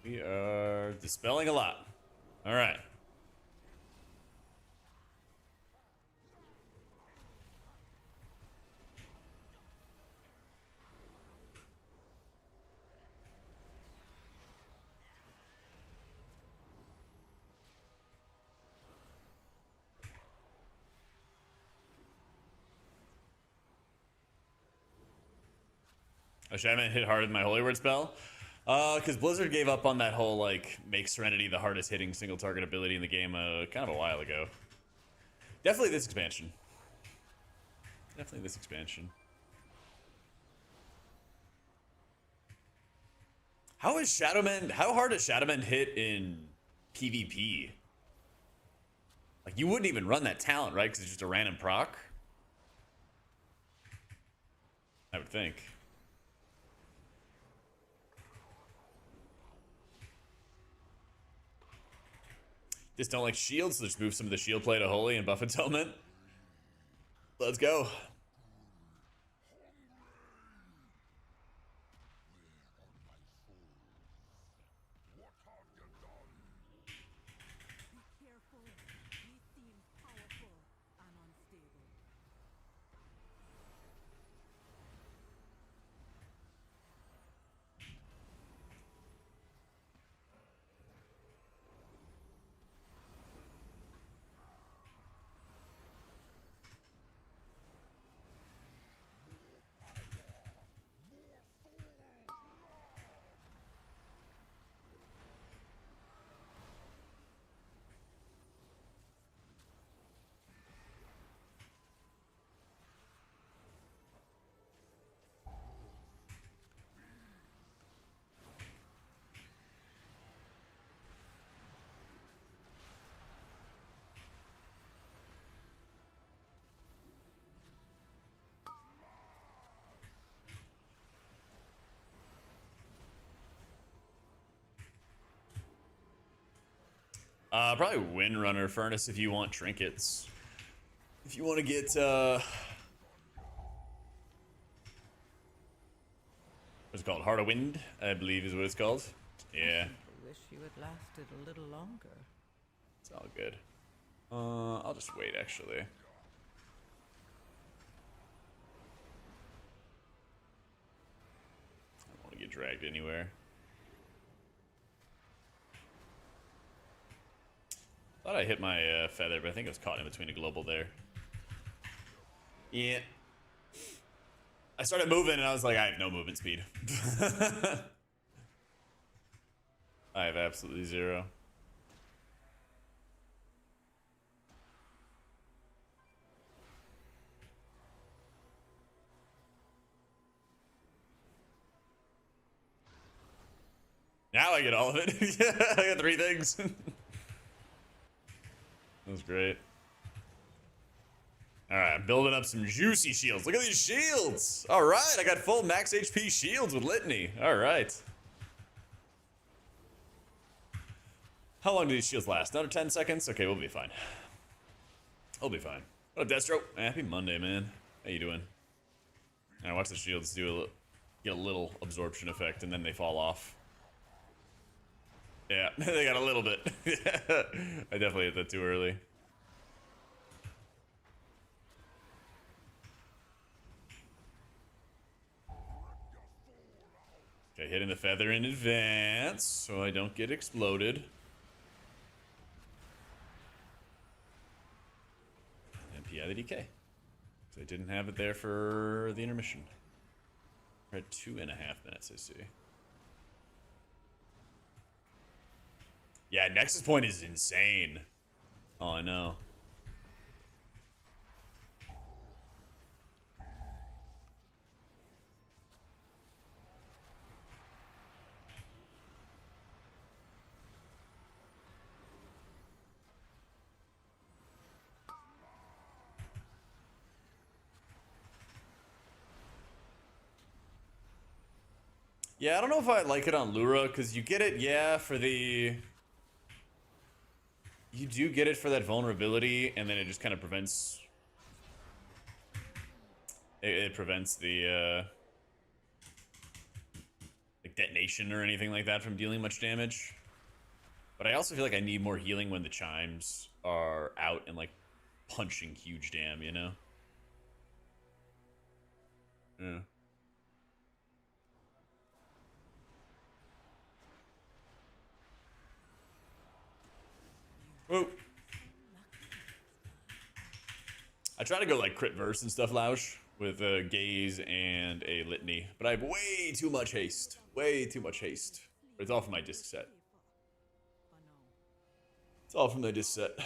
We are dispelling a lot. All right. Oh, should I hit hard with my Holy Word spell? Because Blizzard gave up on that whole, like, make Serenity the hardest hitting single target ability in the game kind of a while ago. Definitely this expansion. Definitely this expansion. How hard has Shadowmend hit in PvP? Like, you wouldn't even run that talent, right? Because it's just a random proc? I would think. Just don't like shields, so just move some of the shield play to Holy and buff Atonement. Let's go. Probably Windrunner Furnace if you want trinkets. If you want to get, what's it called? Heart of Wind, I believe is what it's called. Yeah. I wish you had lasted a little longer. It's all good. I'll just wait, actually. I don't want to get dragged anywhere. Thought I hit my feather, but I think it was caught in between a global there. Yeah. I started moving and I was like, I have no movement speed. I have absolutely zero. Now I get all of it. Yeah, I got 3 things. That was great. Alright, I'm building up some juicy shields. Look at these shields! Alright, I got full max HP shields with Litany. Alright. How long do these shields last? Another 10 seconds? Okay, we'll be fine. We'll be fine. What up, Destro? Happy Monday, man. How you doing? Alright, watch the shields do get a little absorption effect, and then they fall off. Yeah, they got a little bit. I definitely hit that too early. Okay, hitting the feather in advance so I don't get exploded. And PI the DK. So I didn't have it there for the intermission. We're at 2.5 minutes, I see. Yeah, Nexus Point is insane. Oh, I know. Yeah, I don't know if I like it on Lura, because you get it, yeah, for the... You do get it for that vulnerability, and then it just kind of prevents... It prevents the, like, detonation or anything like that from dealing much damage. But I also feel like I need more healing when the chimes are out and, like, punching huge damn, you know? Yeah. Whoa. I try to go like crit verse and stuff, Lausch, with a gaze and a litany, but I have way too much haste. Way too much haste. But it's all from my disc set. It's all from the disc set.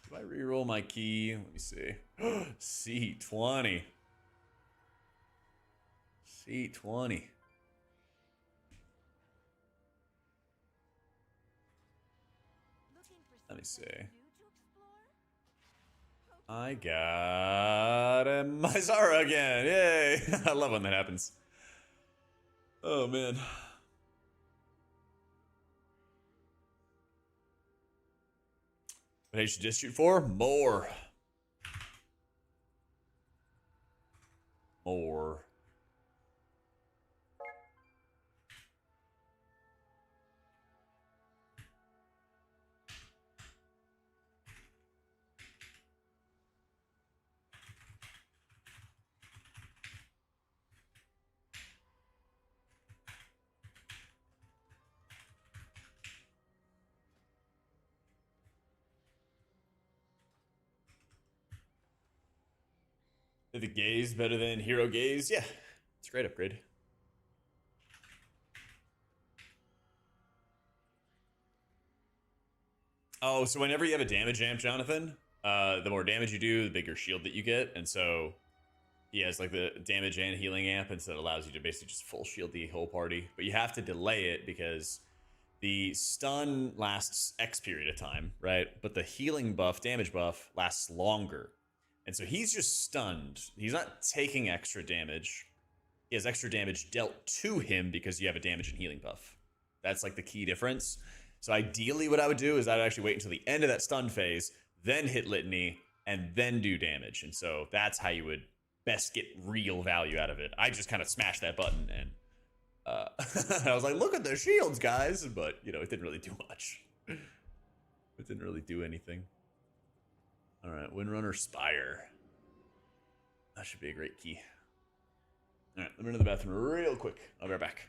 Do I reroll my key? Let me see. C20. C20. Let me see. I got a Mizara again. Yay. I love when that happens. Oh, man. What should just shoot for? More. More. Is the gaze better than hero gaze? Yeah, it's a great upgrade. Oh, so whenever you have a damage amp, Jonathan, the more damage you do, the bigger shield that you get, and so he has like the damage and healing amp, and so it allows you to basically just full shield the whole party. But you have to delay it because the stun lasts X period of time, right? But the healing buff, damage buff, lasts longer. And so he's just stunned. He's not taking extra damage. He has extra damage dealt to him because you have a damage and healing buff. That's like the key difference. So ideally what I would do is I'd actually wait until the end of that stun phase, then hit Litany, and then do damage. And so that's how you would best get real value out of it. I just kind of smashed that button and I was like, look at their shields, guys. But, you know, it didn't really do much. It didn't really do anything. All right, Windrunner Spire. That should be a great key. All right, let me run to the bathroom real quick. I'll be right back.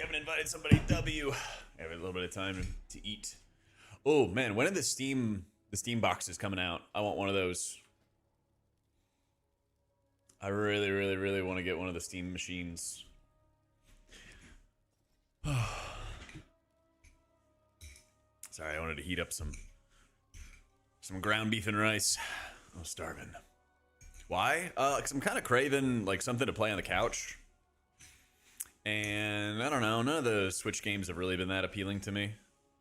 haven't invited somebody. W. I have a little bit of time to eat. Oh man, when are the Steam boxes coming out? I want one of those. I really, really, really want to get one of the Steam machines. Sorry, I wanted to heat up some ground beef and rice. I'm starving. Why? Because I'm kind of craving like something to play on the couch. And I don't know, none of the Switch games have really been that appealing to me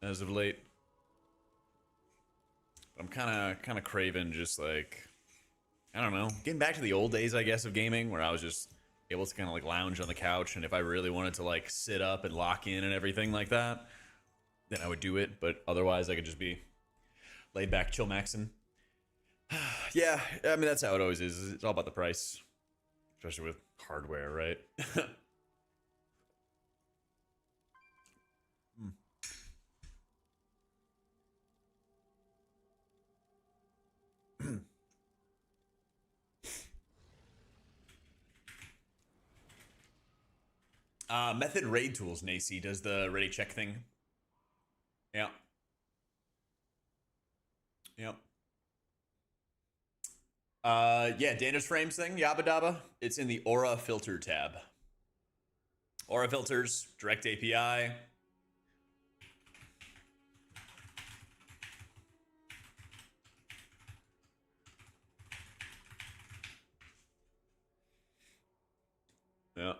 as of late. I'm kind of craving just like, I don't know, getting back to the old days, I guess, of gaming, where I was just able to kind of like lounge on the couch, and if I really wanted to like sit up and lock in and everything like that, then I would do it. But otherwise, I could just be laid back, chill maxing. Yeah, I mean, that's how it always is. It's all about the price, especially with hardware, right? Method raid tools, Nacy does the ready check thing. Yeah. Yep. Yeah, Dander's frames thing, Yabba Dabba. It's in the Aura filter tab. Aura filters, direct API. Yeah.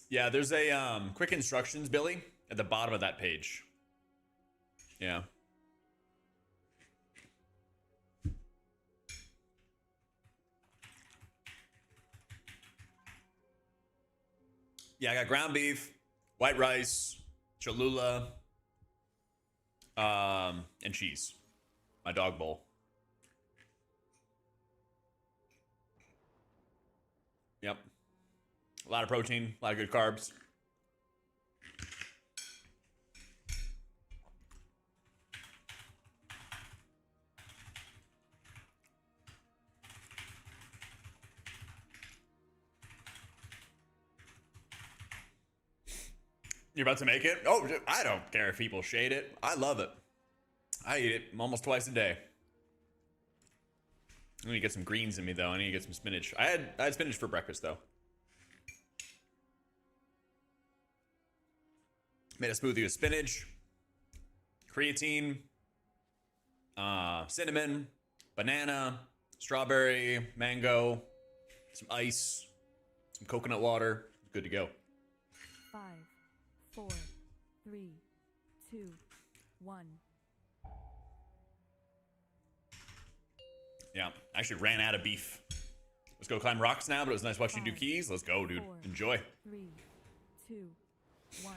Yeah, there's a quick instructions, Billy, at the bottom of that page. Yeah. Yeah, I got ground beef, white rice, Cholula, and cheese. My dog bowl. Yep. A lot of protein, a lot of good carbs. You're about to make it? Oh, I don't care if people shade it. I love it. I eat it almost twice a day. I need to get some greens in me, though. I need to get some spinach. I had spinach for breakfast, though. Made a smoothie with spinach, creatine, cinnamon, banana, strawberry, mango, some ice, some coconut water. Good to go. 5, 4, 3, 2, 1. Yeah, I actually ran out of beef. Let's go climb rocks now, but it was nice watching you do keys. Let's go, dude. 4, Enjoy. 3, 2, 1.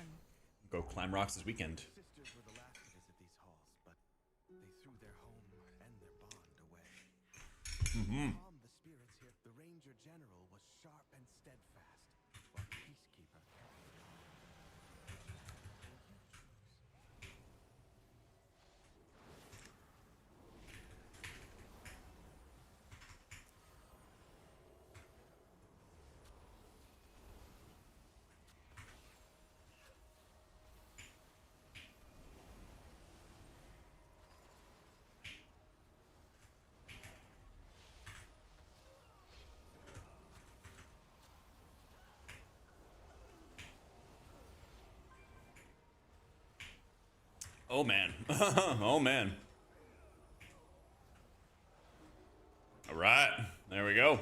Go climb rocks this weekend. Sisters were the last to visit these halls, but they threw their home and their bond away. Mm-hmm. Calm the spirits here, the Ranger General was sharp and steadfast, while the Peacekeeper kept the calm. Oh, man. Oh, man. All right. There we go.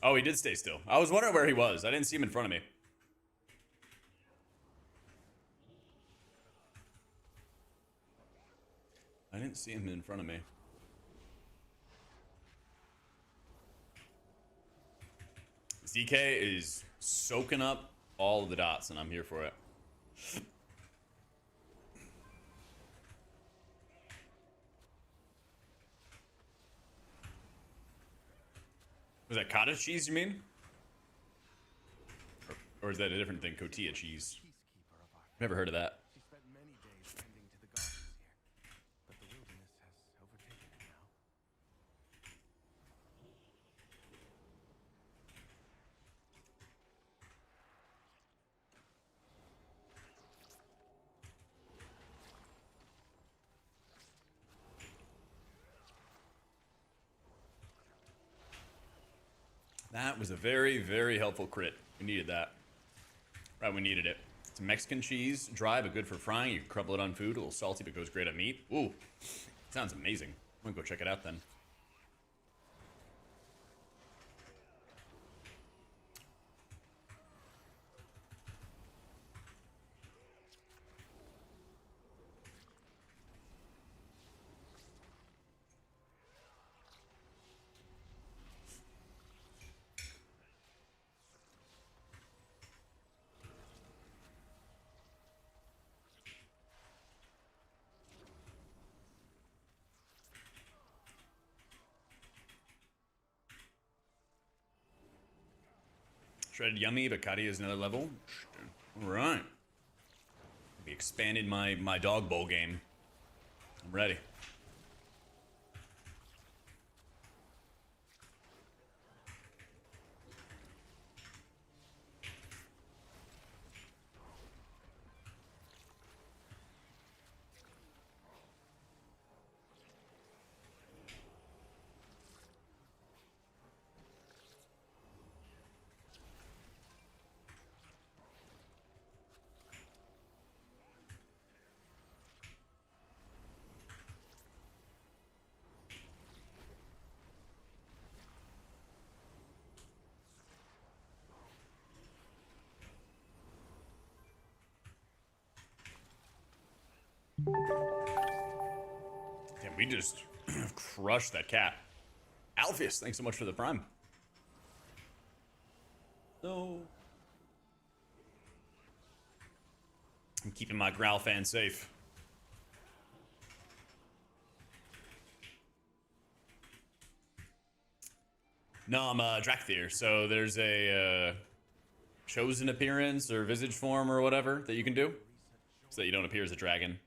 Oh, he did stay still. I was wondering where he was. I didn't see him in front of me. I didn't see him in front of me. ZK is soaking up all of the dots, and I'm here for it. Was that cottage cheese, you mean? Or is that a different thing? Cotija cheese. Peacekeeper of our Never heard of that. She spent many days tending to the gardens here, but the wilderness has overtaken her now. That was a very, very helpful crit. We needed that. Right, we needed it. It's Mexican cheese, dry but good for frying. You can crumble it on food, a little salty but goes great on meat. Ooh, sounds amazing. I'm gonna go check it out then. Shredded yummy, but Katia is another level. All right. We expanded my dog bowl game. I'm ready. Damn, we just crushed that cat. Alpheus, thanks so much for the prime. No. I'm keeping my Growl fan safe. No, I'm Drakthir, so there's a chosen appearance or visage form or whatever that you can do so that you don't appear as a dragon.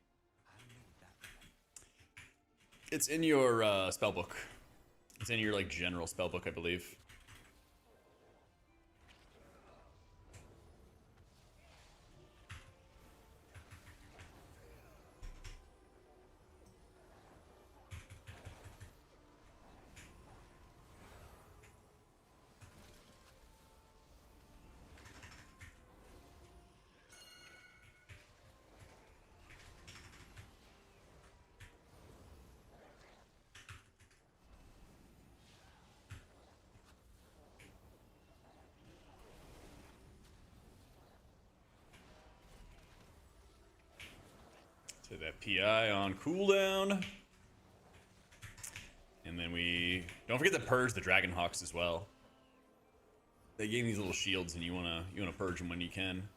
It's in your spellbook. It's in your like general spellbook, I believe. To that PI on cooldown. And then we don't forget to purge the Dragon Hawks as well. They gave these little shields and you wanna purge them when you can.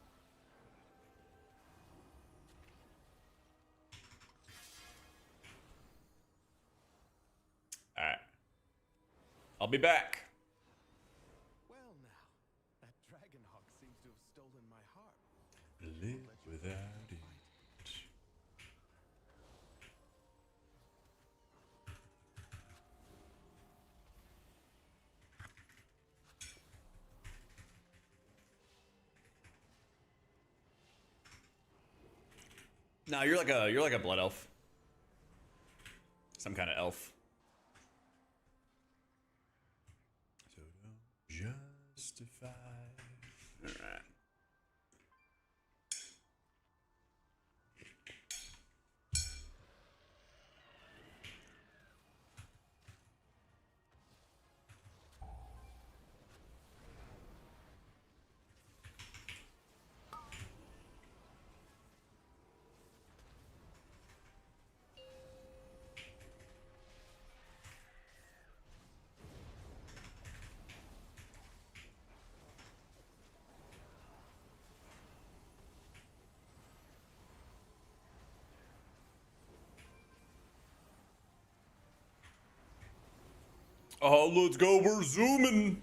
Alright. I'll be back. Well now, that dragon hawk seems to have stolen my heart. Live without it. No, you're like a blood elf. Some kind of elf. So don't justify. All right. Oh, let's go. We're zooming.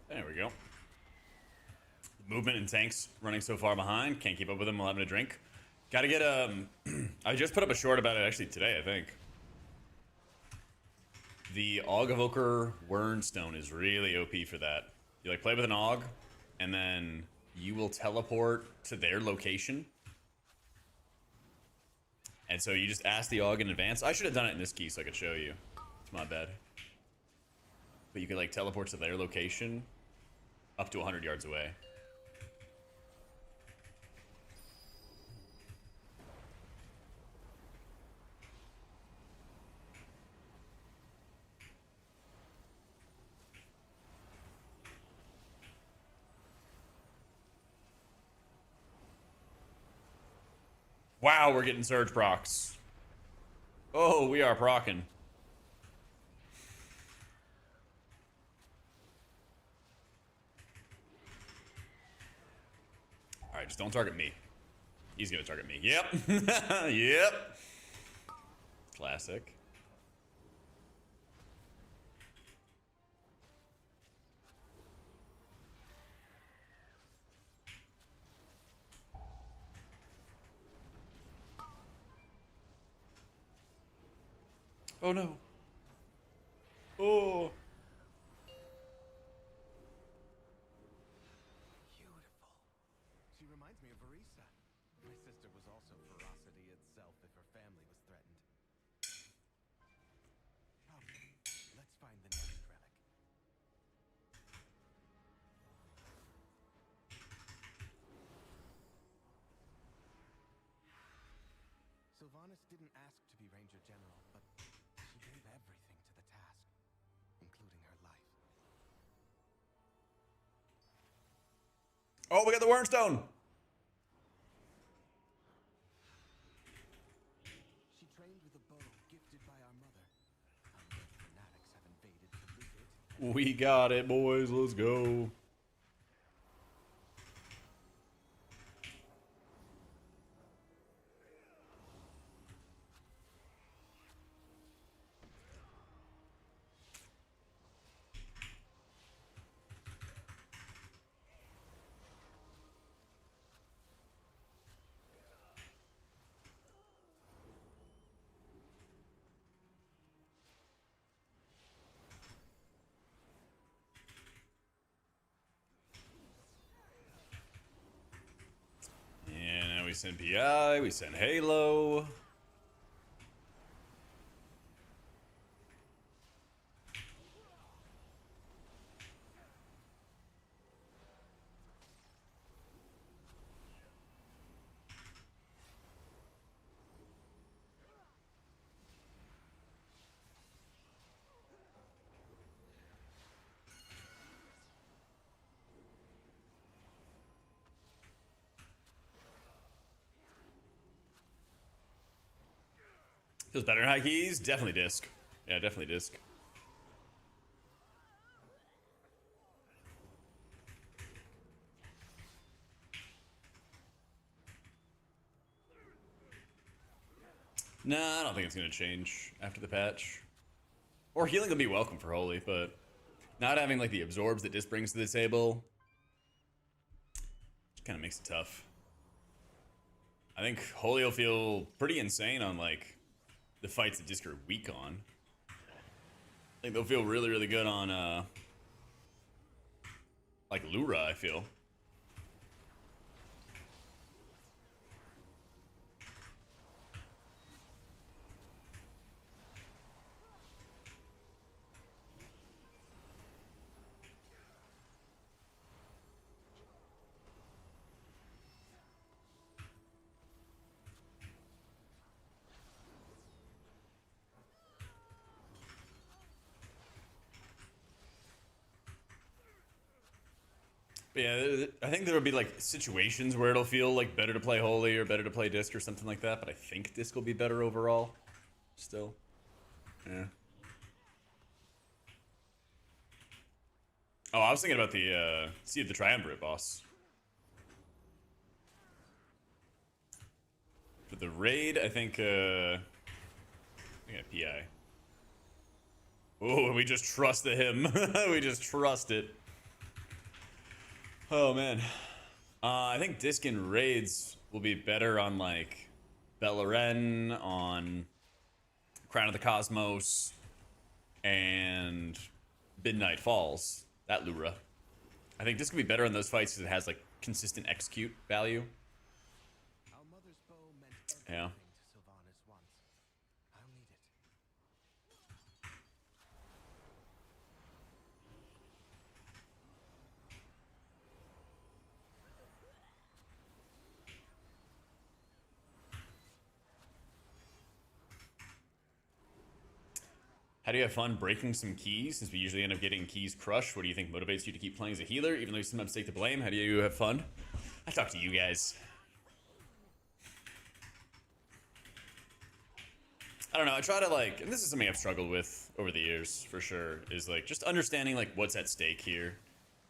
There we go. Movement and tanks running so far behind. Can't keep up with them while having a drink. Gotta get I just put up a short about it actually today, I think. The Aug Evoker Wernstone is really OP for that. You like play with an Aug, and then you will teleport to their location. And so you just ask the Aug in advance. I should have done it in this key so I could show you. It's my bad. But you could like teleport to their location up to 100 yards away. Wow, we're getting surge procs. Oh, we are procking. Alright, just don't target me. He's gonna target me. Yep. Yep. Classic. Oh no. Oh. Beautiful. She reminds me of Arisa. My sister was also ferocity itself if her family was threatened. Let's find the next relic. Sylvanas didn't ask to be Ranger General, but she gave everything to the task, including her life. Oh, we got the Wernstone. She trained with a bow gifted by our mother. Undead fanatics have invaded to loot it. We got it, boys. Let's go. Yeah, now we send PI, we send Halo. Feels better in high keys? Definitely disc. Yeah, definitely disc. Nah, I don't think it's going to change after the patch. Or healing will be welcome for Holy, but not having like the absorbs that disc brings to the table kind of makes it tough. I think Holy will feel pretty insane on like the fights that disc are weak on. think they'll feel really, really good on, like, Lura, I feel. But yeah, I think there will be like situations where it'll feel like better to play Holy or better to play Disc or something like that, but I think Disc will be better overall. Still. Yeah. Oh, I was thinking about the Sea of the Triumvirate boss. For the raid, I think I PI. Oh, we just trusted him. We just trust it. Oh man. I think Disc and raids will be better on like Beleren, on Crown of the Cosmos, and Midnight Falls. That Lura. I think Disc will be better on those fights because it has like consistent execute value. Our mother's bow meant Yeah. everything to Sylvanas once. I'll need it. How do you have fun breaking some keys, since we usually end up getting keys crushed? What do you think motivates you to keep playing as a healer, even though you sometimes take the blame? How do you have fun? I talk to you guys. I don't know, I try to like, and this is something I've struggled with over the years, for sure, is like, just understanding like what's at stake here.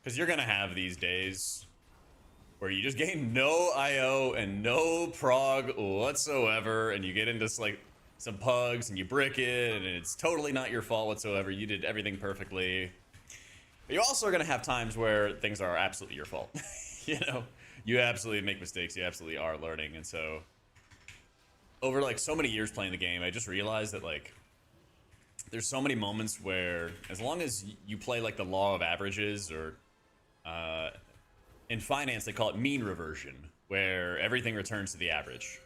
Because you're gonna have these days where you just gain no IO and no prog whatsoever, and you get into like some pugs and you brick it, and it's totally not your fault whatsoever. You did everything perfectly. But you also are going to have times where things are absolutely your fault. You know, you absolutely make mistakes. You absolutely are learning. And so over like so many years playing the game, I just realized that like there's so many moments where as long as you play like the law of averages, or in finance they call it mean reversion, where everything returns to the average.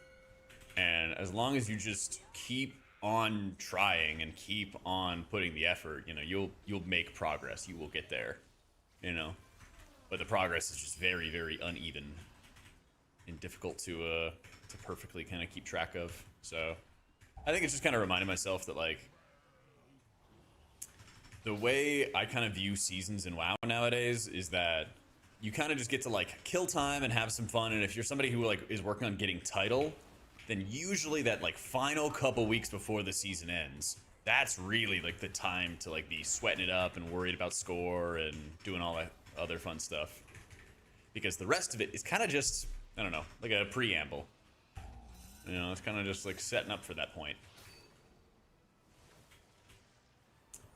And as long as you just keep on trying and keep on putting the effort, you know, you'll make progress. You will get there, you know. But the progress is just very, very uneven and difficult to perfectly kind of keep track of. So I think it's just kind of reminding myself that like the way I kind of view seasons in WoW nowadays is that you kind of just get to like kill time and have some fun. And if you're somebody who like is working on getting title, then usually that like final couple weeks before the season ends, that's really like the time to like be sweating it up and worried about score and doing all that other fun stuff. Because the rest of it is kind of just, I don't know, like a preamble. You know, it's kind of just like setting up for that point.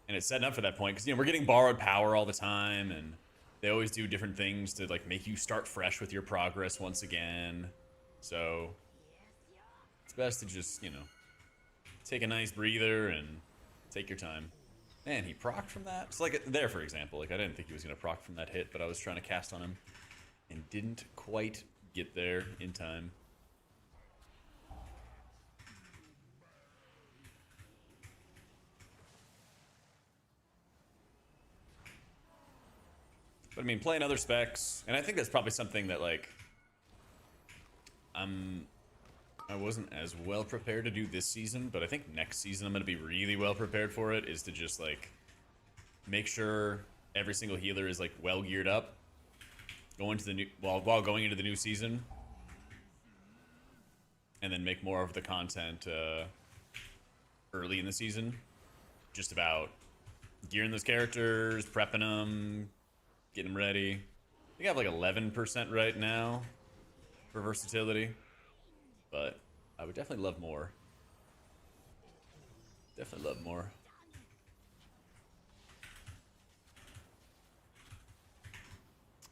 And it's setting up for that point because, you know, we're getting borrowed power all the time, and they always do different things to like make you start fresh with your progress once again. So it's best to just, you know, take a nice breather and take your time. Man, he procced from that? It's like there, for example, like I didn't think he was going to proc from that hit, but I was trying to cast on him and didn't quite get there in time. But I mean, playing other specs, and I think that's probably something that like I wasn't as well prepared to do this season, but I think next season I'm going to be really well prepared for it, is to just like make sure every single healer is like well geared up going to the new while going into the new season, and then make more of the content early in the season, just about gearing those characters, prepping them, getting them ready. I think I have like 11% right now for versatility, but I would definitely love more. Definitely love more.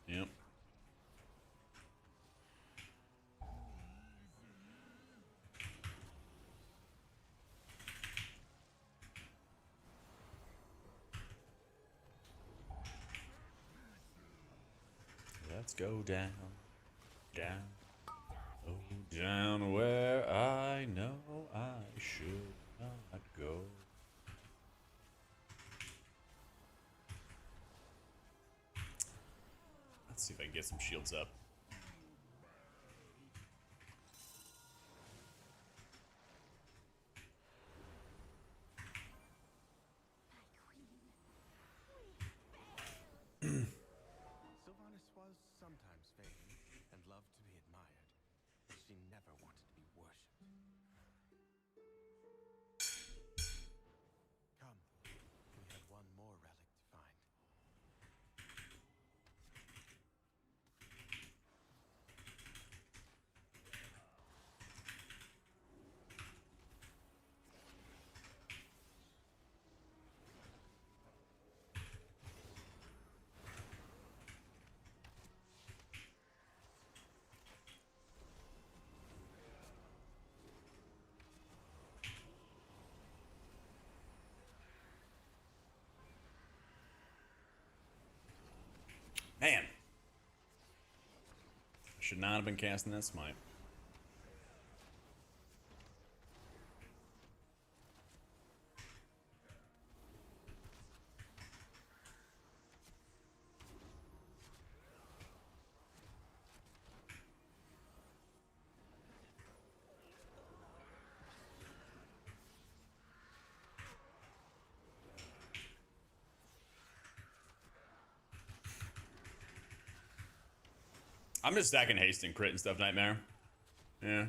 Yep. Let's go down, down, oh, down where I know I should not go. Let's see if I can get some shields up. Sylvanas was sometimes vain and loved to be admired, but she never wanted to be worshipped. Come, we have one more relic to find. Man. Should not have been casting that smite. I'm just stacking haste and crit and stuff, Nightmare. Yeah.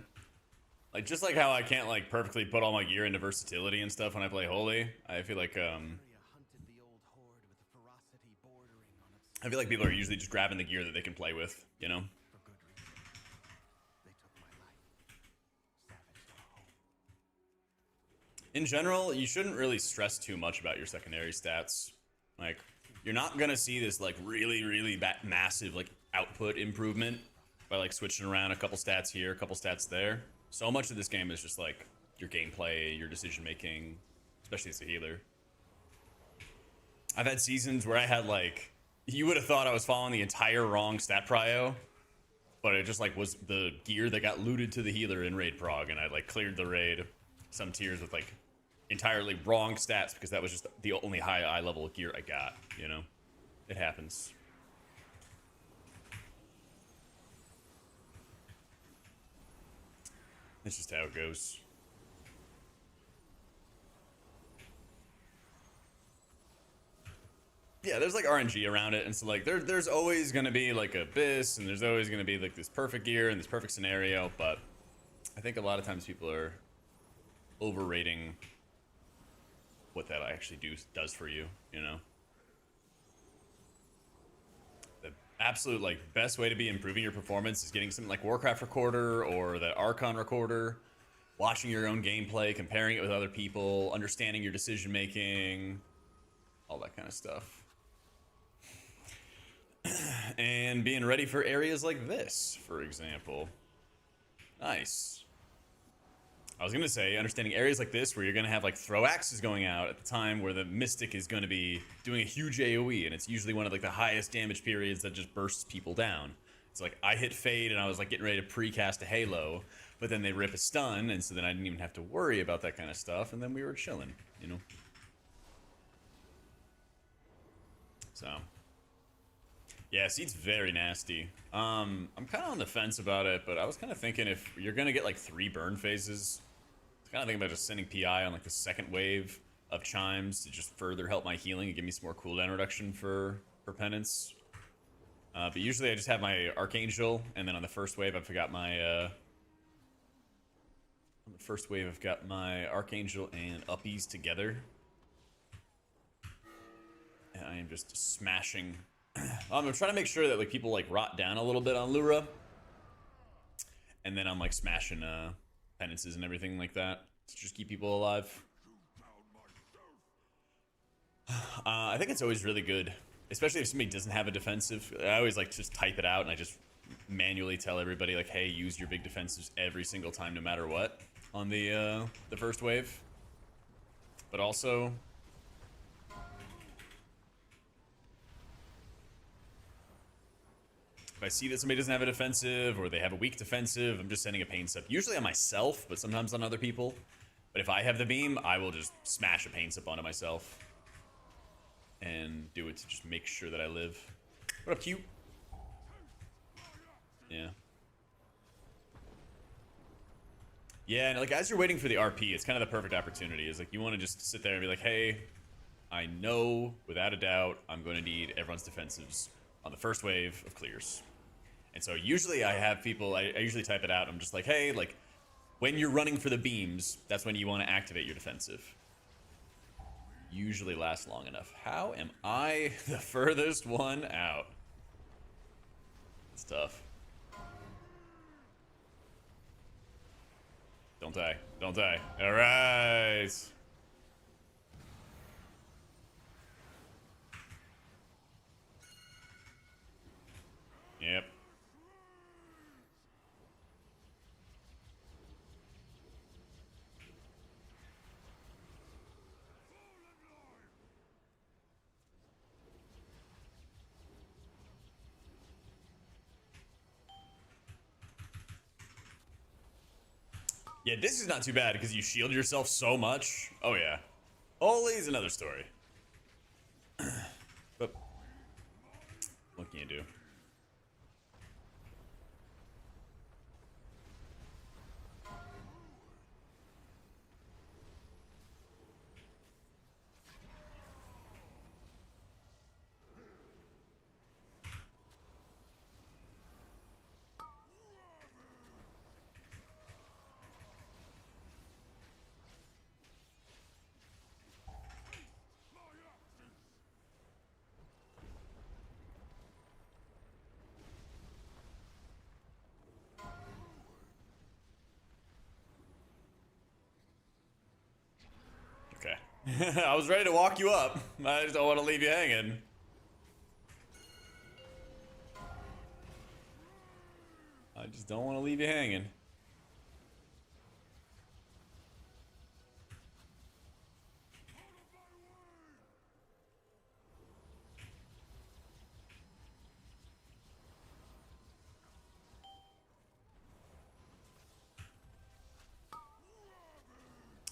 Like, just like how I can't, like, perfectly put all my gear into versatility and stuff when I play Holy, I feel like, I feel like people are usually just grabbing the gear that they can play with, you know? For good reason. They took my life. Savage or whole. In general, you shouldn't really stress too much about your secondary stats. Like, you're not gonna see this, like, really massive, like, output improvement by, like, switching around a couple stats here, a couple stats there. So much of this game is just, like, your gameplay, your decision making, especially as a healer. I've had seasons where I had, like, you would have thought I was following the entire wrong stat prio, but it just, like, was the gear that got looted to the healer in raid prog, and I, like, cleared the raid some tiers with, like, entirely wrong stats because that was just the only high eye level gear I got, you know? It happens. That's just how it goes. Yeah, there's like RNG around it, and so like there's always gonna be like a Abyss, and there's always gonna be like this perfect gear and this perfect scenario, but I think a lot of times people are overrating what that actually does for you, you know? The absolute like best way to be improving your performance is getting something like Warcraft Recorder or the Archon Recorder, watching your own gameplay, comparing it with other people, understanding your decision making, all that kind of stuff. And being ready for areas like this, for example. Nice. I was gonna say, understanding areas like this where you're gonna have like throw axes going out at the time where the Mystic is gonna be doing a huge AoE, and it's usually one of like the highest damage periods that just bursts people down. It's like I hit Fade and I was like getting ready to precast a Halo, but then they rip a stun, and so then I didn't even have to worry about that kind of stuff, and then we were chilling, you know? So yeah, Seed's very nasty. I'm kind of on the fence about it, but I was kind of thinking if you're gonna get like 3 burn phases, I was kind of thinking about just sending PI on like the second wave of chimes to just further help my healing and give me some more cooldown reduction for penance. But usually I just have my Archangel, and then on the first wave I've got my Archangel and Uppies together, and I am just smashing. I'm trying to make sure that like people like rot down a little bit on Lura, and then I'm like smashing penances and everything like that to just keep people alive. I think it's always really good, especially if somebody doesn't have a defensive. I always like just type it out and I just manually tell everybody like, hey, use your big defensives every single time, no matter what, on the first wave. But also, If I see that somebody doesn't have a defensive or they have a weak defensive, I'm just sending a pain sip. Usually on myself, but sometimes on other people. But if I have the beam, I will just smash a pain sip onto myself. And do it to just make sure that I live. What up, cute? Yeah. Yeah, and like as you're waiting for the RP, it's kind of the perfect opportunity. Is like you want to just sit there and be like, hey, I know without a doubt I'm going to need everyone's defensives on the first wave of clears. And so usually I have people, I usually type it out. I'm just like, hey, like when you're running for the beams, that's when you want to activate your defensive. Usually lasts long enough. How am I the furthest one out? It's tough. Don't die. Don't die. All right. Yep. Yeah, this is not too bad because you shield yourself so much. Oh yeah. Holy is another story. But what can you do? Okay. I was ready to walk you up. I just don't want to leave you hanging. I just don't want to leave you hanging.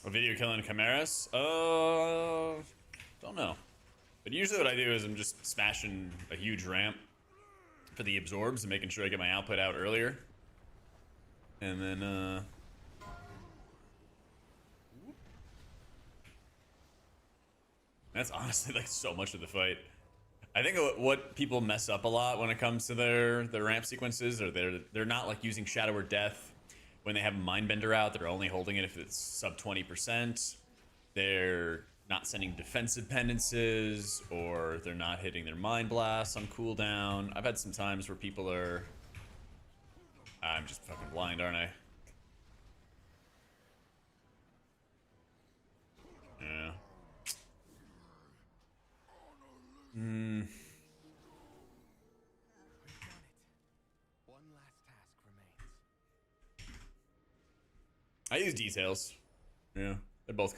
A video killing chimeras? Don't know. But usually what I do is I'm just smashing a huge ramp for the absorbs and making sure I get my output out earlier. And then, that's honestly like so much of the fight. I think what people mess up a lot when it comes to their ramp sequences, or they're not like using Shadow or Death when they have a Mindbender out. They're only holding it if it's sub 20%. They're not sending defensive penances, or they're not hitting their Mind Blasts on cooldown. I've had some times where people are... I'm just fucking blind, aren't I? Yeah. Hmm. One last task remains. I use details. Yeah. They're both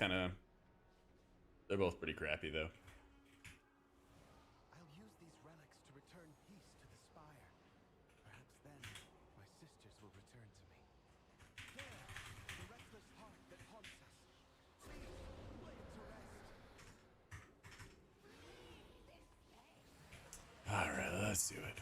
pretty crappy though. I'll use these relics to return peace to the spire. Perhaps then my sisters will return to me. There, the restless heart that haunts us. Please, lay it to rest. Alright, let's do it.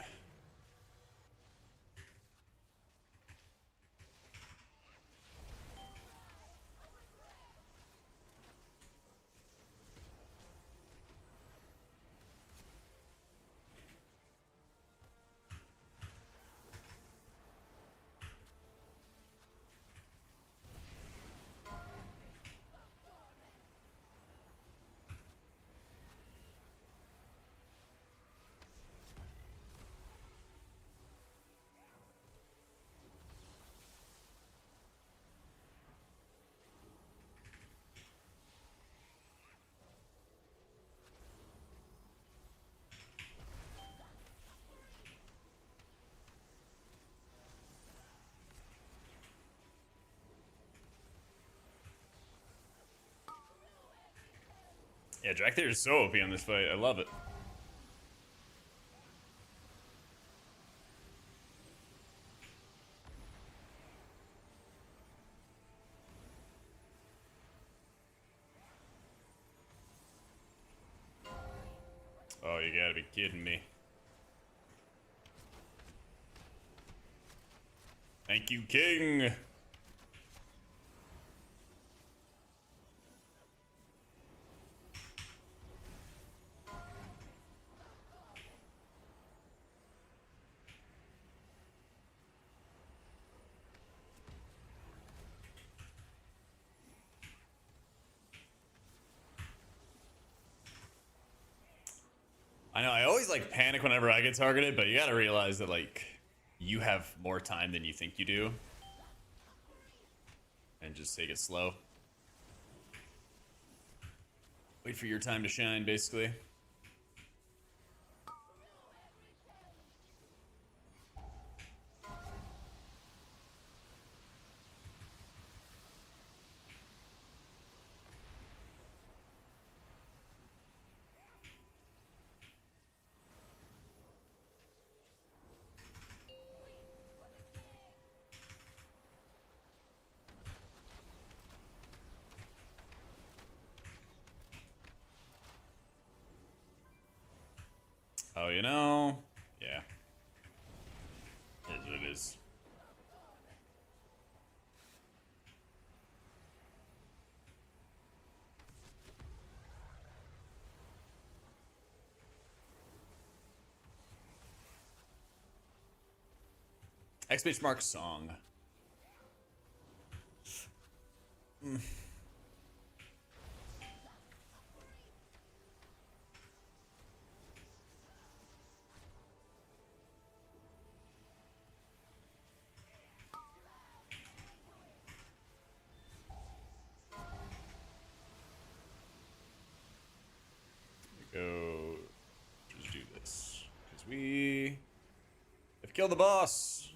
Yeah, Jak Theater is so OP on this fight. I love it. Oh, you gotta be kidding me. Thank you, King. I know, I always like panic whenever I get targeted, but you gotta realize that like you have more time than you think you do. And just take it slow. Wait for your time to shine, basically. Oh, you know, yeah. It is what it is. Exclamation mark song. Go. Just do this. Because we have killed the boss.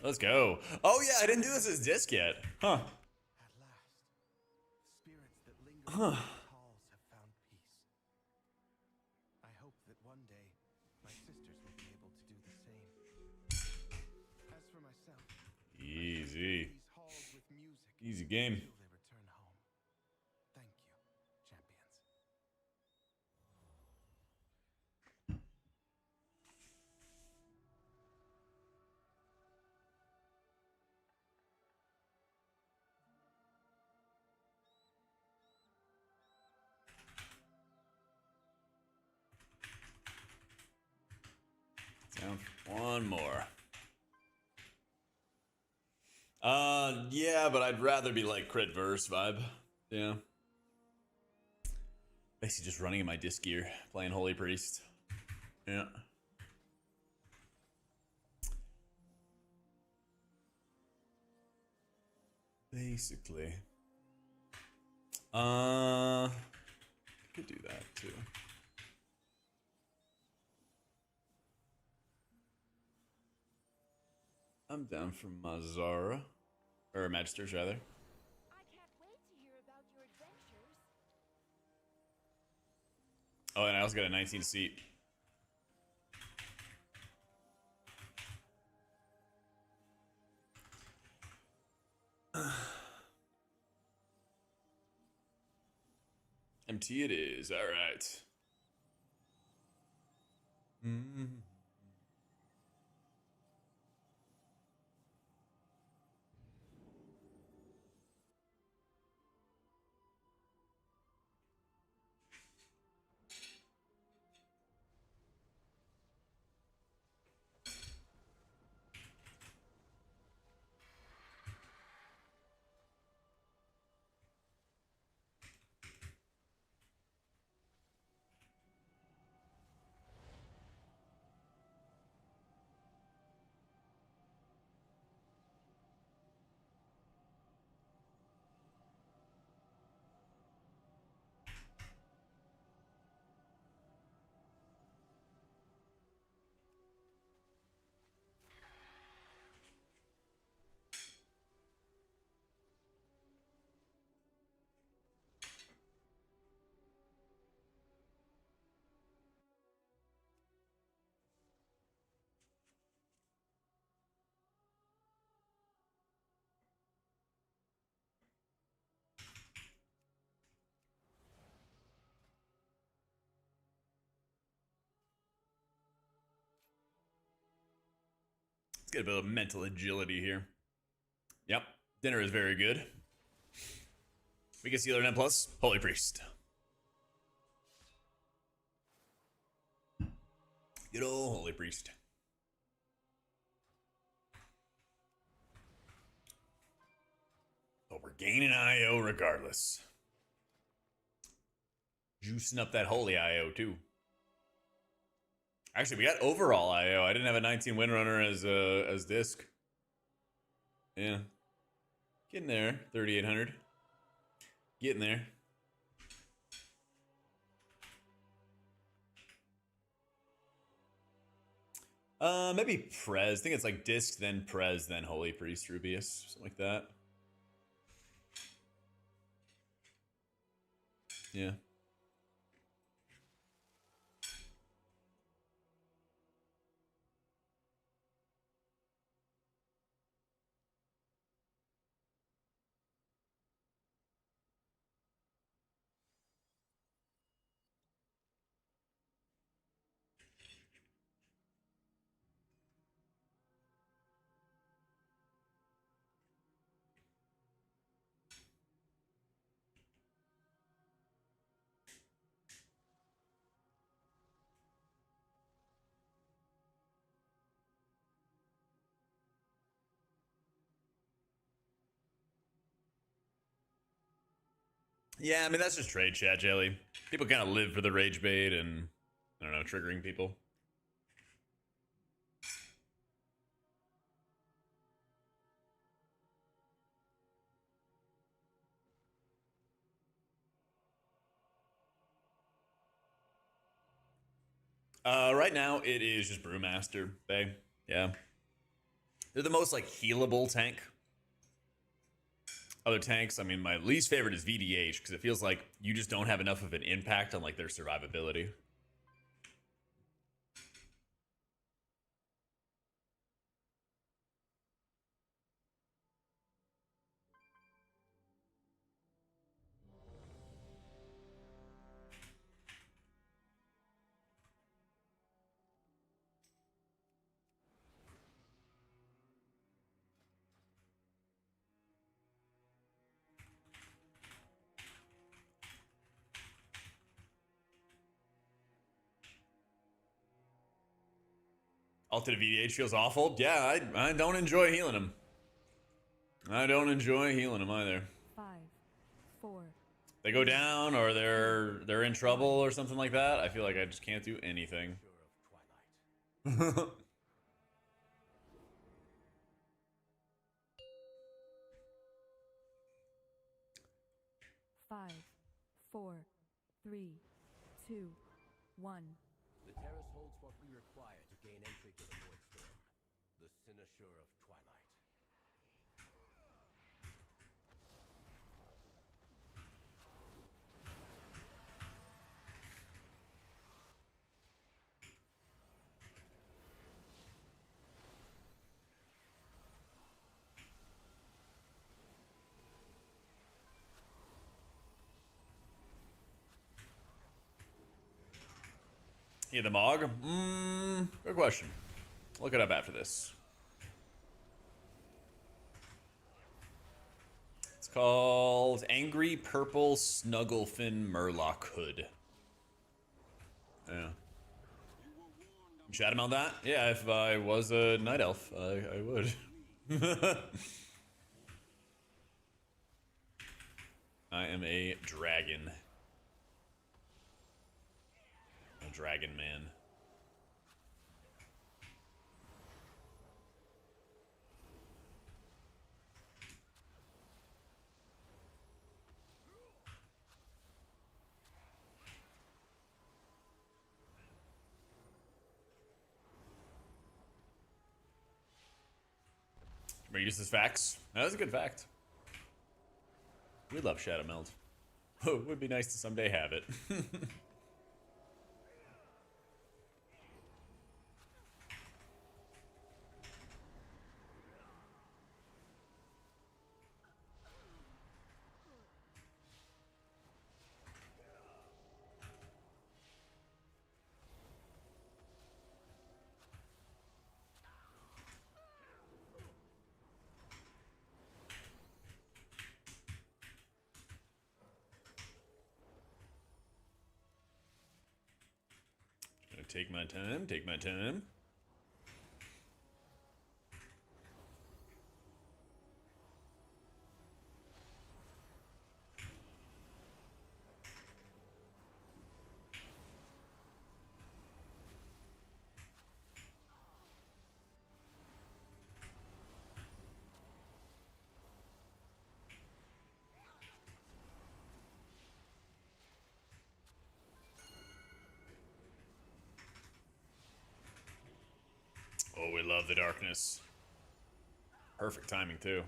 Let's go. Oh, yeah, I didn't do this as disc yet. Huh. At last, spirits that linger in these halls have found peace. I hope that one day my sisters will be able to do the same. As for myself, Easy. these halls with music Easy game. until they return home. Thank you, champions. Down for one more. Yeah, but I'd rather be like crit verse vibe. Yeah. Basically just running in my disc gear, playing Holy Priest. Yeah. Basically. Could do that too. I'm down for Mazara. Or Magisters, rather. I can't wait to hear about your adventures. Oh, and I also got a 19 seat. MT it is. All right. Let's get a bit of mental agility here. Yep, dinner is very good. We can see other net plus. Holy Priest. Good old Holy Priest. But we're gaining IO regardless. Juicing up that holy IO too. Actually, we got overall IO. I didn't have a 19 Windrunner as disc. Yeah. Getting there. 3,800. Getting there. Maybe Prez. I think it's like disc, then Prez, then Holy Priest, Rubius. Something like that. Yeah. Yeah, I mean, that's just trade chat, Jelly. People kind of live for the rage bait and, I don't know, triggering people. Right now, it is just Brewmaster, Bay. Yeah. They're the most, like, healable tank. Other tanks, I mean, my least favorite is VDH, because it feels like you just don't have enough of an impact on, like, their survivability. Ultimate VDH feels awful. Yeah, I don't enjoy healing him. I don't enjoy healing him either. 5, 4. They go down or they're in trouble or something like that. I feel like I just can't do anything. Five, 4, 3, 2, 1. The terrace holds what we require to gain entry to the Void Storm. The Cynosure of Twilight. Yeah, the Mog? Good question. Look it up after this. It's called Angry Purple Snugglefin Murloc Hood. Yeah. Chat him on that? Yeah, if I was a Night Elf, I would. I am a dragon. A dragon man. Read this facts. That was a good fact. We love Shadow Meld. It would be nice to someday have it. take my time, take my time. Oh, we love the darkness. Perfect timing, too.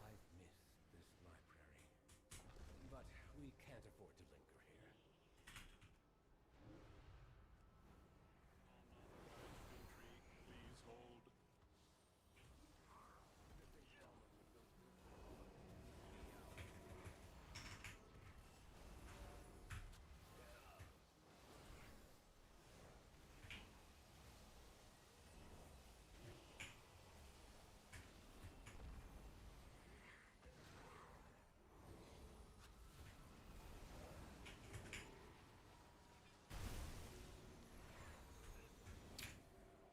I've missed this library, but we can't afford to linger here. Please hold.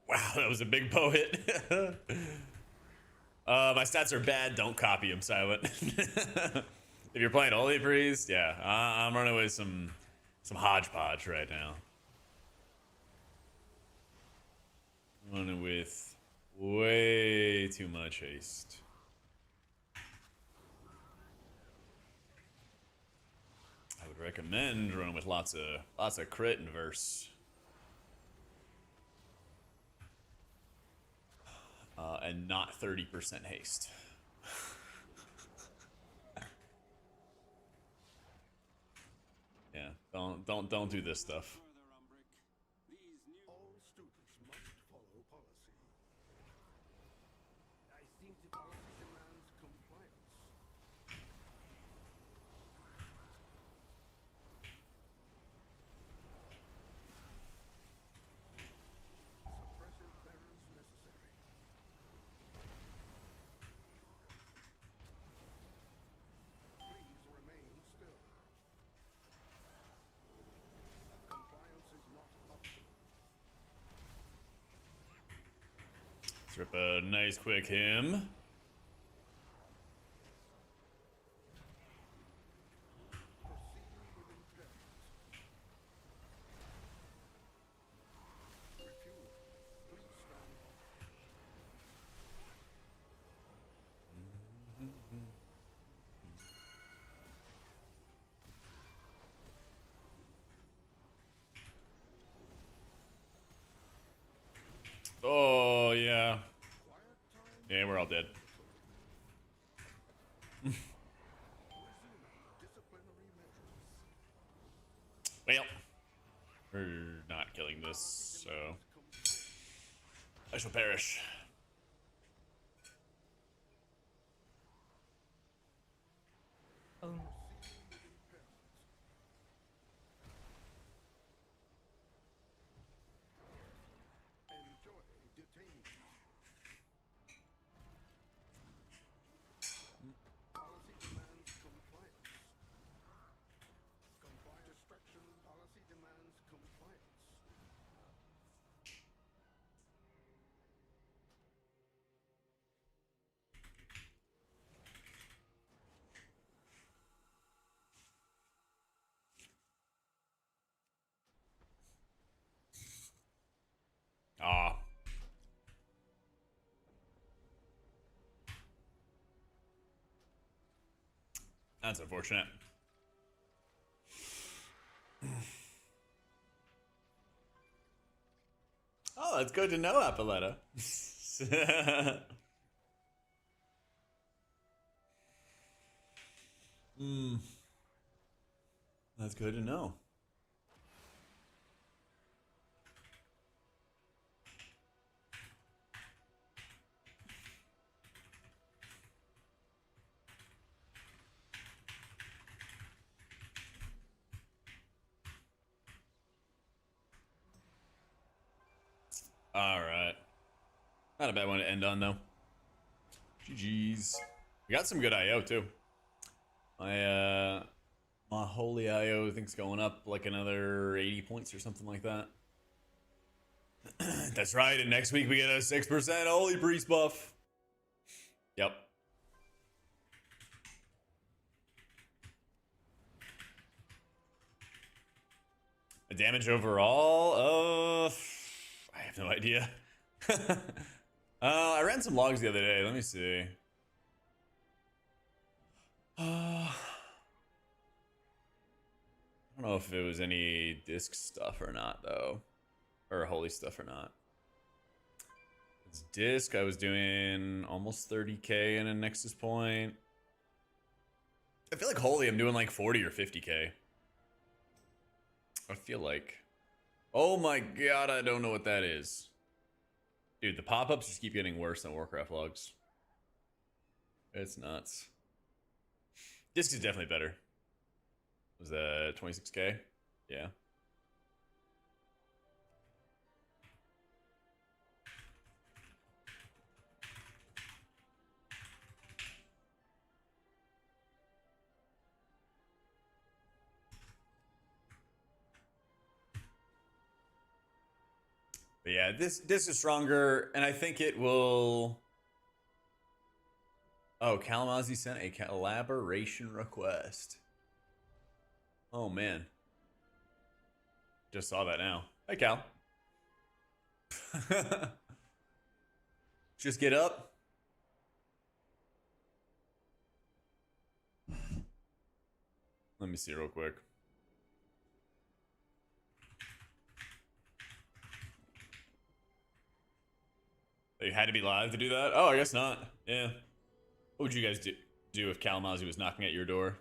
Wow, that was a big bow hit. My stats are bad. Don't copy him, Silent. If you're playing Holy Priest, yeah, I'm running with some hodgepodge right now. Running with way too much haste. I would recommend running with lots of crit and verse. And not 30% haste. Yeah, don't do this stuff. All students must follow policy. I think the policy demands compliance. Suppressive barriers necessary. Please remain still. Compliance is not optional. Let's rip a nice quick hymn. Oh, yeah. Yeah, we're all dead. Well, we're not killing this, so I shall perish. Oh, Enjoy detaining. Policy demands compliance. Destruction policy demands compliance. Ah. That's unfortunate. Oh, that's good to know, Appaletta. That's good to know. All right. Not a bad one to end on, though. GG's. We got some good IO, too. My holy IO, I think, is going up like another 80 points or something like that. That's right, and next week we get a 6% holy priest buff. Yep. A damage overall? I have no idea. I ran some logs the other day. Let me see. I don't know if it was any disc stuff or not, though. Or holy stuff or not. It's disc. I was doing almost 30k in a Nexus point. I feel like holy, I'm doing like 40 or 50k. I feel like. Oh my god, I don't know what that is. Dude, the pop-ups just keep getting worse than Warcraft logs. It's nuts. Disc is definitely better. Was that 26k? Yeah. But yeah, this is stronger, and I think it will. Oh, Kalamazoo sent a collaboration request. Oh man, just saw that now. Hi, Cal. Just get up. Let me see real quick. You had to be live to do that? Oh, I guess not. Yeah. What would you guys do if Kalamazoo was knocking at your door?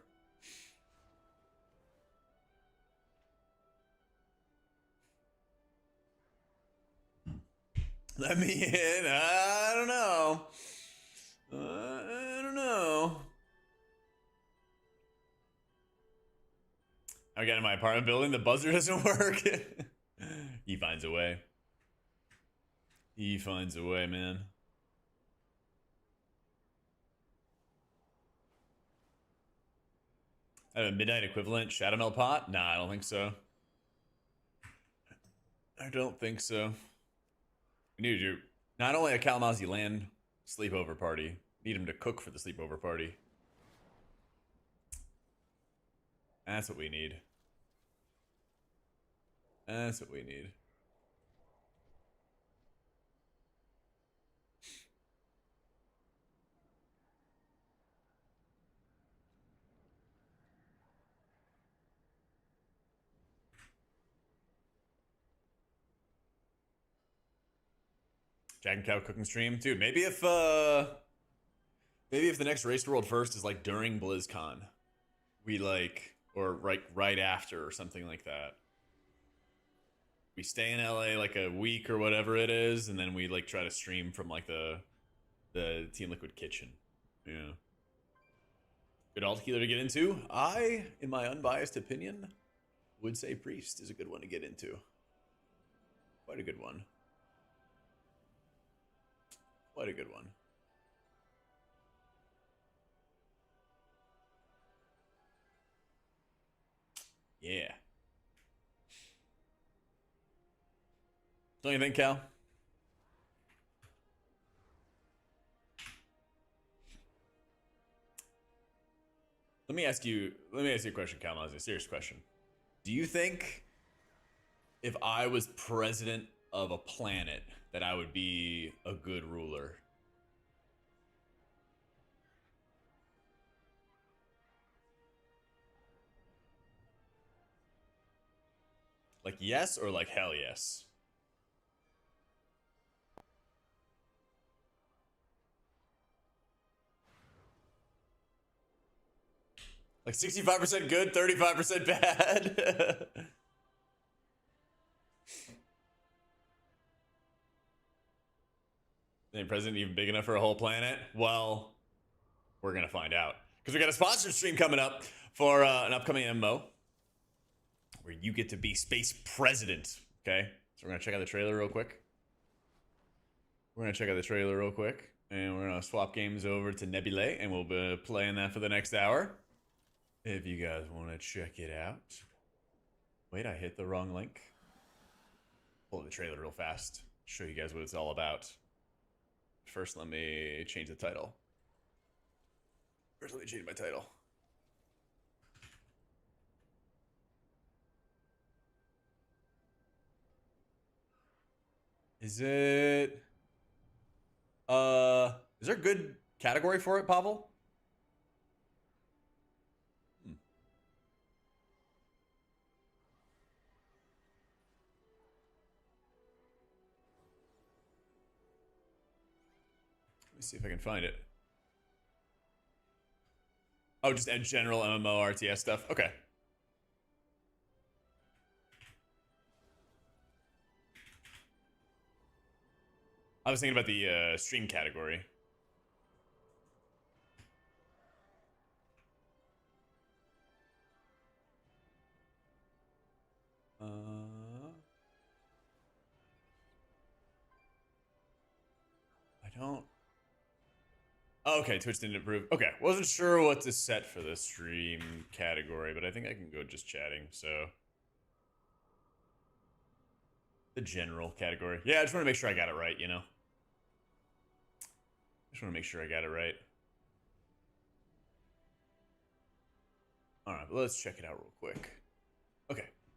Let me in. I don't know. I don't know. I got in my apartment building. The buzzer doesn't work. He finds a way. He finds a way, man. I have a midnight equivalent Shadow Melt pot? Nah, I don't think so. I don't think so. We need to do not only a Kalamazoo land sleepover party, need him to cook for the sleepover party. That's what we need. That's what we need. Jack and Cow cooking stream, dude. Maybe if the next Race to World First is like during BlizzCon, we like, or right after or something like that. We stay in LA like a week or whatever it is, and then we like try to stream from like the Team Liquid kitchen. Yeah. Good alt healer to get into. I, in my unbiased opinion, would say Priest is a good one to get into. Quite a good one. Quite a good one. Yeah. Don't you think, Cal? Let me ask you a question, Cal. A serious question. Do you think if I was president of a planet that I would be a good ruler? Like yes or like hell yes? Like 65% good, 35% bad. Ain't president even big enough for a whole planet? Well, we're gonna find out. Because we got a sponsored stream coming up for an upcoming MMO where you get to be space president. Okay? So we're gonna check out the trailer real quick. we're gonna check out the trailer real quick, and we're gonna swap games over to Nebulae, and we'll be playing that for the next hour. If you guys want to check it out. Wait, I hit the wrong link. Pull the trailer real fast. Show you guys what it's all about. First, let me change the title. First, let me change my title. Is it... is there a good category for it, Pavel? Let me see if I can find it. Oh, just general MMO RTS stuff. Okay. I was thinking about the stream category. I don't... Oh, okay, Twitch didn't approve. Okay, wasn't sure what to set for the stream category, but I think I can go just chatting, so... The general category. Yeah, I just want to make sure I got it right, you know? Just want to make sure I got it right. Alright, but let's check it out real quick. Okay.